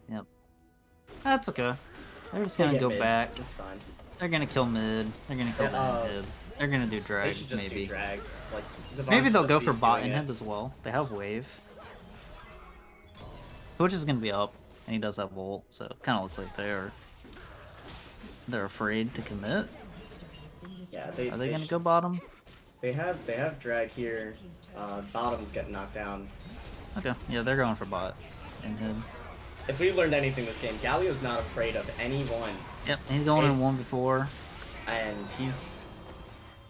Yep. That's okay. They're just They gonna get go mid. back. It's fine. They're gonna kill mid. They're gonna kill the Yeah, mid. They're gonna do They drag, should just maybe. do drag. Like, Maybe Devon's they'll go supposed to for be bot doing inhib it. as well. They have wave. Twitch is gonna be up, and he does have ult, so it kind of looks like they're afraid to commit. Yeah, Are they gonna go bottom? They have drag here. Bottom's getting knocked down. Okay, yeah, they're going for bot inhib. If we learned anything this game, Galio's not afraid of anyone. Yep, he's going in It's- 1v4. And he's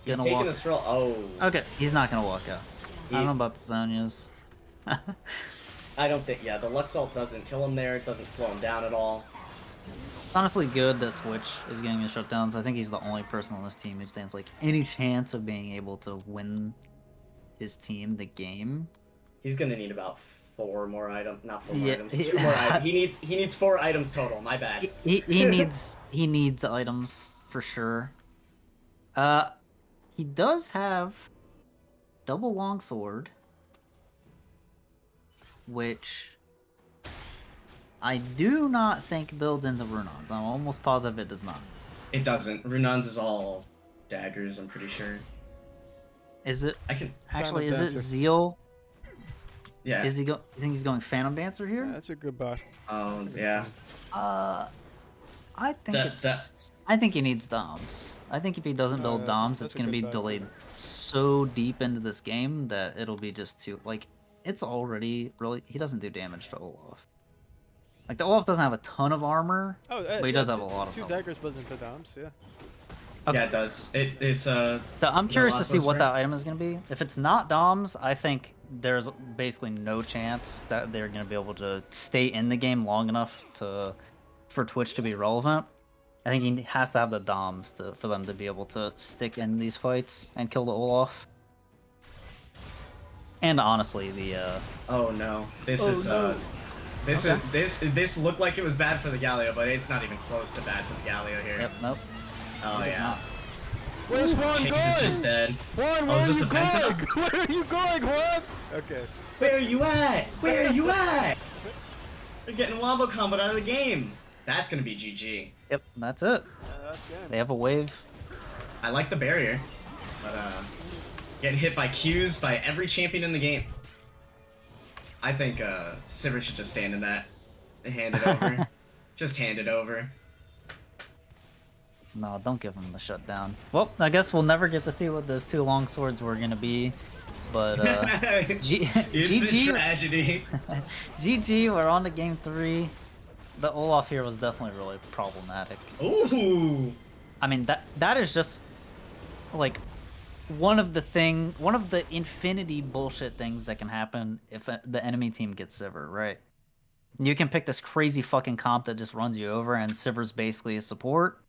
Gonna taking walk. a stroll. Oh. Okay, he's not gonna walk out. I don't He- know about the Zonias. I don't think. Yeah, the Lux ult doesn't kill him there. It doesn't slow him down at all. Honestly, good that Twitch is getting the shutdowns. I think he's the only person on this team who stands like any chance of being able to win his team the game. He's gonna need about 4 more items. Not 4 more Yeah, items. 2 more items. He needs 4 items total. My bad. He needs items for sure. He does have double longsword, which I do not think builds into Runons. I'm almost positive it does not. It doesn't. Runon's is all daggers. I'm pretty sure. Is it I can. actually? Phantom Is it Dancer. Zeal? Yeah. Is he go? You think he's going Phantom Dancer here? That's a good bot. Yeah. I think I think he needs Doms. I think if he doesn't build Doms, that's it's a gonna good be bet, delayed too. so deep into this game that it'll be just too like it's already really he doesn't do damage to Olaf. Like the Olaf doesn't have a ton of armor, but he does have a lot of two health. daggers built into Doms, yeah. Okay. Yeah, it does. It's So I'm curious to last see was what for- that item is gonna be. If it's not Doms, I think there's basically no chance that they're gonna be able to stay in the game long enough for Twitch to be relevant. I think he has to have the Doms for them to be able to stick in these fights and kill the Olaf. And honestly, the Oh no. This Oh, is no. this looked like it was bad for the Galio, but it's not even close to bad for the Galio here. yep, nope, Oh it is yeah. not. Where's Juan Chase going? is just dead. Juan, Oh, where is are this you the Penta? going? Where are you going, Juan? Okay. Where are you at? Where are you at? They're getting wombo comboed out of the game. That's gonna be GG. Yep, that's it. That's game. They have a wave. I like the barrier, but getting hit by Qs by every champion in the game. I think Sivir should just stand in that and hand it over. Just hand it over. No, don't give him the shutdown. Well, I guess we'll never get to see what those two long swords were gonna be, but It's a GG. tragedy. GG, we're on to game 3. The Olaf here was definitely really problematic. Ooh. I mean, that is just like one of the infinity bullshit things that can happen if the enemy team gets Sivir, right? You can pick this crazy fucking comp that just runs you over, and Sivir's basically a support,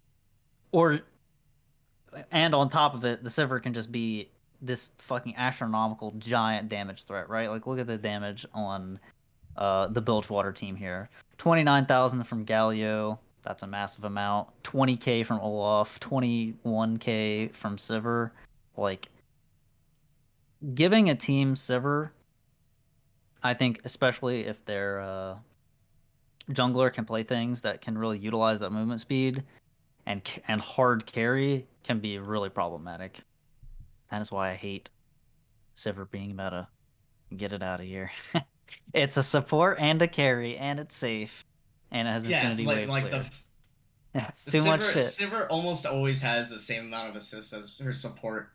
and on top of it, the Sivir can just be this fucking astronomical giant damage threat, right? Like, look at the damage on the Bilgewater team here. 29,000 from Galio. That's a massive amount. 20k from Olaf. 21k from Sivir. Like, giving a team Sivir, I think, especially if their jungler can play things that can really utilize that movement speed and hard carry, can be really problematic. That is why I hate Sivir being meta. Get it out of here. It's a support and a carry, and it's safe, and it has infinity wave clear. It's too much shit. Sivir almost always has the same amount of assists as her support.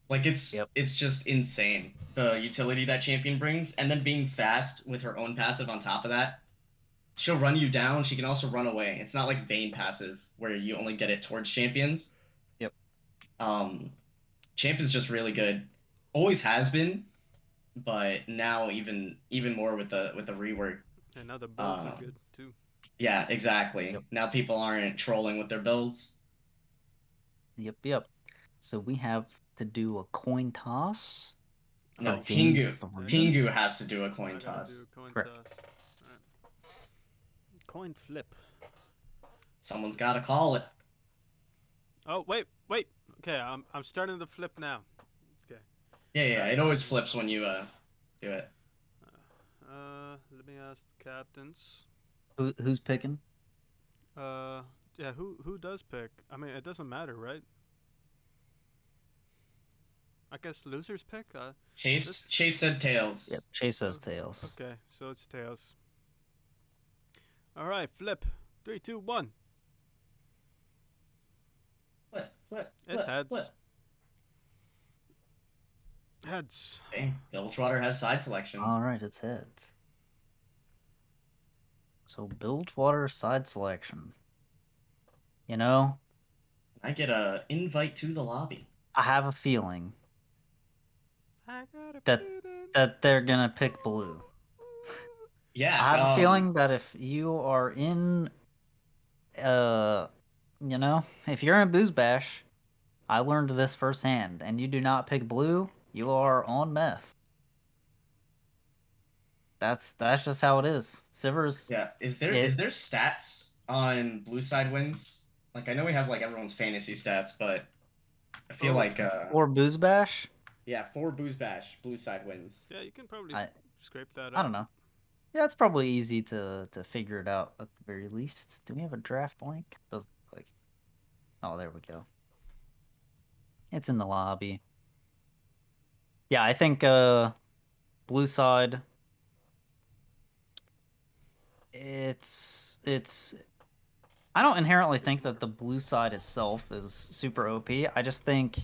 Like, it's just insane, the utility that champion brings, and then being fast with her own passive on top of that. She'll run you down, she can also run away. It's not like Vayne passive, where you only get it towards champions. Yep. Champ is just really good. Always has been, but now even more with the rework. And now the builds are good, too. Yeah, exactly. Yep. Now people aren't trolling with their builds. Yep. So we have to do a coin toss. No, for game Pingu. 3. Pingu has to do a coin I gotta toss. do a coin Correct. toss. Alright. Coin flip. Someone's got to call it. Oh, wait. Okay, I'm starting the flip now. Okay. Yeah. It always flips when you do it. Let me ask the captains. Who's picking? Yeah, who does pick? I mean, it doesn't matter, right? I guess losers pick. Chase said tails. Yep, Chase says tails. Okay, so it's tails. All right, flip. 3, 2, 1. It's heads. Heads. Okay, Bilgewater has side selection. All right, it's heads. So Bilgewater side selection. You know, I get a invite to the lobby. I have a feeling I got a that feeling. that they're gonna pick blue. Yeah. I have a feeling that if you are in, if you're in Booze Bash, I learned this firsthand, and you do not pick blue, you are on meth. That's just how it is. Sivers. Yeah. Is there stats on blue side wins? Like I know we have like everyone's fantasy stats, but I feel like or Booze Bash. Yeah, 4 Booze Bash blue side wins. Yeah, you can probably scrape that up. I don't know. Yeah, it's probably easy to figure it out at the very least. Do we have a draft link? Doesn't look like it. Oh, there we go. It's in the lobby. Yeah, I think blue side. It's. I don't inherently think that the blue side itself is super OP. I just think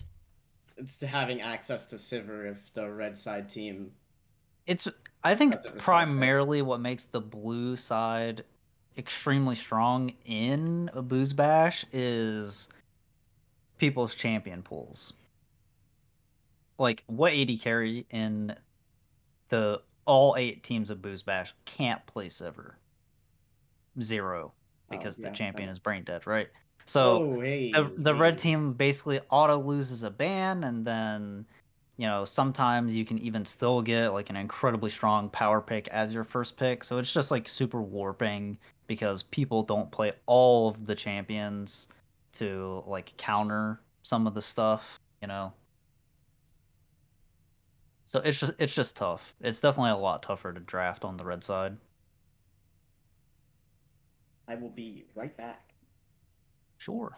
it's having access to Sivir if the red side team. I think primarily what makes the blue side extremely strong in a Booze Bash is people's champion pools. Like, what AD carry in the all 8 teams of Booze Bash can't play Sivir? 0, because the champion is brain dead, right? So the red team basically auto loses a ban, and then sometimes you can even still get like an incredibly strong power pick as your first pick. So it's just like super warping because people don't play all of the champions to like counter some of the stuff, So it's just tough. It's definitely a lot tougher to draft on the red side. I will be right back. Sure.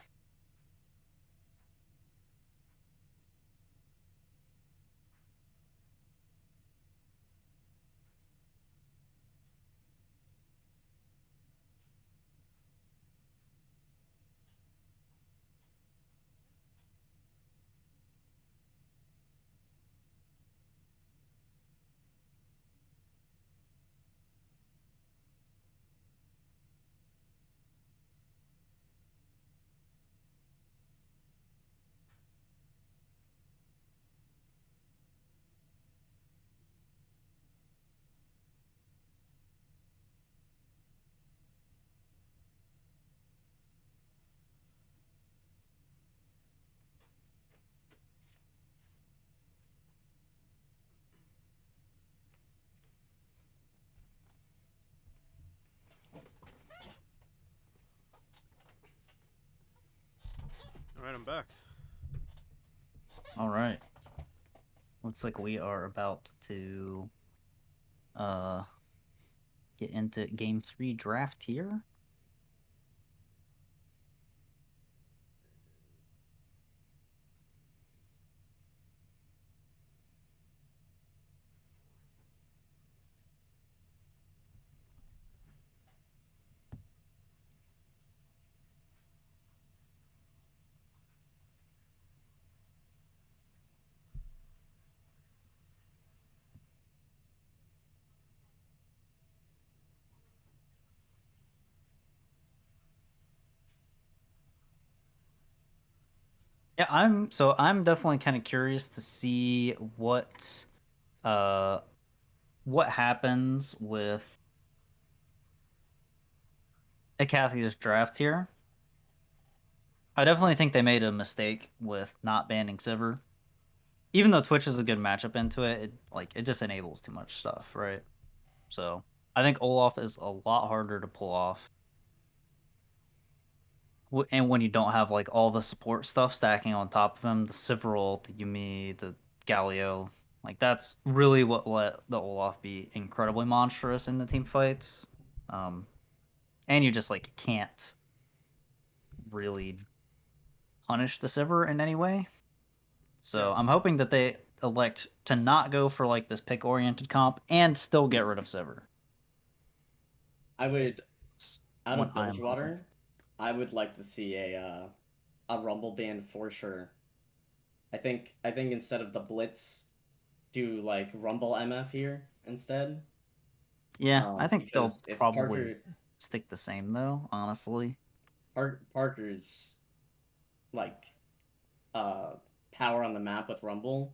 Alright, I'm back. Alright. Looks like we are about to get into game 3 draft here. Yeah, I'm definitely kind of curious to see what happens with Icathia's draft here. I definitely think they made a mistake with not banning Sivir. Even though Twitch is a good matchup into it, it just enables too much stuff, right? So I think Olaf is a lot harder to pull off. And when you don't have like all the support stuff stacking on top of him, the Sivir, the Yuumi, the Galio, like that's really what let the Olaf be incredibly monstrous in the team fights. And you just like can't really punish the Sivir in any way. So I'm hoping that they elect to not go for like this pick-oriented comp and still get rid of Sever. I would, That's out what of I'm hoping. Bilgewater, I would like to see a Rumble ban for sure. I think instead of the Blitz, do like Rumble MF here instead. Yeah, I think they'll Because if probably stick the same though, honestly. Parker's like power on the map with Rumble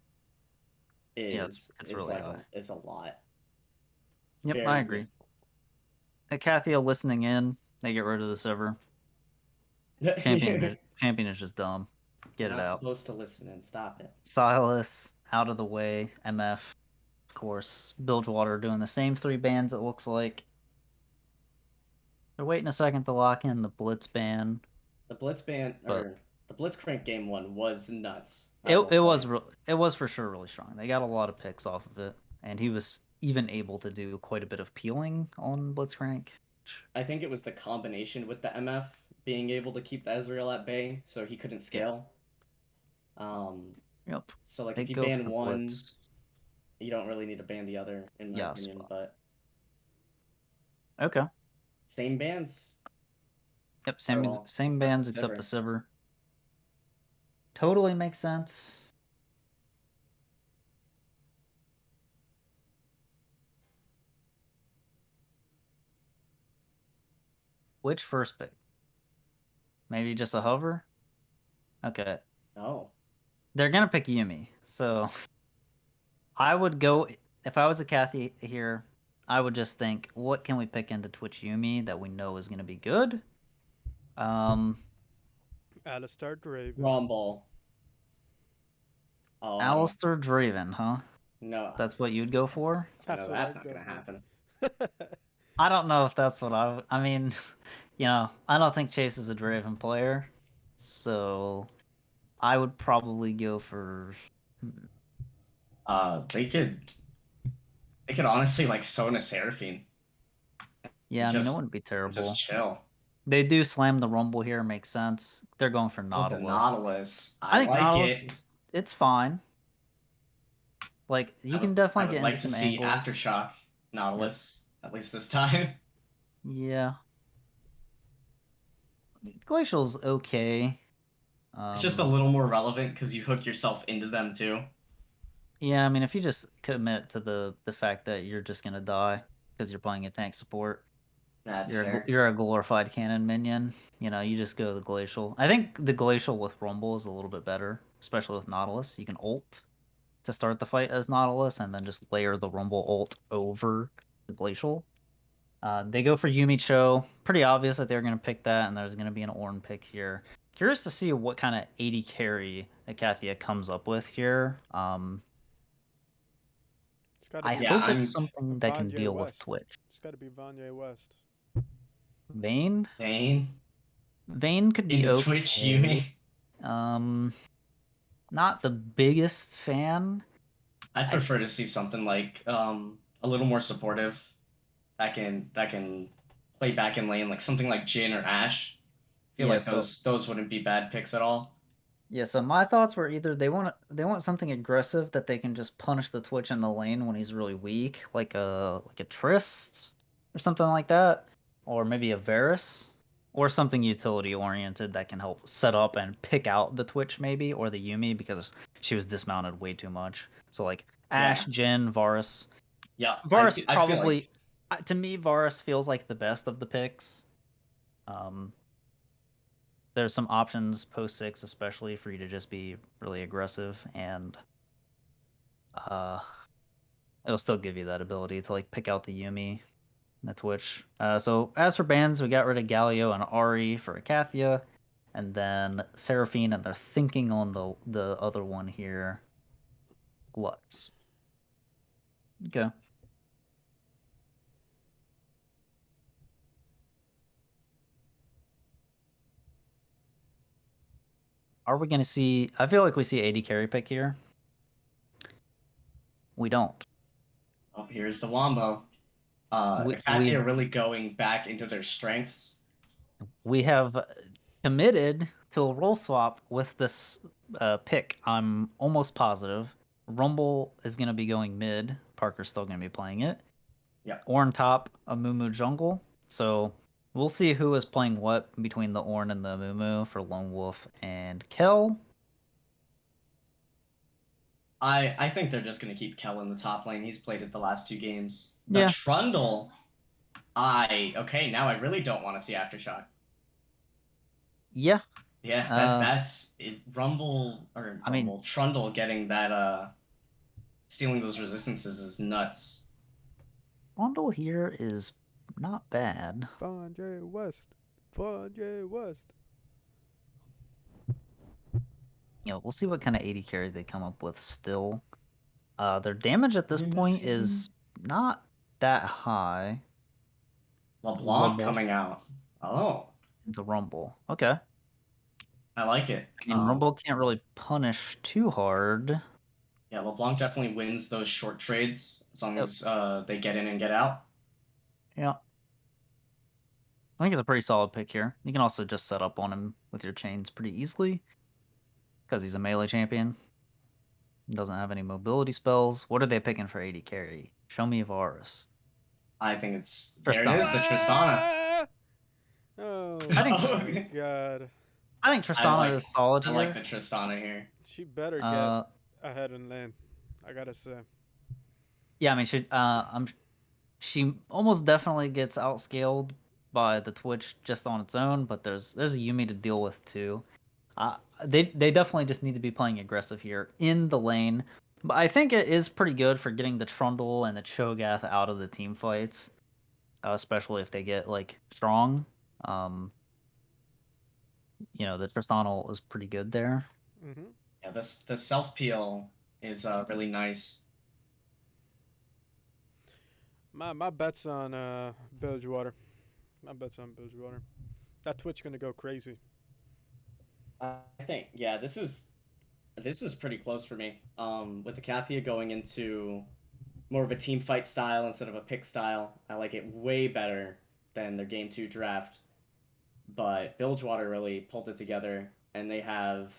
is it's really like high. is a lot. It's Yep, very I agree. Icathia listening in, they get rid of the Sever. Champion is just dumb. Get You're it not out. supposed to listen and stop it. Silas out of the way. MF, of course. Bilgewater doing the same 3 bans. It looks like they're waiting a second to lock in the Blitz ban. The Blitz ban or the Blitzcrank game 1 was nuts. It was for sure really strong. They got a lot of picks off of it, and he was even able to do quite a bit of peeling on Blitzcrank. I think it was the combination with the MF being able to keep the Ezreal at bay, so he couldn't scale. Yep. So like if you ban one, Blitz. you don't really need to ban the other, in my opinion. But okay. Same bans. Yep, same bans except the Sever. Totally makes sense. Which first pick? Maybe just a hover? Okay. No. They're going to pick Yuumi. So I would go, if I was Icathia here, I would just think, what can we pick into Twitch Yuumi that we know is going to be good? Alistar Draven. Rumble. Oh, Alistar Draven, huh? No. That's what you'd go for? No, that's not going to happen. I don't know if that's what I mean, you know, I don't think Chase is a Draven player. So I would probably go for they could honestly like Sona Seraphine. Yeah, I mean, it wouldn't be terrible. Just chill. They do slam the Rumble here, makes sense. They're going for Nautilus. The Nautilus. I think like Nautilus, it's fine. Like, you can definitely get into some angles. I would like to see Aftershock Nautilus, at least this time. Yeah. Glacial's okay. It's just a little more relevant because you hook yourself into them too. Yeah, I mean, if you just commit to the fact that you're just gonna die because you're playing a tank support, you're a glorified cannon minion. You know, you just go the Glacial. I think the Glacial with Rumble is a little bit better, especially with Nautilus. You can ult to start the fight as Nautilus and then just layer the Rumble ult over the Glacial. They go for Yuumi Cho. Pretty obvious that they're going to pick that, and there's going to be an Ornn pick here. Curious to see what kind of 80 carry Icathia comes up with here. I hope it's something that can deal with Twitch. It's got to be Vanyé West. Vayne? Vayne could be okay. Twitch Yuumi. Not the biggest fan. I'd prefer to see something like a little more supportive. That can play back in lane, like something like Jhin or Ashe. I feel like those wouldn't be bad picks at all. Yeah, so my thoughts were either they want something aggressive that they can just punish the Twitch in the lane when he's really weak, like a Trist or something like that, or maybe a Varus, or something utility oriented that can help set up and pick out the Twitch maybe, or the Yuumi because she was dismounted way too much. So like Ashe, Jhin, Varus. Yeah, Varus probably to me Varus feels like the best of the picks. There's some options post 6 especially for you to just be really aggressive, and it'll still give you that ability to like pick out the Yuumi and the Twitch. So as for bans, we got rid of Galio and Ahri for Icathia, and then Seraphine, and they're thinking on the other one here, Lutz. Okay. Are we going to see... I feel like we see 80 carry pick here. We don't. Oh, here's the Wombo. Icathia really going back into their strengths. We have committed to a role swap with this pick, I'm almost positive. Rumble is going to be going mid. Parker's still going to be playing it. Yeah. Ornn top, Amumu jungle. So we'll see who is playing what between the Ornn and the Amumu for Lone Wolf and Kel. I think they're just gonna keep Kel in the top lane. He's played it the last 2 games. The Yeah. Trundle, okay, now I really don't want to see Aftershock. Yeah. Yeah, that's it, Rumble or I mean, Trundle getting that stealing those resistances is nuts. Trundle here is not bad. Fonje West. Fonje West. We'll see what kind of 80 carry they come up with still. Their damage at this point is not that high. LeBlanc coming out. Oh. Into Rumble. Okay. I like it. I mean, Rumble can't really punish too hard. Yeah, LeBlanc definitely wins those short trades as long as they get in and get out. Yeah. I think it's a pretty solid pick here. You can also just set up on him with your chains pretty easily because he's a melee champion. He doesn't have any mobility spells. What are they picking for 80 carry? Show me Varus. I think it's Tristana. There it is, the Tristana. Oh, I think God. I think Tristana is solid here. I like the Tristana here. She better get ahead in lane. I gotta say. Yeah, I mean, she almost definitely gets outscaled by the Twitch just on its own, but there's a Yuumi to deal with too. They definitely just need to be playing aggressive here in the lane. But I think it is pretty good for getting the Trundle and the Cho'Gath out of the team fights, especially if they get like strong. The Tristana is pretty good there. Mm-hmm. Yeah, the self peel is really nice. My bet's on Bilgewater. My bet's on Bilgewater. That Twitch gonna go crazy. I think this is pretty close for me. With Icathia going into more of a team fight style instead of a pick style, I like it way better than their game 2 draft. But Bilgewater really pulled it together, and they have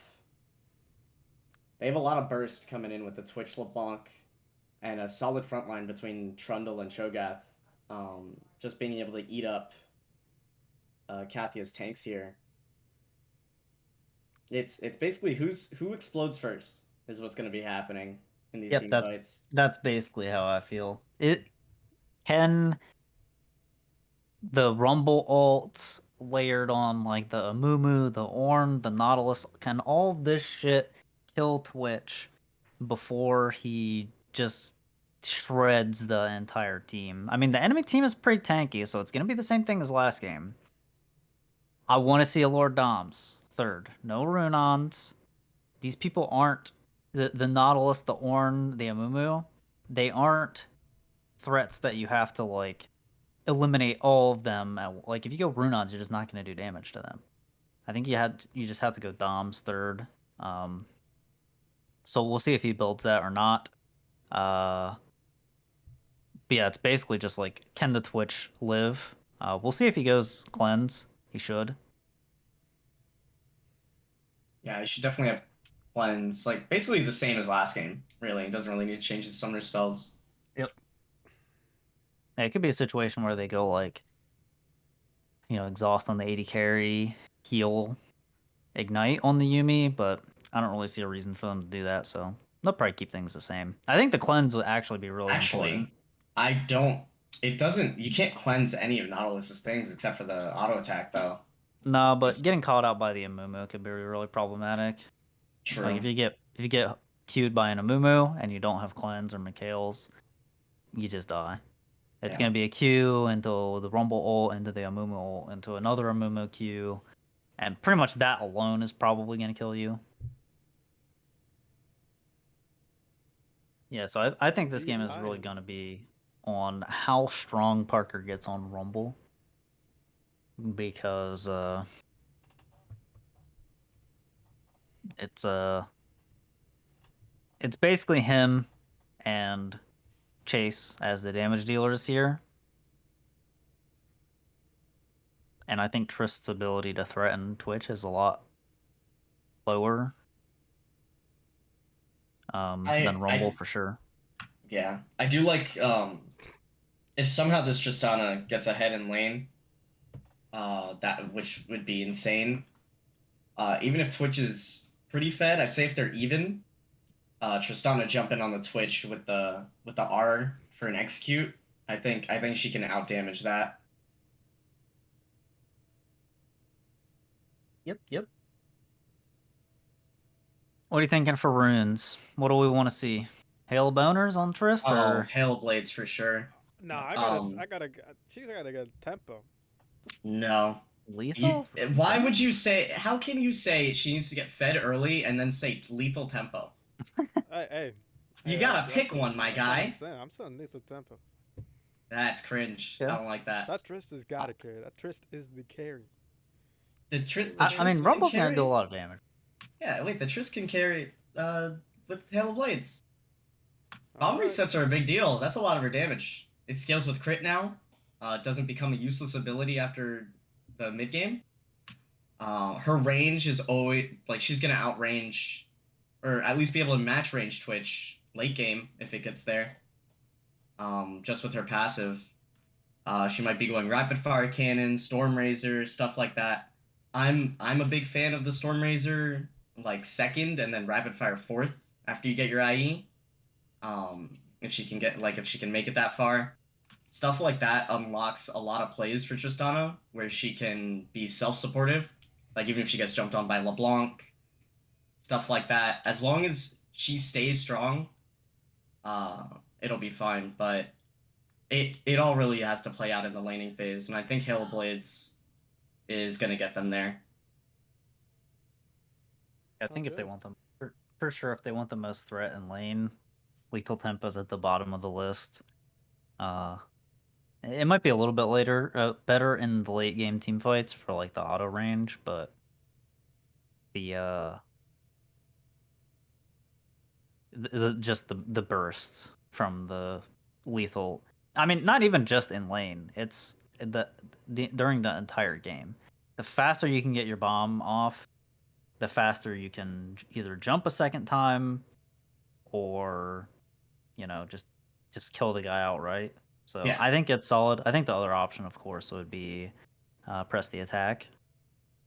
a lot of burst coming in with the Twitch LeBlanc, and a solid front line between Trundle and Cho'Gath. Just being able to eat up Cathia's tanks here. It's basically who explodes first is what's going to be happening in these team fights. That's basically how I feel. Can the Rumble ults layered on like the Amumu, the Ornn, the Nautilus, can all this shit kill Twitch before he just shreds the entire team? I mean, the enemy team is pretty tanky, so it's going to be the same thing as last game. I want to see a Lord Doms third. No Runons. These people aren't the Nautilus, the Ornn, the Amumu. They aren't threats that you have to like eliminate all of them. Like if you go Runons, you're just not going to do damage to them. I think you just have to go Doms third. So we'll see if he builds that or not. But yeah, it's basically just like, can the Twitch live? We'll see if he goes cleanse. He should. Yeah, he should definitely have cleanse. Like basically the same as last game. Really, he doesn't really need to change his summoner spells. Yep. Yeah, it could be a situation where they go like, exhaust on the 80 carry, heal, ignite on the Yuumi, but I don't really see a reason for them to do that, so they'll probably keep things the same. I think the cleanse would actually be really important. You can't cleanse any of Nautilus's things except for the auto attack though. No, but getting caught out by the Amumu could be really problematic. True. Like if you get queued by an Amumu and you don't have cleanse or Mikhail's, you just die. It's gonna be a queue into the Rumble ult, into the Amumu ult, into another Amumu queue, and pretty much that alone is probably gonna kill you. Yeah, so I think this game is really gonna be on how strong Parker gets on Rumble, because it's basically him and Chase as the damage dealers here. And I think Trist's ability to threaten Twitch is a lot lower than Rumble for sure. Yeah, I do like if somehow this Tristana gets ahead in lane, that which would be insane. Even if Twitch is pretty fed, I'd say if they're even, Tristana jumping on the Twitch with the R for an execute, I think she can outdamage that. Yep. What are you thinking for runes? What do we want to see? Hail boners on Trist or Hail Blades for sure. No, I gotta get tempo. No. lethal? Why would you say? How can you say she needs to get fed early and then say lethal tempo? Hey, you gotta pick one, my guy. I'm saying lethal tempo. That's cringe. Yeah. I don't like that. That Trist has gotta carry. That Trist is the carry. I mean, Rumble's gonna do a lot of damage. Yeah, wait, the Trist can carry with Hail of Blades. Bomb resets are a big deal. That's a lot of her damage. It scales with crit now. It doesn't become a useless ability after the mid game. Her range is always like she's gonna outrange, or at least be able to match range Twitch late game if it gets there. Just with her passive, she might be going rapid fire cannon, storm razor, stuff like that. I'm a big fan of the storm razor like second and then rapid fire fourth after you get your IE. If she can make it that far, stuff like that unlocks a lot of plays for Tristana where she can be self-supportive, like even if she gets jumped on by LeBlanc, stuff like that. As long as she stays strong, it'll be fine. But it all really has to play out in the laning phase, and I think Hail Blades is gonna get them there. I think if they want them, for sure, if they want the most threat in lane, lethal tempo's at the bottom of the list. It might be a little bit later, better in the late game team fights for like the auto range, but just the burst from the lethal. I mean, not even just in lane. It's during the entire game. The faster you can get your bomb off, the faster you can either jump a second time, or just kill the guy outright. So yeah. I think it's solid. I think the other option, of course, would be press the attack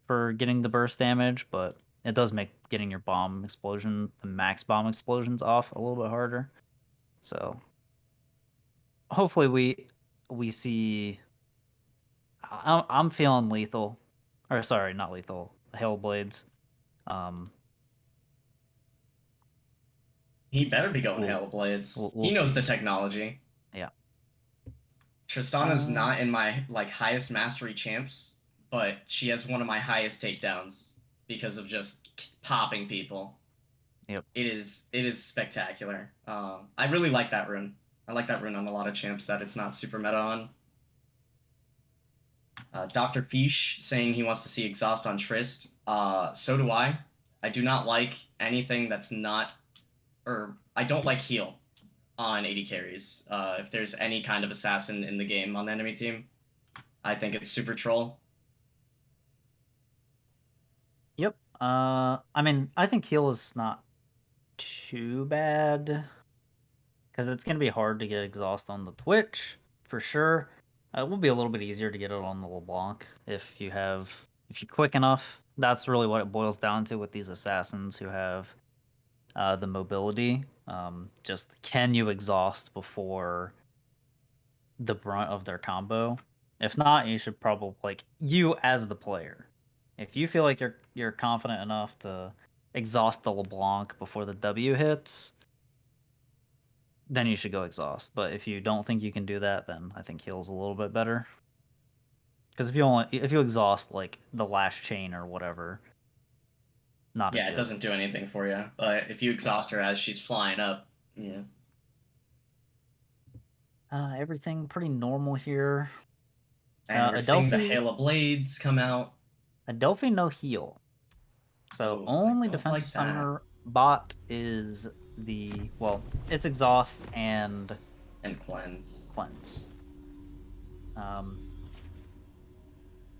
for getting the burst damage, but it does make getting your bomb explosion, the max bomb explosions off a little bit harder. So hopefully we see. I'm feeling lethal, or sorry, not lethal. Hail Blades. He better be going Hail Blades. He knows the technology. Yeah. Tristana's not in my highest mastery champs, but she has one of my highest takedowns because of just popping people. Yep. It is spectacular. I really like that rune. I like that rune on a lot of champs that it's not super meta on. Dr. Fish saying he wants to see exhaust on Trist. So do I. I do not like anything that's not, or I don't like heal on AD carries. If there's any kind of assassin in the game on the enemy team, I think it's super troll. Yep. I mean, I think heal is not too bad because it's gonna be hard to get exhaust on the Twitch for sure. It will be a little bit easier to get it on the LeBlanc if you're quick enough. That's really what it boils down to with these assassins who have the mobility. Just can you exhaust before the brunt of their combo? If not, you should probably you as the player. If you feel like you're confident enough to exhaust the LeBlanc before the W hits, then you should go exhaust. But if you don't think you can do that, then I think heal's a little bit better. Because if you exhaust like the last chain or whatever, not as good. It doesn't do anything for you. But if you exhaust her as she's flying up, yeah. Everything pretty normal here. And we're seeing the Hail of Blades come out. Adelphi no heal. So only defensive summoner bot is it's exhaust and cleanse.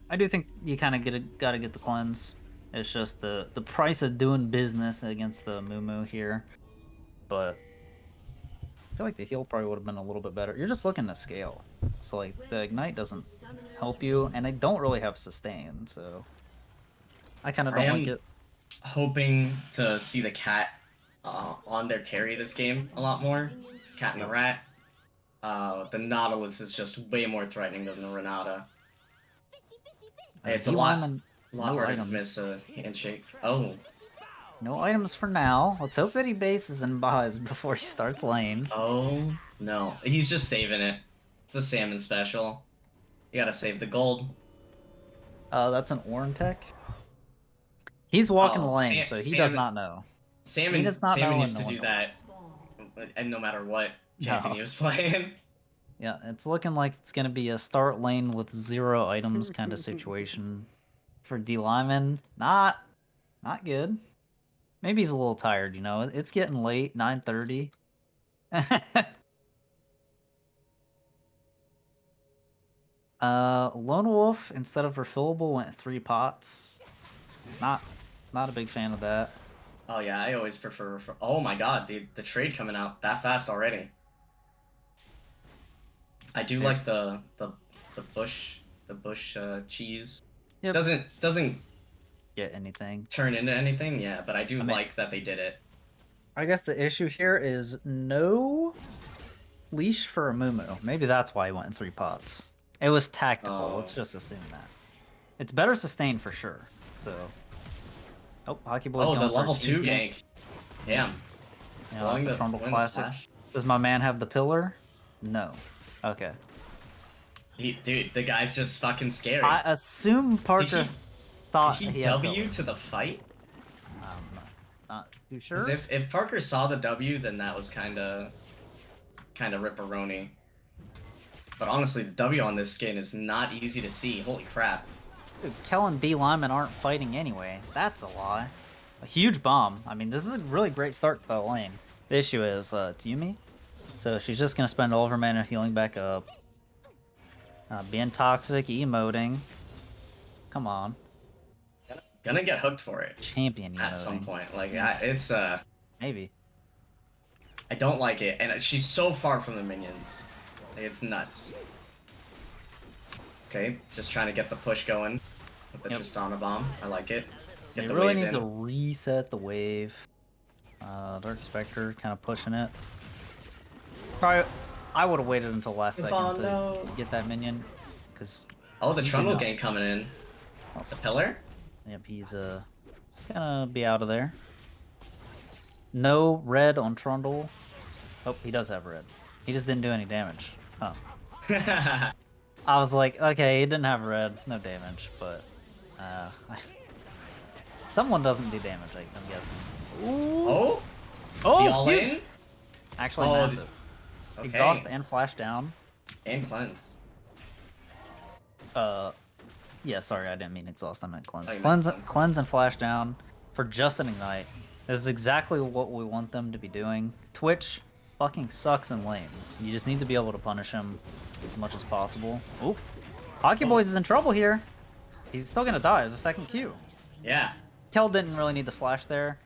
I do think you kind of gotta get the cleanse. It's just the price of doing business against the Moo here. But I feel like the heal probably would have been a little bit better. You're just looking to scale. So like the Ignite doesn't help you, and they don't really have sustain, so I kind of don't like it. Hoping to see the cat on their carry this game a lot more. Cat and the rat. The Nautilus is just way more threatening than the Renata. It's a lot harder to miss a handshake. Oh. No items for now. Let's hope that he bases and buys before he starts lane. Oh, no. He's just saving it. It's the salmon special. You gotta save the gold. That's an Oran tech. He's walking the lane, so he does not know. Salmon used to do that, and no matter what champion he was playing. Yeah, it's looking like it's gonna be a start lane with 0 items kind of situation for D Lyman. Not good. Maybe he's a little tired, you know. It's getting late, 9:30. Lone Wolf instead of refillable went 3 pots. Not a big fan of that. Oh yeah, I always prefer. Oh my god, the trade coming out that fast already. I do like the bush cheese. Yep. Doesn't get anything. Turn into anything, yeah, but I do like that they did it. I guess the issue here is no leash for a Moo. Maybe that's why he went in 3 pots. It was tactical. Let's just assume that. It's better sustained for sure. So, Hockey Boy's going the for level a 2 gank. Damn. Yeah, that's a Trundle classic. Does my man have the pillar? No. Okay. Dude, the guy's just fucking scary. I assume Parker thought did he W to the fight? Not too sure. Because if Parker saw the W, then that was kind of ripperoni. But honestly, the W on this skin is not easy to see. Holy crap. Dude, Kel and D Lyman aren't fighting anyway. That's a lie. A huge bomb. I mean, this is a really great start to the lane. The issue is, it's Yumi. So she's just going to spend all of her mana healing back up. Being toxic, emoting. Come on. Gonna get hooked for it. Champion emoting. At some point. Like, it's, Maybe. I don't like it. And she's so far from the minions. Like, it's nuts. Okay, just trying to get the push going with the Tristana bomb. I like it. They really need to reset the wave. Dark Spectre kind of pushing it. Probably, I would have waited until last second to get that minion, because. Oh, the Trundle gang coming in. The pillar. Yep, he's gonna be out of there. No red on Trundle. Oh, he does have red. He just didn't do any damage. Oh. I was like, okay, he didn't have red, no damage, but someone doesn't do damage, I'm guessing. Ooh. Oh, huge. In? Actually, massive. Okay. Exhaust and flash down. And cleanse. Yeah, sorry, I didn't mean exhaust, I meant cleanse. Oh, cleanse and flash down for just an ignite. This is exactly what we want them to be doing. Twitch fucking sucks in lane. You just need to be able to punish him as much as possible. Oh, Hockey Boys is in trouble here. He's still gonna die. There's a second Q. Yeah. Kel didn't really need the flash there.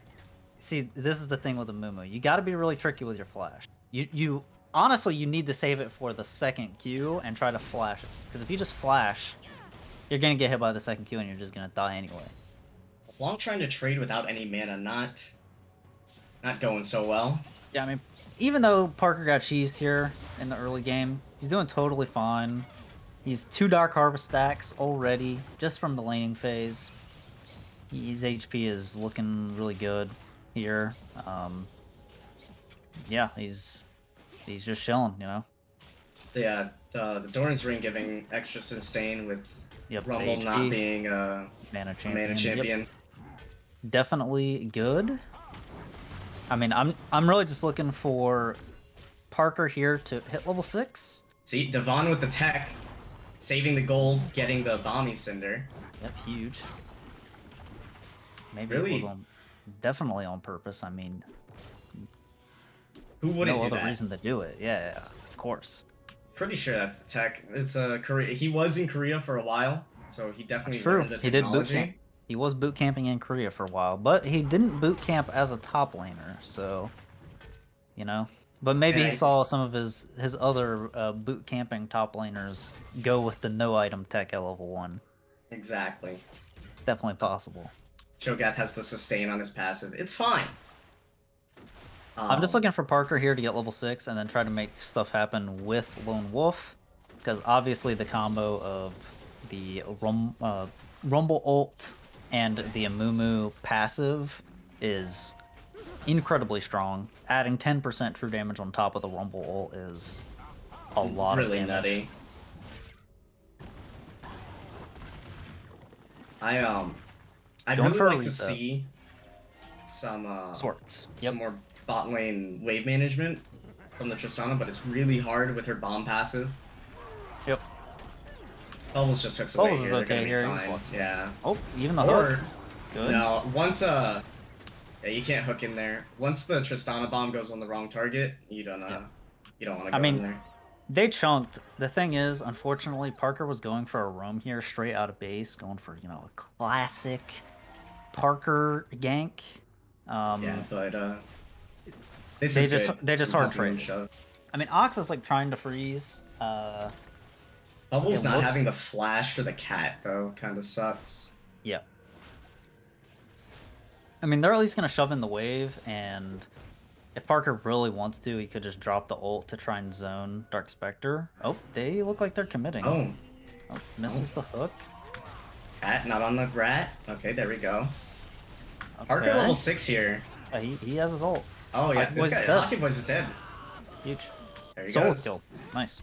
See, this is the thing with the Moo. You got to be really tricky with your flash. You honestly, you need to save it for the second Q and try to flash it. Because if you just flash, you're gonna get hit by the second Q and you're just gonna die anyway. Long trying to trade without any mana, not going so well. Yeah, I mean, even though Parker got cheesed here in the early game, he's doing totally fine. He's 2 Dark Harvest stacks already, just from the laning phase. His HP is looking really good here. Yeah, he's just chilling, you know? Yeah, the Doran's Ring giving extra sustain with Rumble HP, not being a mana champion. Yep. Definitely good. I mean, I'm really just looking for Parker here to hit level 6. See, Devon with the tech, saving the gold, getting the Bomby Cinder. Yep, huge. Maybe really? It was definitely on purpose. I mean, who wouldn't do no that? other reason to do it. Yeah, of course. Pretty sure that's the tech. It's Korea. He was in Korea for a while, so he definitely True. learned the He did boot technology. camp. He was boot camping in Korea for a while, but he didn't boot camp as a top laner, so you know. But maybe he saw some of his other boot camping top laners go with the no item tech at level 1. Exactly. Definitely possible. Cho'Gath has the sustain on his passive. It's fine. I'm just looking for Parker here to get level 6 and then try to make stuff happen with Lone Wolf, because obviously the combo of the Rumble ult and the Amumu passive is incredibly strong. Adding 10% true damage on top of the Rumble ult is a lot of damage. Really nutty. I'd really like to see some sorts. Some more bot lane wave management from the Tristana, but it's really hard with her bomb passive. Yep. Bubbles just hooks away Bubbles here. is okay here. Yeah. Oh, even the hook. Good. No, once yeah, you can't hook in there. Once the Tristana bomb goes on the wrong target, you don't you don't want to go in there. They chunked. The thing is, unfortunately, Parker was going for a roam here straight out of base, going for, you know, a classic Parker gank. Yeah, but they just hard trade. I mean, Ox is like trying to freeze. Bubbles not having the flash for the cat though kind of sucks. Yeah. I mean, they're at least gonna shove in the wave, and if Parker really wants to, he could just drop the ult to try and zone Dark Spectre. Oh, they look like they're committing. Oh, misses the hook. Cat not on the rat. Okay, there we go. Okay. Parker level 6 here. He has his ult. Oh yeah, this guy, Hockey Boys is dead. Huge. There he Solo goes. kill. Nice.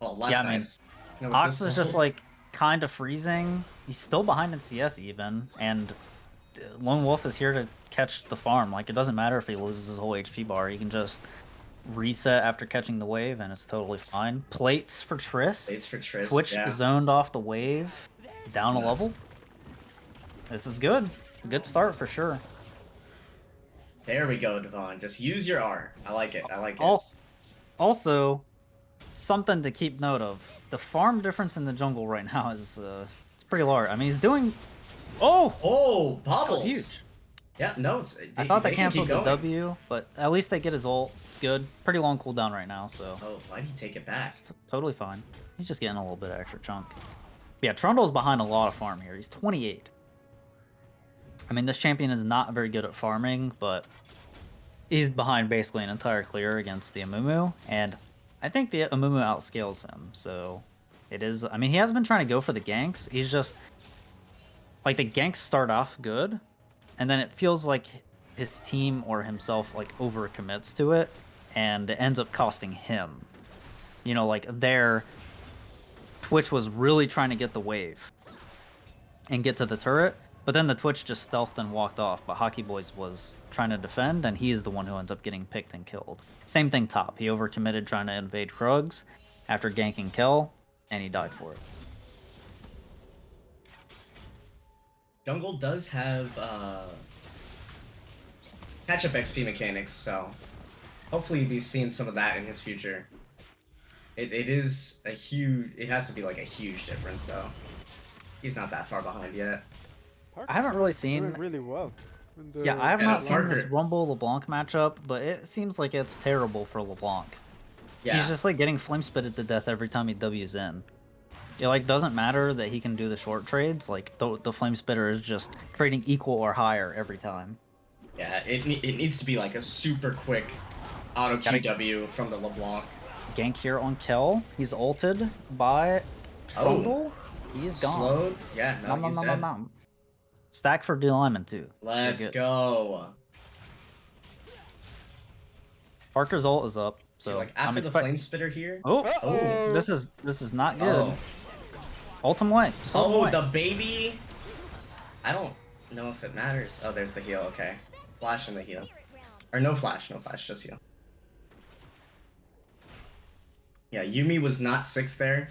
Well, less nice. I mean, Ox is just like kind of freezing. He's still behind in CS even, and Lone Wolf is here to catch the farm. Like, it doesn't matter if he loses his whole HP bar. He can just reset after catching the wave, and it's totally fine. Plates for Trist. Plates for Trist. Twitch zoned off the wave. Down a level. This is good. Good start for sure. There we go, Devon. Just use your R. I like it. I like it. Also, something to keep note of. The farm difference in the jungle right now is it's pretty large. I mean, he's doing... Oh, Bubbles! That was huge. Yeah, no, I thought they canceled the W, but at least they get his ult. It's good. Pretty long cooldown right now, so... Oh, why'd he take it back? It's totally fine. He's just getting a little bit of extra chunk. Yeah, Trundle's behind a lot of farm here. He's 28. I mean, this champion is not very good at farming, but he's behind basically an entire clear against the Amumu, and I think the Amumu outscales him, so it is... I mean, he has been trying to go for the ganks. He's just... Like, the ganks start off good, and then it feels like his team or himself, like, overcommits to it, and it ends up costing him. You know, like, Twitch was really trying to get the wave and get to the turret, but then the Twitch just stealthed and walked off, but Hockey Boys was trying to defend, and he is the one who ends up getting picked and killed. Same thing top. He overcommitted trying to invade Krugs after ganking Kel, and he died for it. Jungle does have catch-up XP mechanics, so hopefully you'll be seeing some of that in his future. It is a huge... It has to be like a huge difference, though. He's not that far behind yet. I haven't really seen... Doing really well. Yeah, I have not seen this Rumble LeBlanc matchup, but it seems like it's terrible for LeBlanc. Yeah. He's just like getting flame spitted to death every time he W's in. It like doesn't matter that he can do the short trades. Like the flame spitter is just trading equal or higher every time. Yeah, it needs to be like a super quick auto QW from the LeBlanc. Gank here on Kel. He's ulted by Trundle. He's gone. Slowed? Yeah, no, he's dead. Stack for D-Lyman too. Let's go. Parker's ult is up. So like after the flame spitter here. Oh, this is not good. Ult him away. Just ult him away. The baby. I don't know if it matters. Oh, there's the heal. Okay, flash and the heal, or no flash, just heal. Yeah, Yuumi was not 6 there.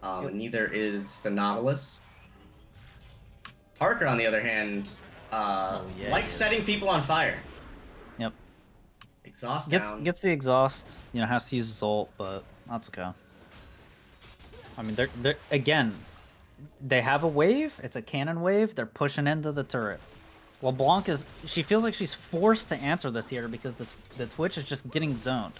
Neither is the Nautilus. Parker, on the other hand, likes setting people on fire. Yep. Exhaust gets the exhaust. You know, has to use his ult, but that's okay. I mean, they're again, they have a wave. It's a cannon wave. They're pushing into the turret. LeBlanc she feels like she's forced to answer this here because the Twitch is just getting zoned.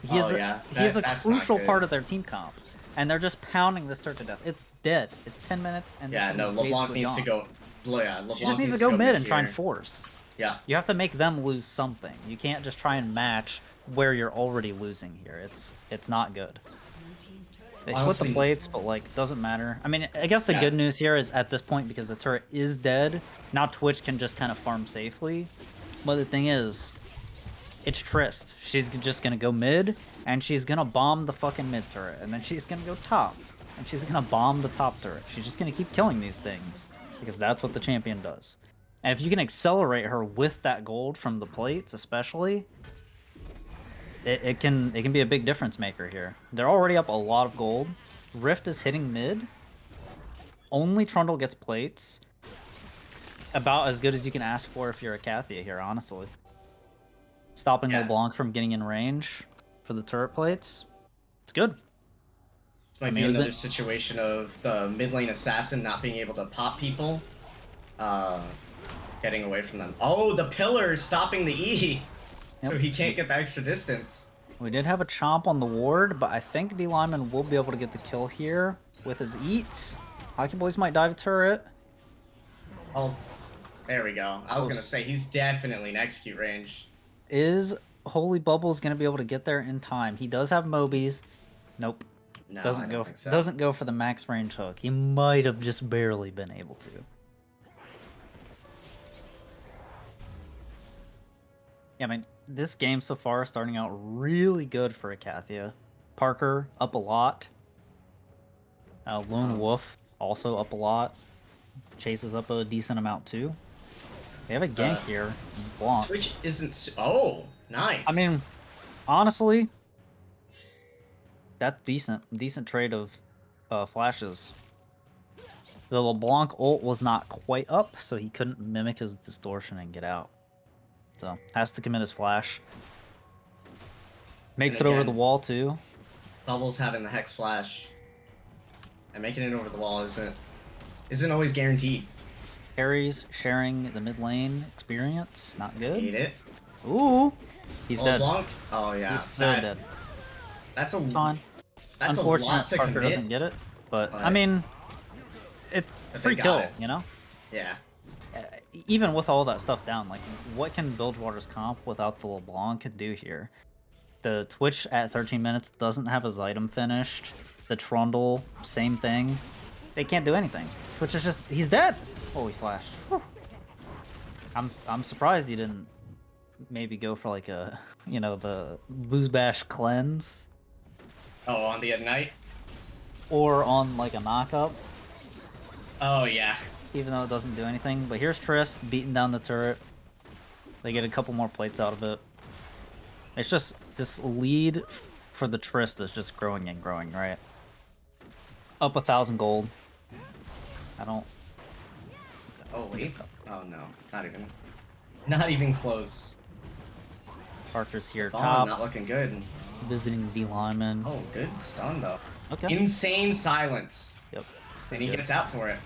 He is a crucial part of their team comp, and they're just pounding this turret to death. It's dead. It's 10 minutes, and yeah, no, LeBlanc needs to go. Yeah, LeBlanc she just needs to go mid and try and here. force. Yeah, you have to make them lose something. You can't just try and match where you're already losing here. It's not good. They split the plates, but like doesn't matter. I mean, I guess the good news here is at this point, because the turret is dead, now Twitch can just kind of farm safely. But the thing is, it's Trist. She's just gonna go mid, and she's gonna bomb the fucking mid turret, and then she's gonna go top, and she's gonna bomb the top turret. She's just gonna keep killing these things because that's what the champion does. And if you can accelerate her with that gold from the plates, especially, it can be a big difference maker here. They're already up a lot of gold. Rift is hitting mid. Only Trundle gets plates. About as good as you can ask for if you're a Icathia here, honestly. Stopping LeBlanc from getting in range for the turret plates. It's good. This might be another situation of the mid lane assassin not being able to pop people. Getting away from them. Oh, the pillar is stopping the E! Yep. So he can't get the extra distance. We did have a chomp on the ward, but I think D Lyman will be able to get the kill here with his eats. Hockey Boys might die to turret. Oh, there we go. I was going to say, he's definitely in execute range. Is Holy Bubbles going to be able to get there in time? He does have Mobies. Nope. No, doesn't I don't think so. Doesn't go for the max range hook. He might have just barely been able to. Yeah, I mean, this game so far is starting out really good for Icathia. Parker up a lot. Lone Wolf also up a lot. Chase is up a decent amount too. They have a gank here. Blanc. Twitch isn't... Oh, nice. I mean, honestly, that's decent trade of flashes. The LeBlanc ult was not quite up, so he couldn't mimic his distortion and get out. So, has to commit his flash. Makes it over the wall, too. Bubbles having the Hex Flash and making it over the wall isn't always guaranteed. Harry's sharing the mid lane experience. Not good. Hate it. Ooh! He's dead. Blanc? Oh, yeah. He's so dead. That's a... Fine. That's unfortunate Parker doesn't get it. But, I mean, it's a free kill, you know? Yeah. Even with all that stuff down, like, what can Bilgewater's comp without the LeBlanc can do here? The Twitch at 13 minutes doesn't have his item finished. The Trundle, same thing. They can't do anything. Twitch is just... He's dead! Oh, he flashed. Whew. I'm surprised he didn't maybe go for, like, a... You know, the Booz Bash cleanse. Oh, on the Ignite? Or on, like, a knock-up. Oh, yeah. Even though it doesn't do anything. But here's Trist beating down the turret. They get a couple more plates out of it. It's just this lead for the Trist is just growing and growing, right? Up 1,000 gold. I don't... Oh, wait. Oh, no. Not even close. Parker's here top. top. Not looking good. Visiting D Lyman. Oh, good stun, though. Okay. Insane silence. Yep. And he gets out for it.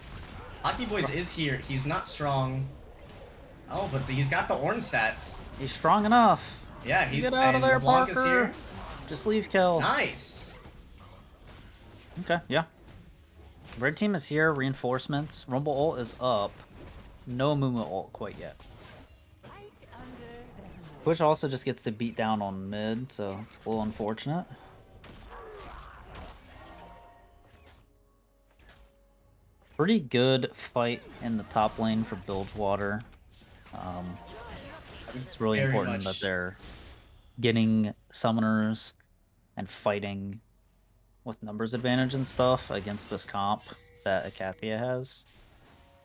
Hockey Boys is here. He's not strong. Oh, but he's got the orange stats. He's strong enough. Yeah, he get out of there, LeBlanc Parker. Is here. Just leave kill. Nice. Okay, yeah. Red team is here. Reinforcements. Rumble ult is up. No Mumu ult quite yet. Twitch also just gets to beat down on mid, so it's a little unfortunate. Pretty good fight in the top lane for Bilgewater. It's really important that they're getting summoners and fighting with numbers advantage and stuff against this comp that Icathia has.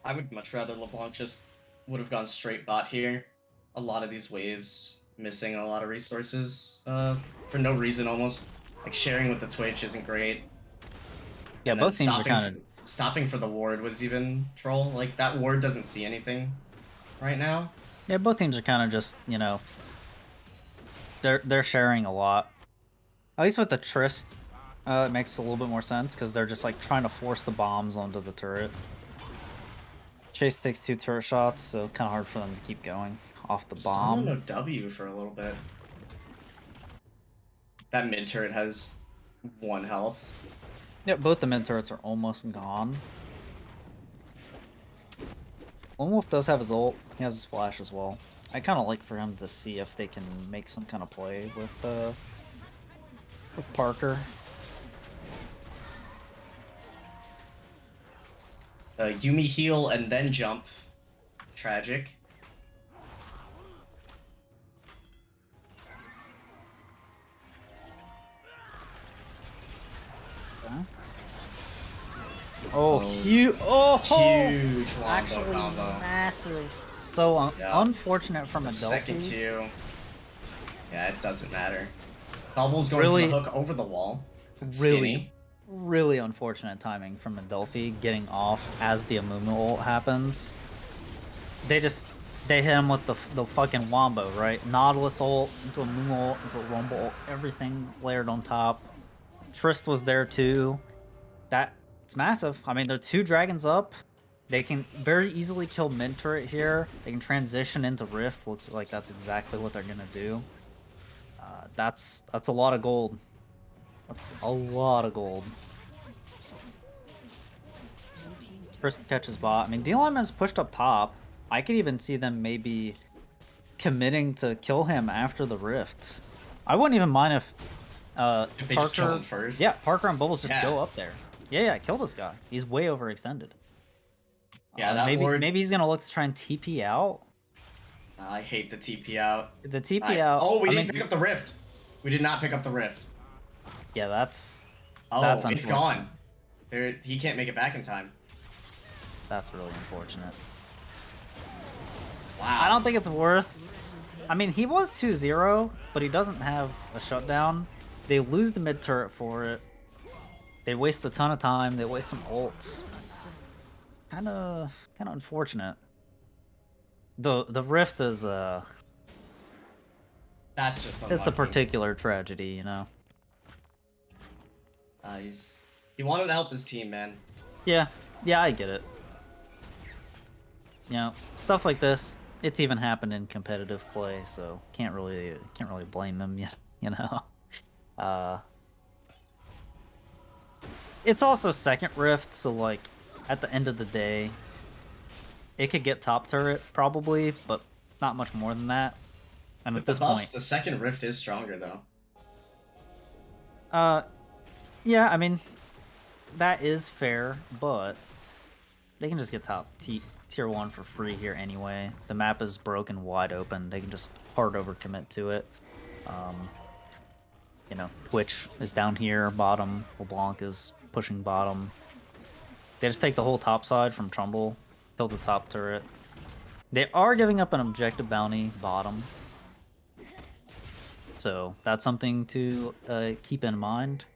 I would much rather LeBlanc just would have gone straight bot here. A lot of these waves missing a lot of resources for no reason almost. Like sharing with the Twitch isn't great. Yeah, both teams are kind of... Stopping for the ward was even troll. Like, that ward doesn't see anything right now. Yeah, both teams are kind of just, you know... They're sharing a lot. At least with the Trist It makes a little bit more sense because they're just like trying to force the bombs onto the turret. Chase takes 2 turret shots, so kind of hard for them to keep going off the bomb. Still no W for a little bit. That mid turret has 1 health. Yeah, both the mid turrets are almost gone. Lone Wolf does have his ult. He has his flash as well. I kind of like for him to see if they can make some kind of play with Parker. Yumi heal and then jump. Tragic. Okay. Oh, huge! Oh, huge wombo actually combo. Massive. So unfortunate from a second Delphi. Q. Yeah, it doesn't matter. Double's going Really, for the hook over the wall. It's really, skinny. really unfortunate timing from Adelphi getting off as the Amumu ult happens. They hit him with the fucking wombo, right? Nautilus ult into Amumu ult into a Rumble ult, everything layered on top. Trist was there too. It's massive. I mean, they're 2 dragons up. They can very easily kill mid turret here. They can transition into Rift. Looks like that's exactly what they're gonna do. That's a lot of gold. That's a lot of gold. First to catch his bot. I mean, DLM has pushed up top. I could even see them maybe committing to kill him after the Rift. I wouldn't even mind if they just kill him first. Yeah, Parker and Bubbles just go up there. Yeah, kill this guy. He's way overextended. Yeah, maybe he's gonna look to try and TP out. I hate the TP out. The TP out. Oh, we didn't pick up the Rift. We did not pick up the Rift. Yeah, that's it's gone. He can't make it back in time. That's really unfortunate. Wow. I don't think it's worth... I mean, he was 2-0, but he doesn't have a shutdown. They lose the mid turret for it. They waste a ton of time. They waste some ults. Kind of unfortunate. The Rift is That's just unlucky. It's a particular tragedy, you know. He wanted to help his team, man. Yeah, I get it. You know, stuff like this, it's even happened in competitive play, so can't really blame him, you know. It's also second Rift, so like at the end of the day, it could get top turret probably, but not much more than that. And at this point, the second Rift is stronger though. Yeah, I mean, that is fair, but they can just get tier 1 for free here anyway. The map is broken wide open. They can just hard overcommit to it. You know, Twitch is down here, bottom. LeBlanc is pushing bottom. They just take the whole top side from Trumbull, kill the top turret. They are giving up an objective bounty bottom. So that's something to keep in mind.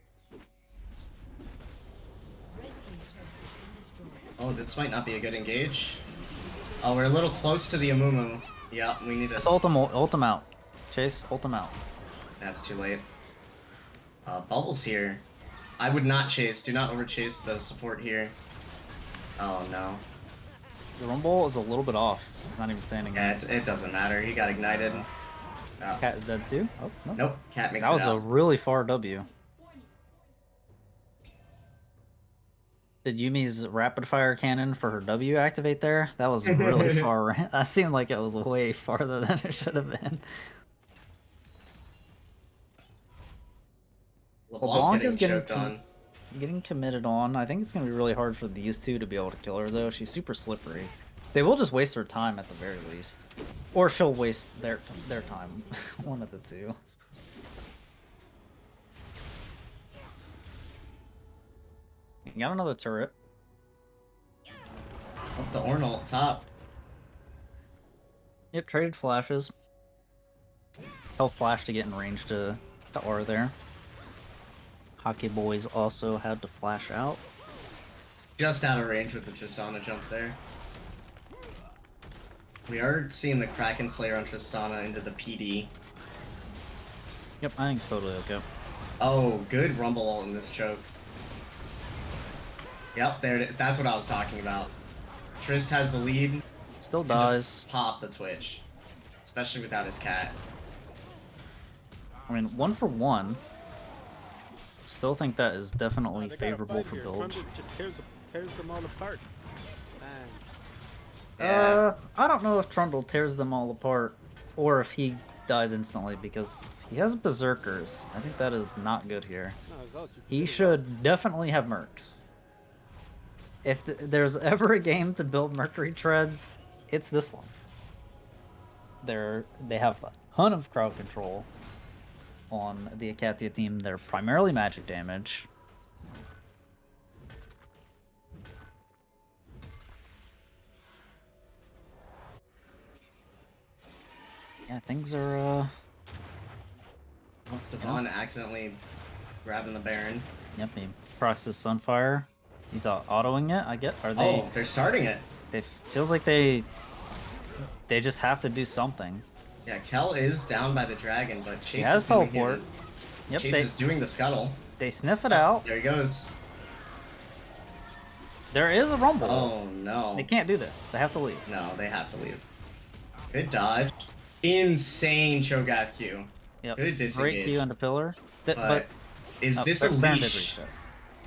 Oh, this might not be a good engage. Oh, we're a little close to the Amumu. Yeah, we need to... Just ult him out. Chase, ult him out. That's too late. Bubbles here. I would not chase. Do not over-chase the support here. Oh, no. The Rumble is a little bit off. He's not even standing. Yeah, it doesn't matter. He got ignited. Cat is dead too? Oh, no. Nope, Cat makes it That was out. a really far W. Did Yumi's rapid fire cannon for her W activate there? That was really far. That seemed like it was way farther than it should have been. LeBlanc is getting committed on. I think it's going to be really hard for these two to be able to kill her, though. She's super slippery. They will just waste her time at the very least. Or she'll waste their time. One of the two. You got another turret. Oh, the Ornal top. Yep, traded flashes. Tell Flash to get in range to R there. Hockey Boys also had to flash out. Just out of range with the Tristana jump there. We are seeing the Kraken Slayer on Tristana into the PD. Yep, I think it's totally okay. Oh, good rumble ult in this choke. Yep, there it is. That's what I was talking about. Trist has the lead. Still Just dies. pop the Twitch. Especially without his cat. I mean, 1 for 1. Still think that is definitely They got a favorable fight for here. Bilge. Trundle just tears them all apart. Dang. Yeah. I don't know if Trundle tears them all apart, or if he dies instantly, because he has Berserkers. I think that is not good here. No, it's all you can He do. should definitely have Mercs. If there's ever a game to build Mercury Treads, it's this one. They have a ton of crowd control on the Icathia team. They're primarily magic damage. Yeah, things are Devon accidentally grabbing the Baron. Yep, he procs his Sunfire. He's autoing it, I get. Are they? Oh, they're starting it. It feels like they just have to do something. Yeah, Kel is down by the dragon, but Chase has is doing teleport. it. Yep, Chase is doing the scuttle. they sniff it out. There he goes. There is a rumble. Oh no. They can't do this. They have to leave. No, they have to leave. Good dodge. Insane Cho'Gath Q. Yep. Good Great disengage. Q into pillar. But is this a Baron did leash? reset.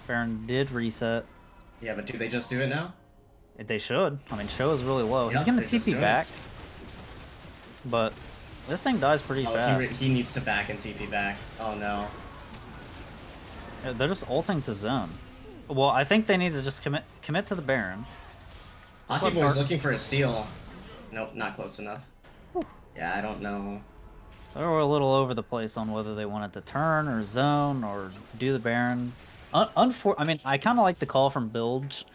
Baron did reset. Yeah, but do they just do it now? They should. I mean, Show is really low. He's Yep, gonna they just TP do it. back. But this thing dies pretty Oh, fast. he needs to back and TP back. Oh no. Yeah, they're just ulting to zone. Well, I think they need to just commit to the Baron. Just Hockey let Boy's Mark- looking for a steal. Nope, not close enough. Yeah, I don't know. They were a little over the place on whether they wanted to turn or zone or do the Baron. I mean, I kind of like the call from Bilge.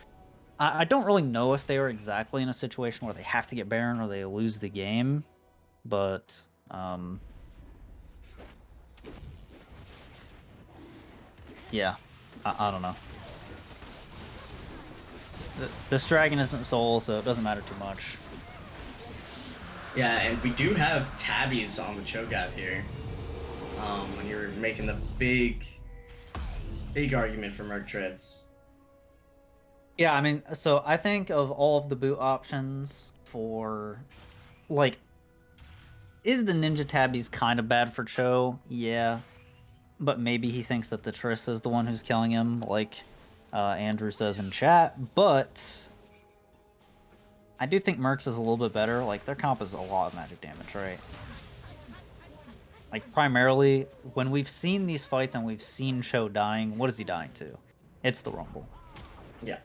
I don't really know if they were exactly in a situation where they have to get Baron or they lose the game, but yeah, I don't know. This dragon isn't soul, so it doesn't matter too much. Yeah, and we do have tabbies on the Cho'Gath here. When you're making the big argument for Merc Treads. Yeah, I mean, so I think of all of the boot options for, like, is the Ninja Tabbies kind of bad for Cho? Yeah. But maybe he thinks that the Triss is the one who's killing him, like Andrew says in chat. But I do think Mercs is a little bit better. Like, their comp is a lot of magic damage, right? Like, primarily, when we've seen these fights and we've seen Cho dying, what is he dying to? It's the Rumble. Yeah.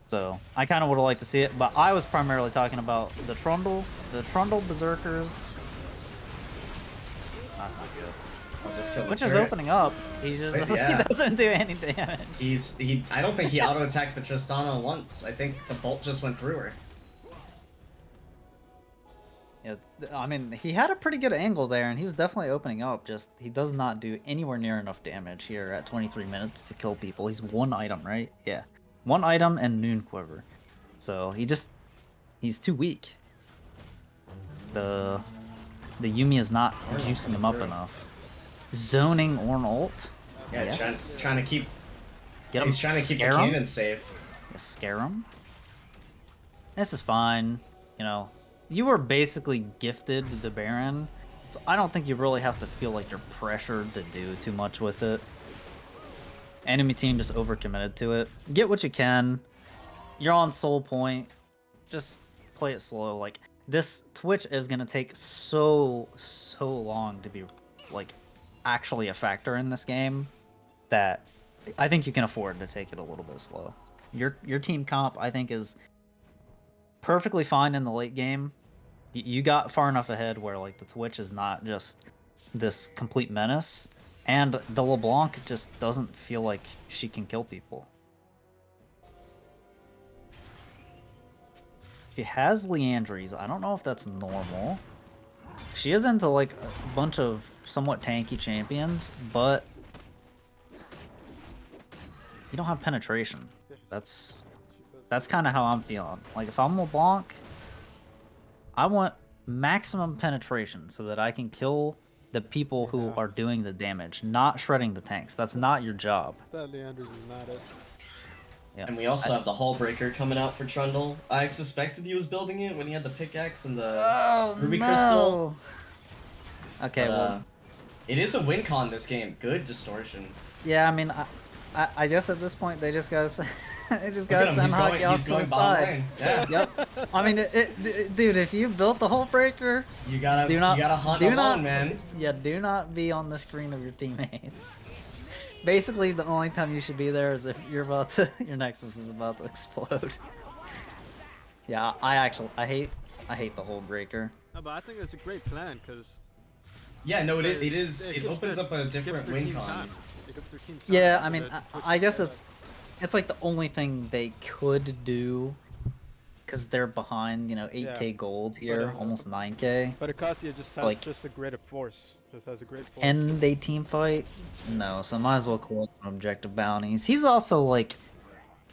So, I kind of would have liked to see it, but I was primarily talking about the Trundle Berserkers. That's not good. I'll just kill the Which is turret. opening up. He just But yeah. he doesn't do any damage. I don't think he auto attacked the Tristana once. I think the bolt just went through her. Yeah, I mean, he had a pretty good angle there, and he was definitely opening up. Just he does not do anywhere near enough damage here at 23 minutes to kill people. He's one item, right? Yeah, one item and Noon Quiver. So he's too weak. The Yumi is not juicing him up enough. Zoning Ornn ult. Yeah, Yes. trying to keep. Get him. He's trying to keep the Scare him. cannon safe. Scare him. This is fine. You know, you were basically gifted the Baron, so I don't think you really have to feel like you're pressured to do too much with it. Enemy team just overcommitted to it. Get what you can. You're on soul point. Just play it slow. Like, this Twitch is gonna take so long to be like actually a factor in this game that I think you can afford to take it a little bit slow. Your team comp, I think, is perfectly fine in the late game. You got far enough ahead where like the Twitch is not just this complete menace, and the LeBlanc just doesn't feel like she can kill people. She has Leandries. I don't know if that's normal. She is into like a bunch of somewhat tanky champions, but you don't have penetration. That's kind of how I'm feeling. Like, if I'm LeBlanc, I want maximum penetration so that I can kill the people who are doing the damage, not shredding the tanks. That's not your job. That Leanders is not it. Yeah. And we also have the Hull Breaker coming out for Trundle. I suspected he was building it when he had the pickaxe and the Ruby Crystal. Okay, well, it is a win con this game. Good distortion. yeah, I mean, I guess at this point they just gotta send Hockey off to the side. Yeah. Yep. I mean, dude, if you built the Hull Breaker, You gotta hunt alone, man. Yeah, do not be on the screen of your teammates. Basically, the only time you should be there is if you're about to, your Nexus is about to explode. Yeah, I hate the Hull Breaker. No, but I think it's a great plan because. Yeah, no, it is. It opens up a different win con. Yeah, I mean, I guess it's like the only thing they could do, because they're behind, 8k gold here, almost 9k. But Icathia just has Like, just a great force. Just has a great force. And they team fight? No, so might as well collect some objective bounties. He's also like,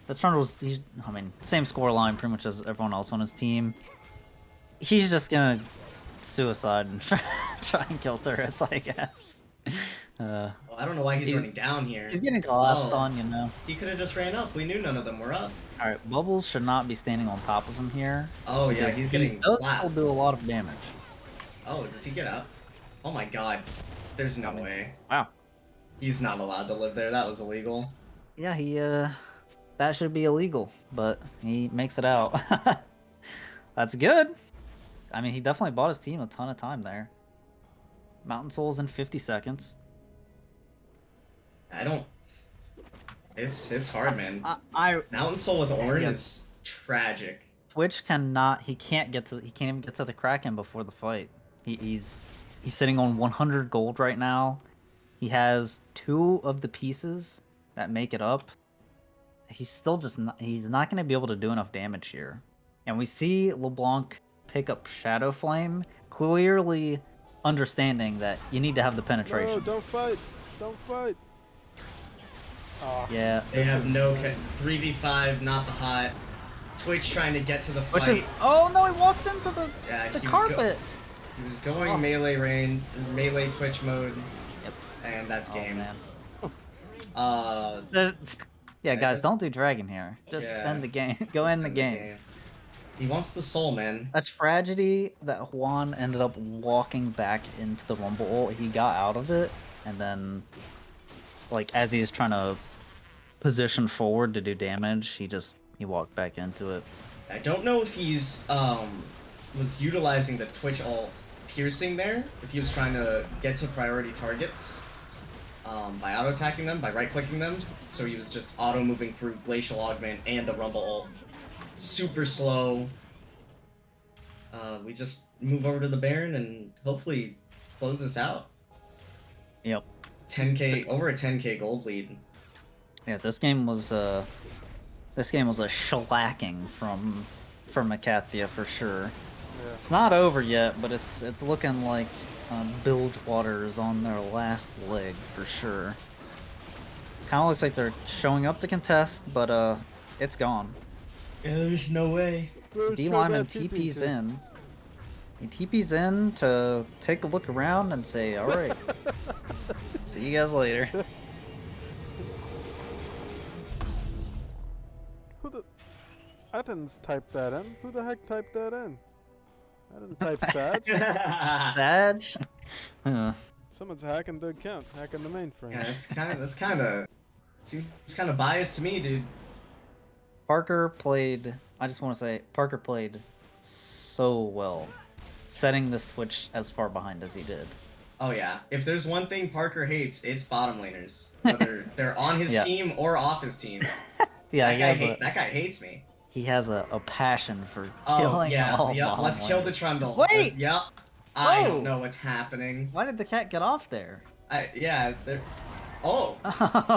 the Trundle's, I mean, same score line pretty much as everyone else on his team. He's just gonna suicide and try and kill turrets, I guess. Well, I don't know why he's running down here. He's getting collapsed on, He could have just ran up. We knew none of them were up. Alright, Bubbles should not be standing on top of him here. Oh yeah, he's getting He does flapped. still do a lot of damage. Oh, does he get up? Oh my god. There's no way. Wow. He's not allowed to live there. That was illegal. Yeah, that should be illegal, but he makes it out. That's good. I mean, he definitely bought his team a ton of time there. Mountain Souls in 50 seconds. It's hard, man. I Mountain Soul with Orin is tragic. Twitch he can't even get to the Kraken before the fight. He's sitting on 100 gold right now. He has 2 of the pieces that make it up. He's still he's not going to be able to do enough damage here. And we see LeBlanc pick up Shadow Flame, clearly understanding that you need to have the penetration. No, don't fight. Don't fight. Yeah. They have no 3v5, not the hot. Twitch trying to get to the fight. Oh no, he walks into the carpet. He was going melee Twitch mode. Yep. And that's game. Man. Yeah, guys, don't do Dragon here. Just end the game. Go end the game. He wants the soul, man. That's tragedy that Juan ended up walking back into the Rumble ult. He got out of it, and then, like, as he was trying to position forward to do damage, he walked back into it. I don't know if he's was utilizing the Twitch ult piercing there, if he was trying to get to priority targets by auto-attacking them, by right-clicking them, so he was just auto-moving through Glacial Augment and the Rumble ult. Super slow. We just move over to the Baron and hopefully close this out. Yep. 10k, over a 10k gold lead. Yeah, this game was a shellacking from Icathia for sure. Yeah. It's not over yet, but it's looking like Bilgewater is on their last leg for sure. Kind of looks like they're showing up to contest, but it's gone. Yeah, there's no way. D-Lyman TP's in. He TP's in to take a look around and say, alright, see you guys later. I didn't type that in. Who the heck typed that in? I didn't type Sag. Sag? Someone's hacking the account, hacking the mainframe. Yeah, seems kind of biased to me, dude. Parker played so well, setting this Twitch as far behind as he did. Oh yeah, if there's one thing Parker hates, it's bottom laners. Whether they're on his team or off his team. Yeah, that guy hates me. He has a passion for killing all bottom let's kill the laners. Trundle. Wait! Yep. I don't know what's happening. Why did the cat get off there? Oh!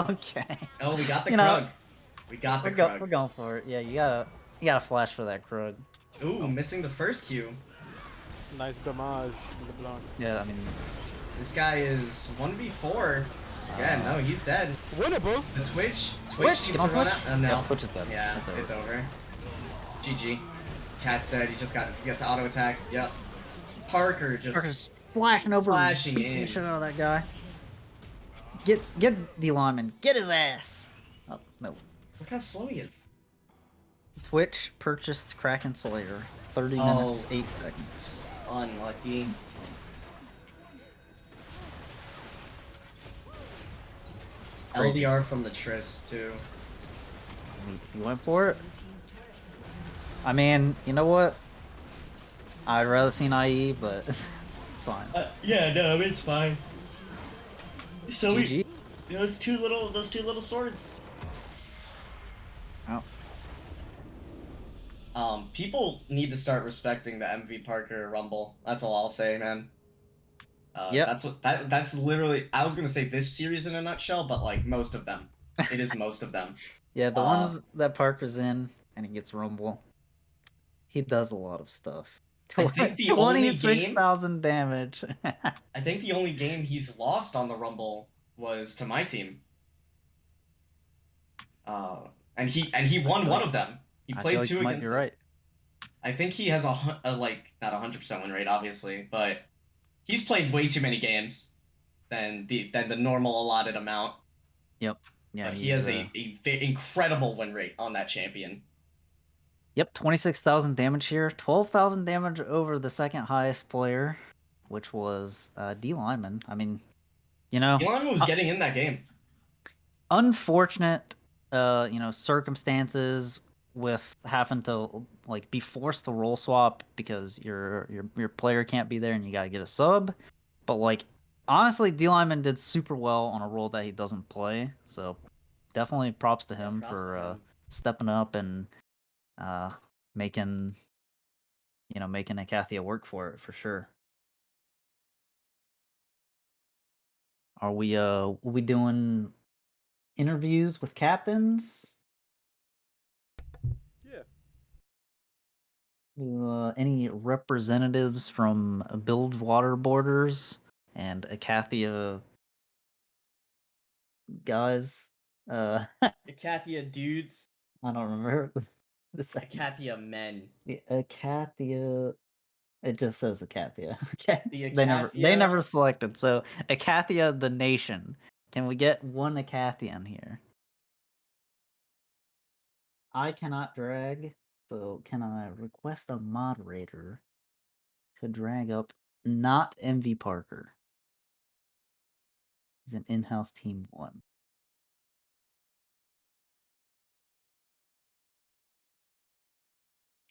Okay. Oh, we got the Krug. We got the Krug. We're going for it. Yeah, you gotta flash for that Krug. Ooh, missing the first Q. Nice damage, LeBlanc. Yeah, I mean... This guy is 1v4. Yeah, no, he's dead. Winnable! The Twitch Twitch, needs to run out. Oh, no. Yeah, Twitch is dead. Yeah, it's over. GG. Cat's dead. He gets to auto attack. Yep. Parker's flashing over, Flashing beating the in. shit out of that guy. Get D Lyman, get his ass. Oh no. Look how slow he is. Twitch purchased Kraken Slayer. 30 minutes, 8 seconds. Unlucky. Crazy. LDR from the Triss too. You went for it? I mean, you know what? I'd rather see an IE, but it's fine. Yeah, no, it's fine. So GG. those two little swords. Oh. People need to start respecting the MV Parker Rumble. That's all I'll say, man. Yep. That's literally. I was gonna say this series in a nutshell, but like most of them, it is most of them. Yeah, the ones that Parker's in and he gets Rumble, he does a lot of stuff. I think the only game 26,000 damage. I think the only game he's lost on the Rumble was to my team. And he won one of them. He I played feel like two you might against be us. right. I think he has a like not 100% win rate, obviously, but he's played way too many games than the normal allotted amount. Yep. Yeah, But he has a incredible win rate on that champion. Yep, 26,000 damage here. 12,000 damage over the second highest player, which was D Lyman. I mean, you know, Elon was getting in that game. Unfortunate, circumstances with having to like be forced to role swap because your player can't be there and you got to get a sub. But like, honestly, D Lyman did super well on a role that he doesn't play. So definitely props to him for stepping up and making Icathia work for it for sure. Are we doing interviews with captains? Yeah. Any representatives from Bilgewater borders and Icathia guys? Icathia dudes. I don't remember the second. Icathia men. The Icathia. It just says Icathia. Okay. The They Icathia. never selected. So Icathia the nation. Can we get one Icathian here? I cannot drag, so can I request a moderator to drag up not MV Parker? He's an in-house team 1.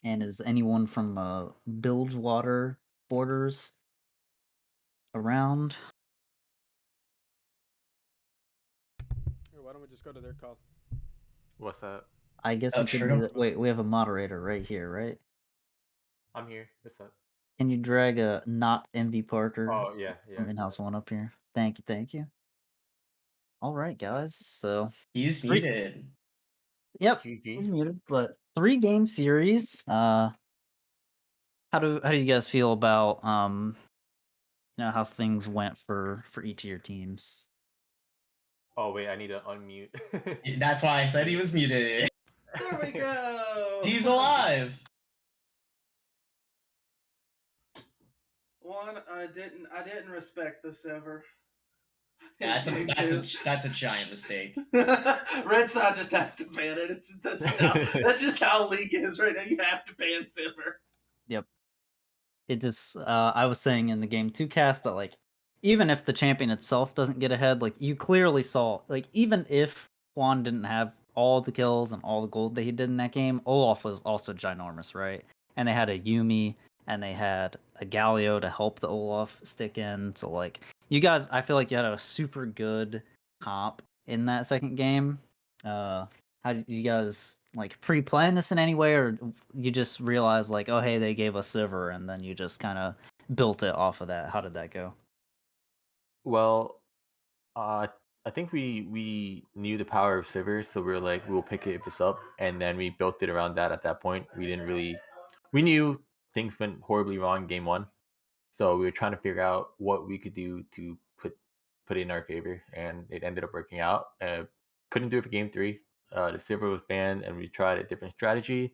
And is anyone from Bilgewater borders around? Here, why don't we just go to their call? What's that? I guess Oh, we could true. do that. Wait, we have a moderator right here, right? I'm here. What's up? Can you drag a not MV Parker Oh yeah, yeah. from in-house 1 up here? Thank you. All right, guys. So He's muted. Yep, GG. he's muted. But 3-game series. How do you guys feel about how things went for each of your teams? Oh wait, I need to unmute. That's why I said he was muted. There we go. He's alive. One, I didn't respect the server. That's a giant mistake. Red Side just has to ban it. That's just how League is right now. You have to ban Silver. Yep. It just I was saying in the game 2 cast that like even if the champion itself doesn't get ahead, like you clearly saw like even if Juan didn't have all the kills and all the gold that he did in that game, Olaf was also ginormous, right? And they had a Yumi and they had a Galio to help the Olaf stick in. So like you guys, I feel like you had a super good comp in that second game. How did you guys like pre-plan this in any way, or you just realized like, oh hey, they gave us silver, and then you just kind of built it off of that? How did that go? Well, I think we knew the power of Sivir, so we were like, we'll pick it if it's up, and then we built it around that. At that point, we knew things went horribly wrong game 1, so we were trying to figure out what we could do to put it in our favor, and it ended up working out. Couldn't do it for game 3. The Sivir was banned, and we tried a different strategy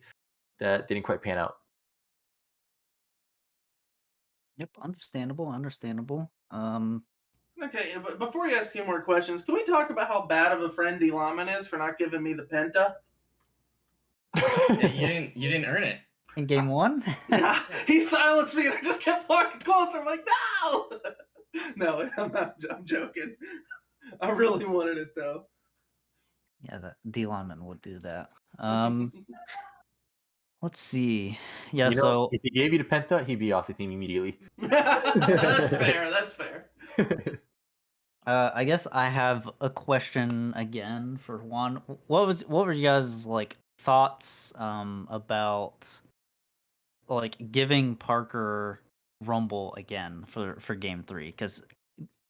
that didn't quite pan out. Yep, understandable. Okay, but before you ask any more questions, can we talk about how bad of a friend D Lyman is for not giving me the Penta? Yeah, you didn't earn it. In game 1? Yeah, he silenced me and I just kept walking closer. I'm like, no! No, I'm joking. I really wanted it though. Yeah, that D lineman would do that. Let's see. Yeah, so if he gave you the Penta, he'd be off the team immediately. That's fair. That's fair. I guess I have a question again for Juan. What were you guys like thoughts about like giving Parker Rumble again for game 3? Because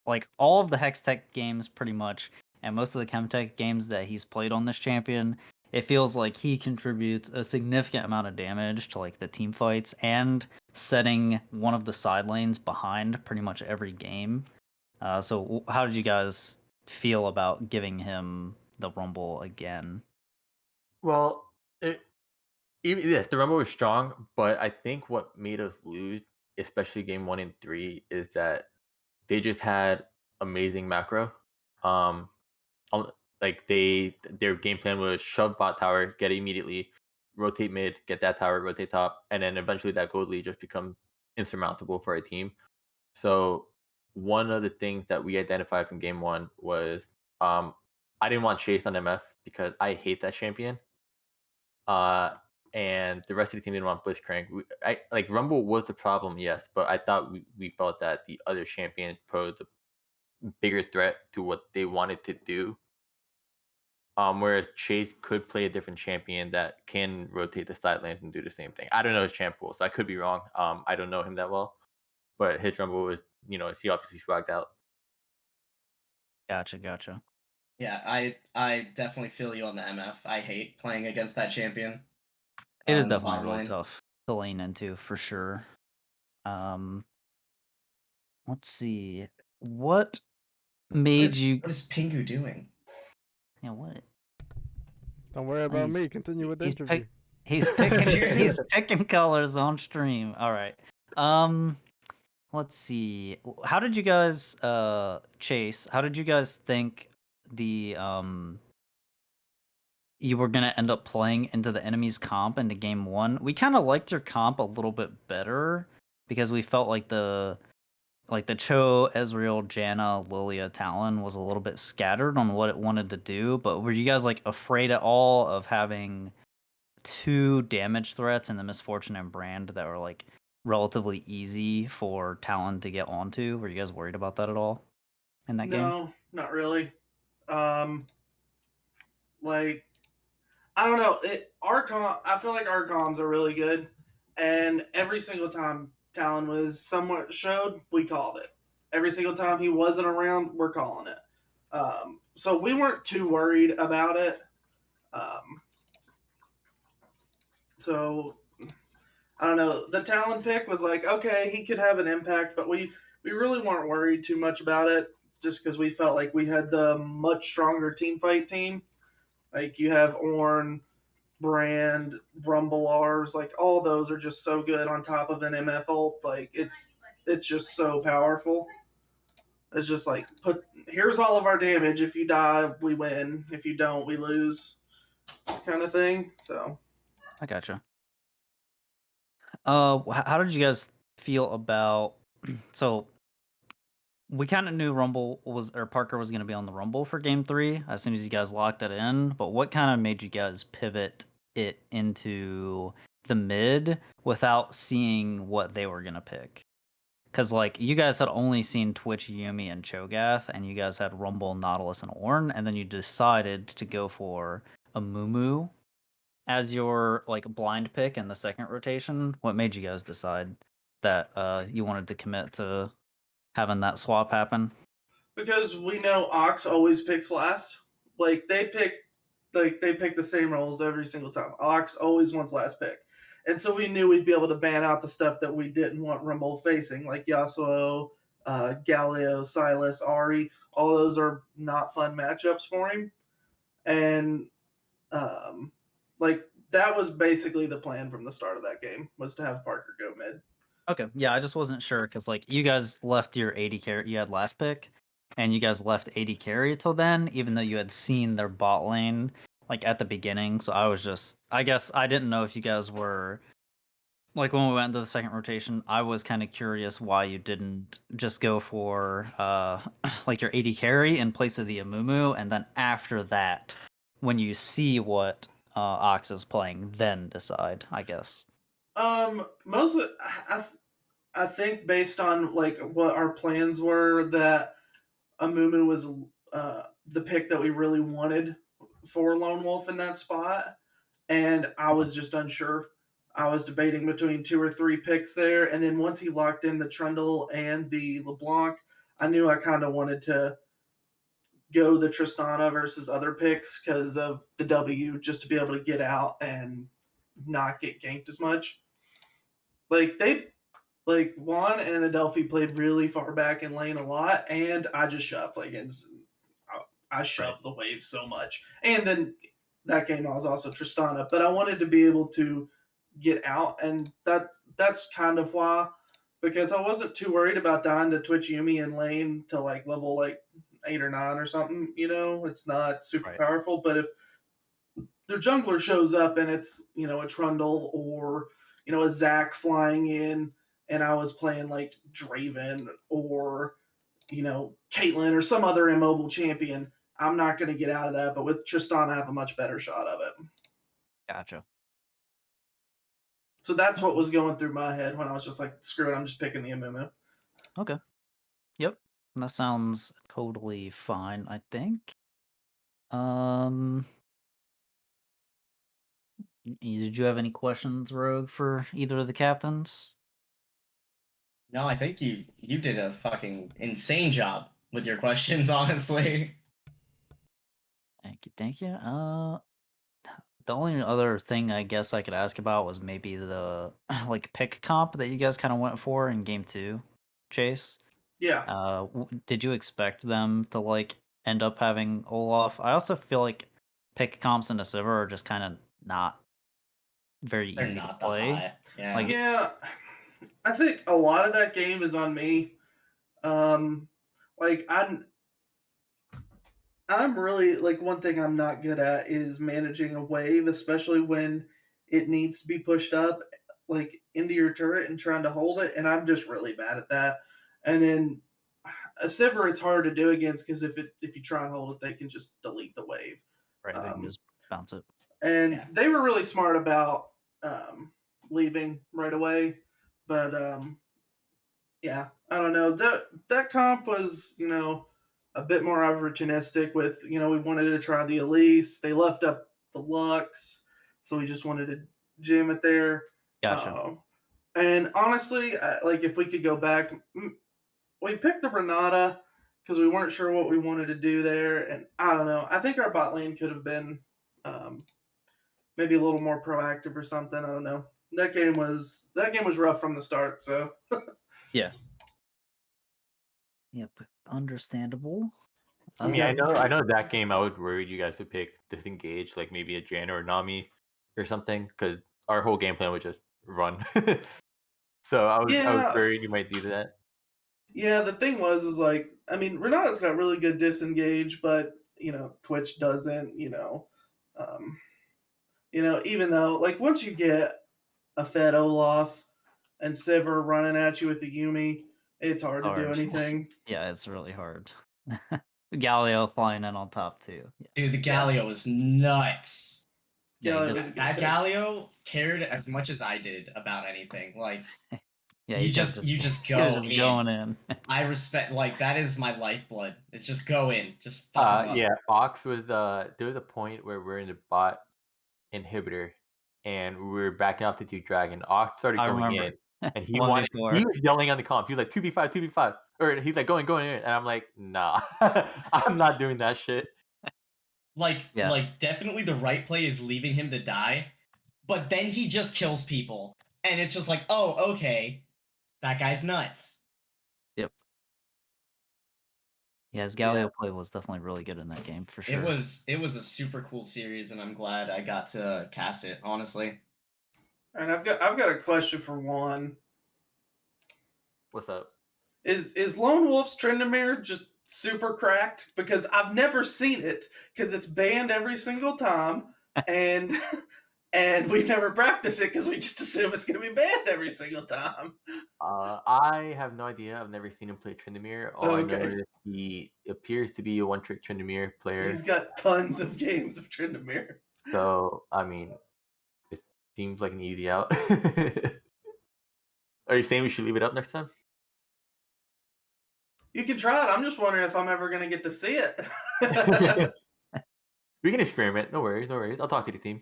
like all of the Hextech games pretty much, and most of the Chemtech games that he's played on this champion, it feels like he contributes a significant amount of damage to like the team fights and setting one of the side lanes behind pretty much every game. So how did you guys feel about giving him the Rumble again? Well, yes, the Rumble was strong, but I think what made us lose, especially game 1 and 3, is that they just had amazing macro. Um, like their game plan was shove bot tower, get it immediately, rotate mid, get that tower, rotate top, and then eventually that gold lead just become insurmountable for a team. So one of the things that we identified from game 1 was I didn't want Chase on MF because I hate that champion. And the rest of the team didn't want Blitzcrank. Like Rumble was the problem, yes, but I thought we felt that the other champions posed a bigger threat to what they wanted to do. Whereas Chase could play a different champion that can rotate the side lanes and do the same thing. I don't know his champ pool, so I could be wrong. I don't know him that well, but his Rumble was, he obviously swagged out. Gotcha. Yeah, I definitely feel you on the MF. I hate playing against that champion. It is in the definitely bot really lane. tough to lane into for sure. Let's see. What made you? What is Pingu doing? Yeah, what? Don't worry about me. Continue with the interview. He's picking colors on stream. All right. Let's see. How did you guys Chase? How did you guys think the you were gonna end up playing into the enemy's comp into game 1? We kind of liked your comp a little bit better because we felt like the Cho, Ezreal, Janna, Lilia, Talon was a little bit scattered on what it wanted to do. But were you guys like afraid at all of having 2 damage threats in the Misfortune and Brand that were like relatively easy for Talon to get onto? Were you guys worried about that at all in that game? No, not really. Like I don't know. I feel like our comms are really good, and every single time Talon was somewhat showed, we called it. Every single time he wasn't around, we're calling it. So we weren't too worried about it. So I don't know. The Talon pick was like, okay, he could have an impact, but we really weren't worried too much about it, just because we felt like we had the much stronger team fight team. Like you have Ornn, Brand, Rumblars, like all those are just so good on top of an MF ult. Like it's just so powerful. It's just like here's all of our damage. If you die, we win. If you don't, we lose. Kind of thing. So I gotcha. How did you guys feel about? So we kind of knew Parker was going to be on the Rumble for game 3 as soon as you guys locked it in. But what kind of made you guys pivot it into the mid without seeing what they were going to pick? Because like you guys had only seen Twitch, Yumi, and Cho'Gath, and you guys had Rumble, Nautilus, and Ornn, and then you decided to go for a Mumu as your like blind pick in the second rotation. What made you guys decide that you wanted to commit to having that swap happen? because we know Ox always picks last. Like they pick the same roles every single time. Ox always wants last pick. And so we knew we'd be able to ban out the stuff that we didn't want Rumble facing, like Yasuo, Galio, Silas, Ari. All those are not fun matchups for him. And like that was basically the plan from the start of that game, was to have Parker go mid. Okay, yeah, I just wasn't sure because like you guys left your 80 carry, you had last pick, and you guys left 80 carry till then, even though you had seen their bot lane like at the beginning. So I guess I didn't know if you guys were like when we went into the second rotation. I was kind of curious why you didn't just go for like your 80 carry in place of the Amumu, and then after that, when you see what Ox is playing, then decide. I guess. Mostly, I think based on like what our plans were, that Amumu was the pick that we really wanted for Lone Wolf in that spot, and I was just unsure. I was debating between 2 or 3 picks there, and then once he locked in the Trundle and the LeBlanc, I knew I kind of wanted to go the Tristana versus other picks because of the W, just to be able to get out and not get ganked as much. Like Juan and Adelphi played really far back in lane a lot, and I just shoved I shoved the wave so much. And then that game I was also Tristana, but I wanted to be able to get out, and that's kind of why, because I wasn't too worried about dying to Twitch Yumi in lane to like level like 8 or 9 or something. It's not super powerful, but if the jungler shows up and it's a Trundle or a Zac flying in, and I was playing like Draven or Caitlyn or some other immobile champion, I'm not going to get out of that. But with Tristan, I have a much better shot of it. Gotcha. So that's what was going through my head when I was just like, screw it, I'm just picking the Amumu. Okay. Yep. That sounds totally fine, I think. Did you have any questions, Rogue, for either of the captains? No, I think you did a fucking insane job with your questions, honestly. Thank you. The only other thing I guess I could ask about was maybe the like pick comp that you guys kind of went for in game 2, Chase. Yeah. Did you expect them to like end up having Olaf? I also feel like pick comps in a Sivir are just kind of not very They're easy to not play. high. Yeah. Like, Yeah. I think a lot of that game is on me. Like I'm really like, one thing I'm not good at is managing a wave, especially when it needs to be pushed up like into your turret and trying to hold it, and I'm just really bad at that. And then a Sivir, it's hard to do against because if you try and hold it, they can just delete the wave. right, they can just bounce it. And they were really smart about leaving right away, but yeah, I don't know. That comp was, a bit more opportunistic with, we wanted to try the Elise. They left up the Lux, so we just wanted to jam it there. Gotcha. And honestly, like if we could go back, we picked the Renata because we weren't sure what we wanted to do there, and I don't know. I think our bot lane could have been maybe a little more proactive or something. I don't know. That game was rough from the start. So yeah. Yep, understandable. I mean, I know that game I was worried you guys would pick disengage, like maybe a Jan or a Nami or something, because our whole game plan was just run. So I was worried you might do that. Yeah, the thing is like, I mean, Renata's got really good disengage, but Twitch doesn't. Even though like once you get a fed Olaf and Sivir running at you with the Yumi, it's hard to do anything. Yeah, it's really hard. Galio flying in on top too. Yeah. Dude, the Galio is nuts. That Galio cared as much as I did about anything. Like, yeah, you just go in. Going in. I respect, like, that is my lifeblood. It's just go in, just fuck him up. Yeah, Ox was there was a point where we're in the bot inhibitor and we were backing off the Duke Dragon. Ox started going in, and he was yelling on the comp. He was like 2v5, 2v5, or he's like going in, and I'm like, nah, I'm not doing that shit. Like definitely the right play is leaving him to die, but then he just kills people, and it's just like, oh, okay, that guy's nuts. Yep. Yeah, his Galio play was definitely really good in that game for sure. It was a super cool series, and I'm glad I got to cast it, honestly. And I've got a question for Juan. What's up? Is Lone Wolf's Tryndamere just super cracked? Because I've never seen it because it's banned every single time, and we never practice it because we just assume it's going to be banned every single time. I have no idea. I've never seen him play Tryndamere. All I know Okay. is he appears to be a one-trick Tryndamere player. He's got tons of games of Tryndamere. So, I mean, it seems like an easy out. Are you saying we should leave it up next time? You can try it. I'm just wondering if I'm ever going to get to see it. We can experiment. No worries, no worries. I'll talk to the team.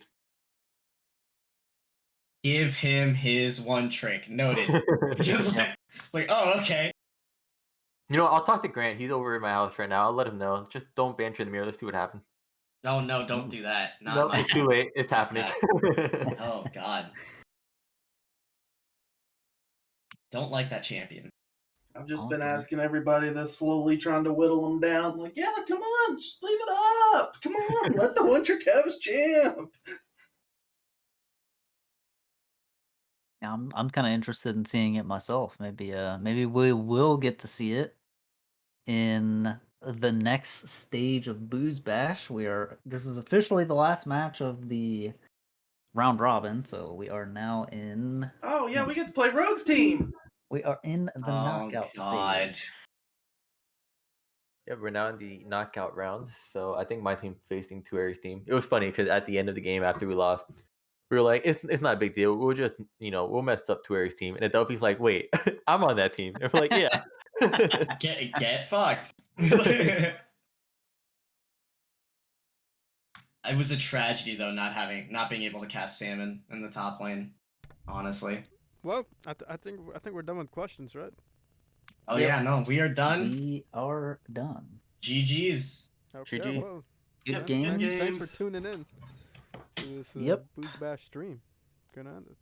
Give him his one trick. Noted. Just like, oh, okay. You know, I'll talk to Grant. He's over at my house right now. I'll let him know. Just don't ban Tryndamere. Let's see what happens. Oh, no, don't do that. No, it's too late. It's happening. Oh, God. Don't like that champion. I've just been asking everybody that's slowly trying to whittle him down. Like, yeah, come on, just leave it up. Come on, let the one trick have his champ. Yeah, I'm kind of interested in seeing it myself. Maybe we will get to see it in the next stage of Booze Bash. This is officially the last match of the round robin, so we are now in. Oh yeah, we get to play Rogue's team. We are in the knockout stage. Yeah, we're now in the knockout round. So I think my team facing Tueri's team. It was funny because at the end of the game after we lost, we were like, it's not a big deal. We'll just, we'll mess up Tueri's team. And Adelphi's like, wait, I'm on that team. And we're like, yeah. Get fucked. It was a tragedy though, not being able to cast Salmon in the top lane. Honestly. Well, I think we're done with questions, right? Oh yeah, no, we are done. We are done. GG's. Okay, GG. well, Good games. Thanks for tuning in to this Booze Bash stream. Good on it.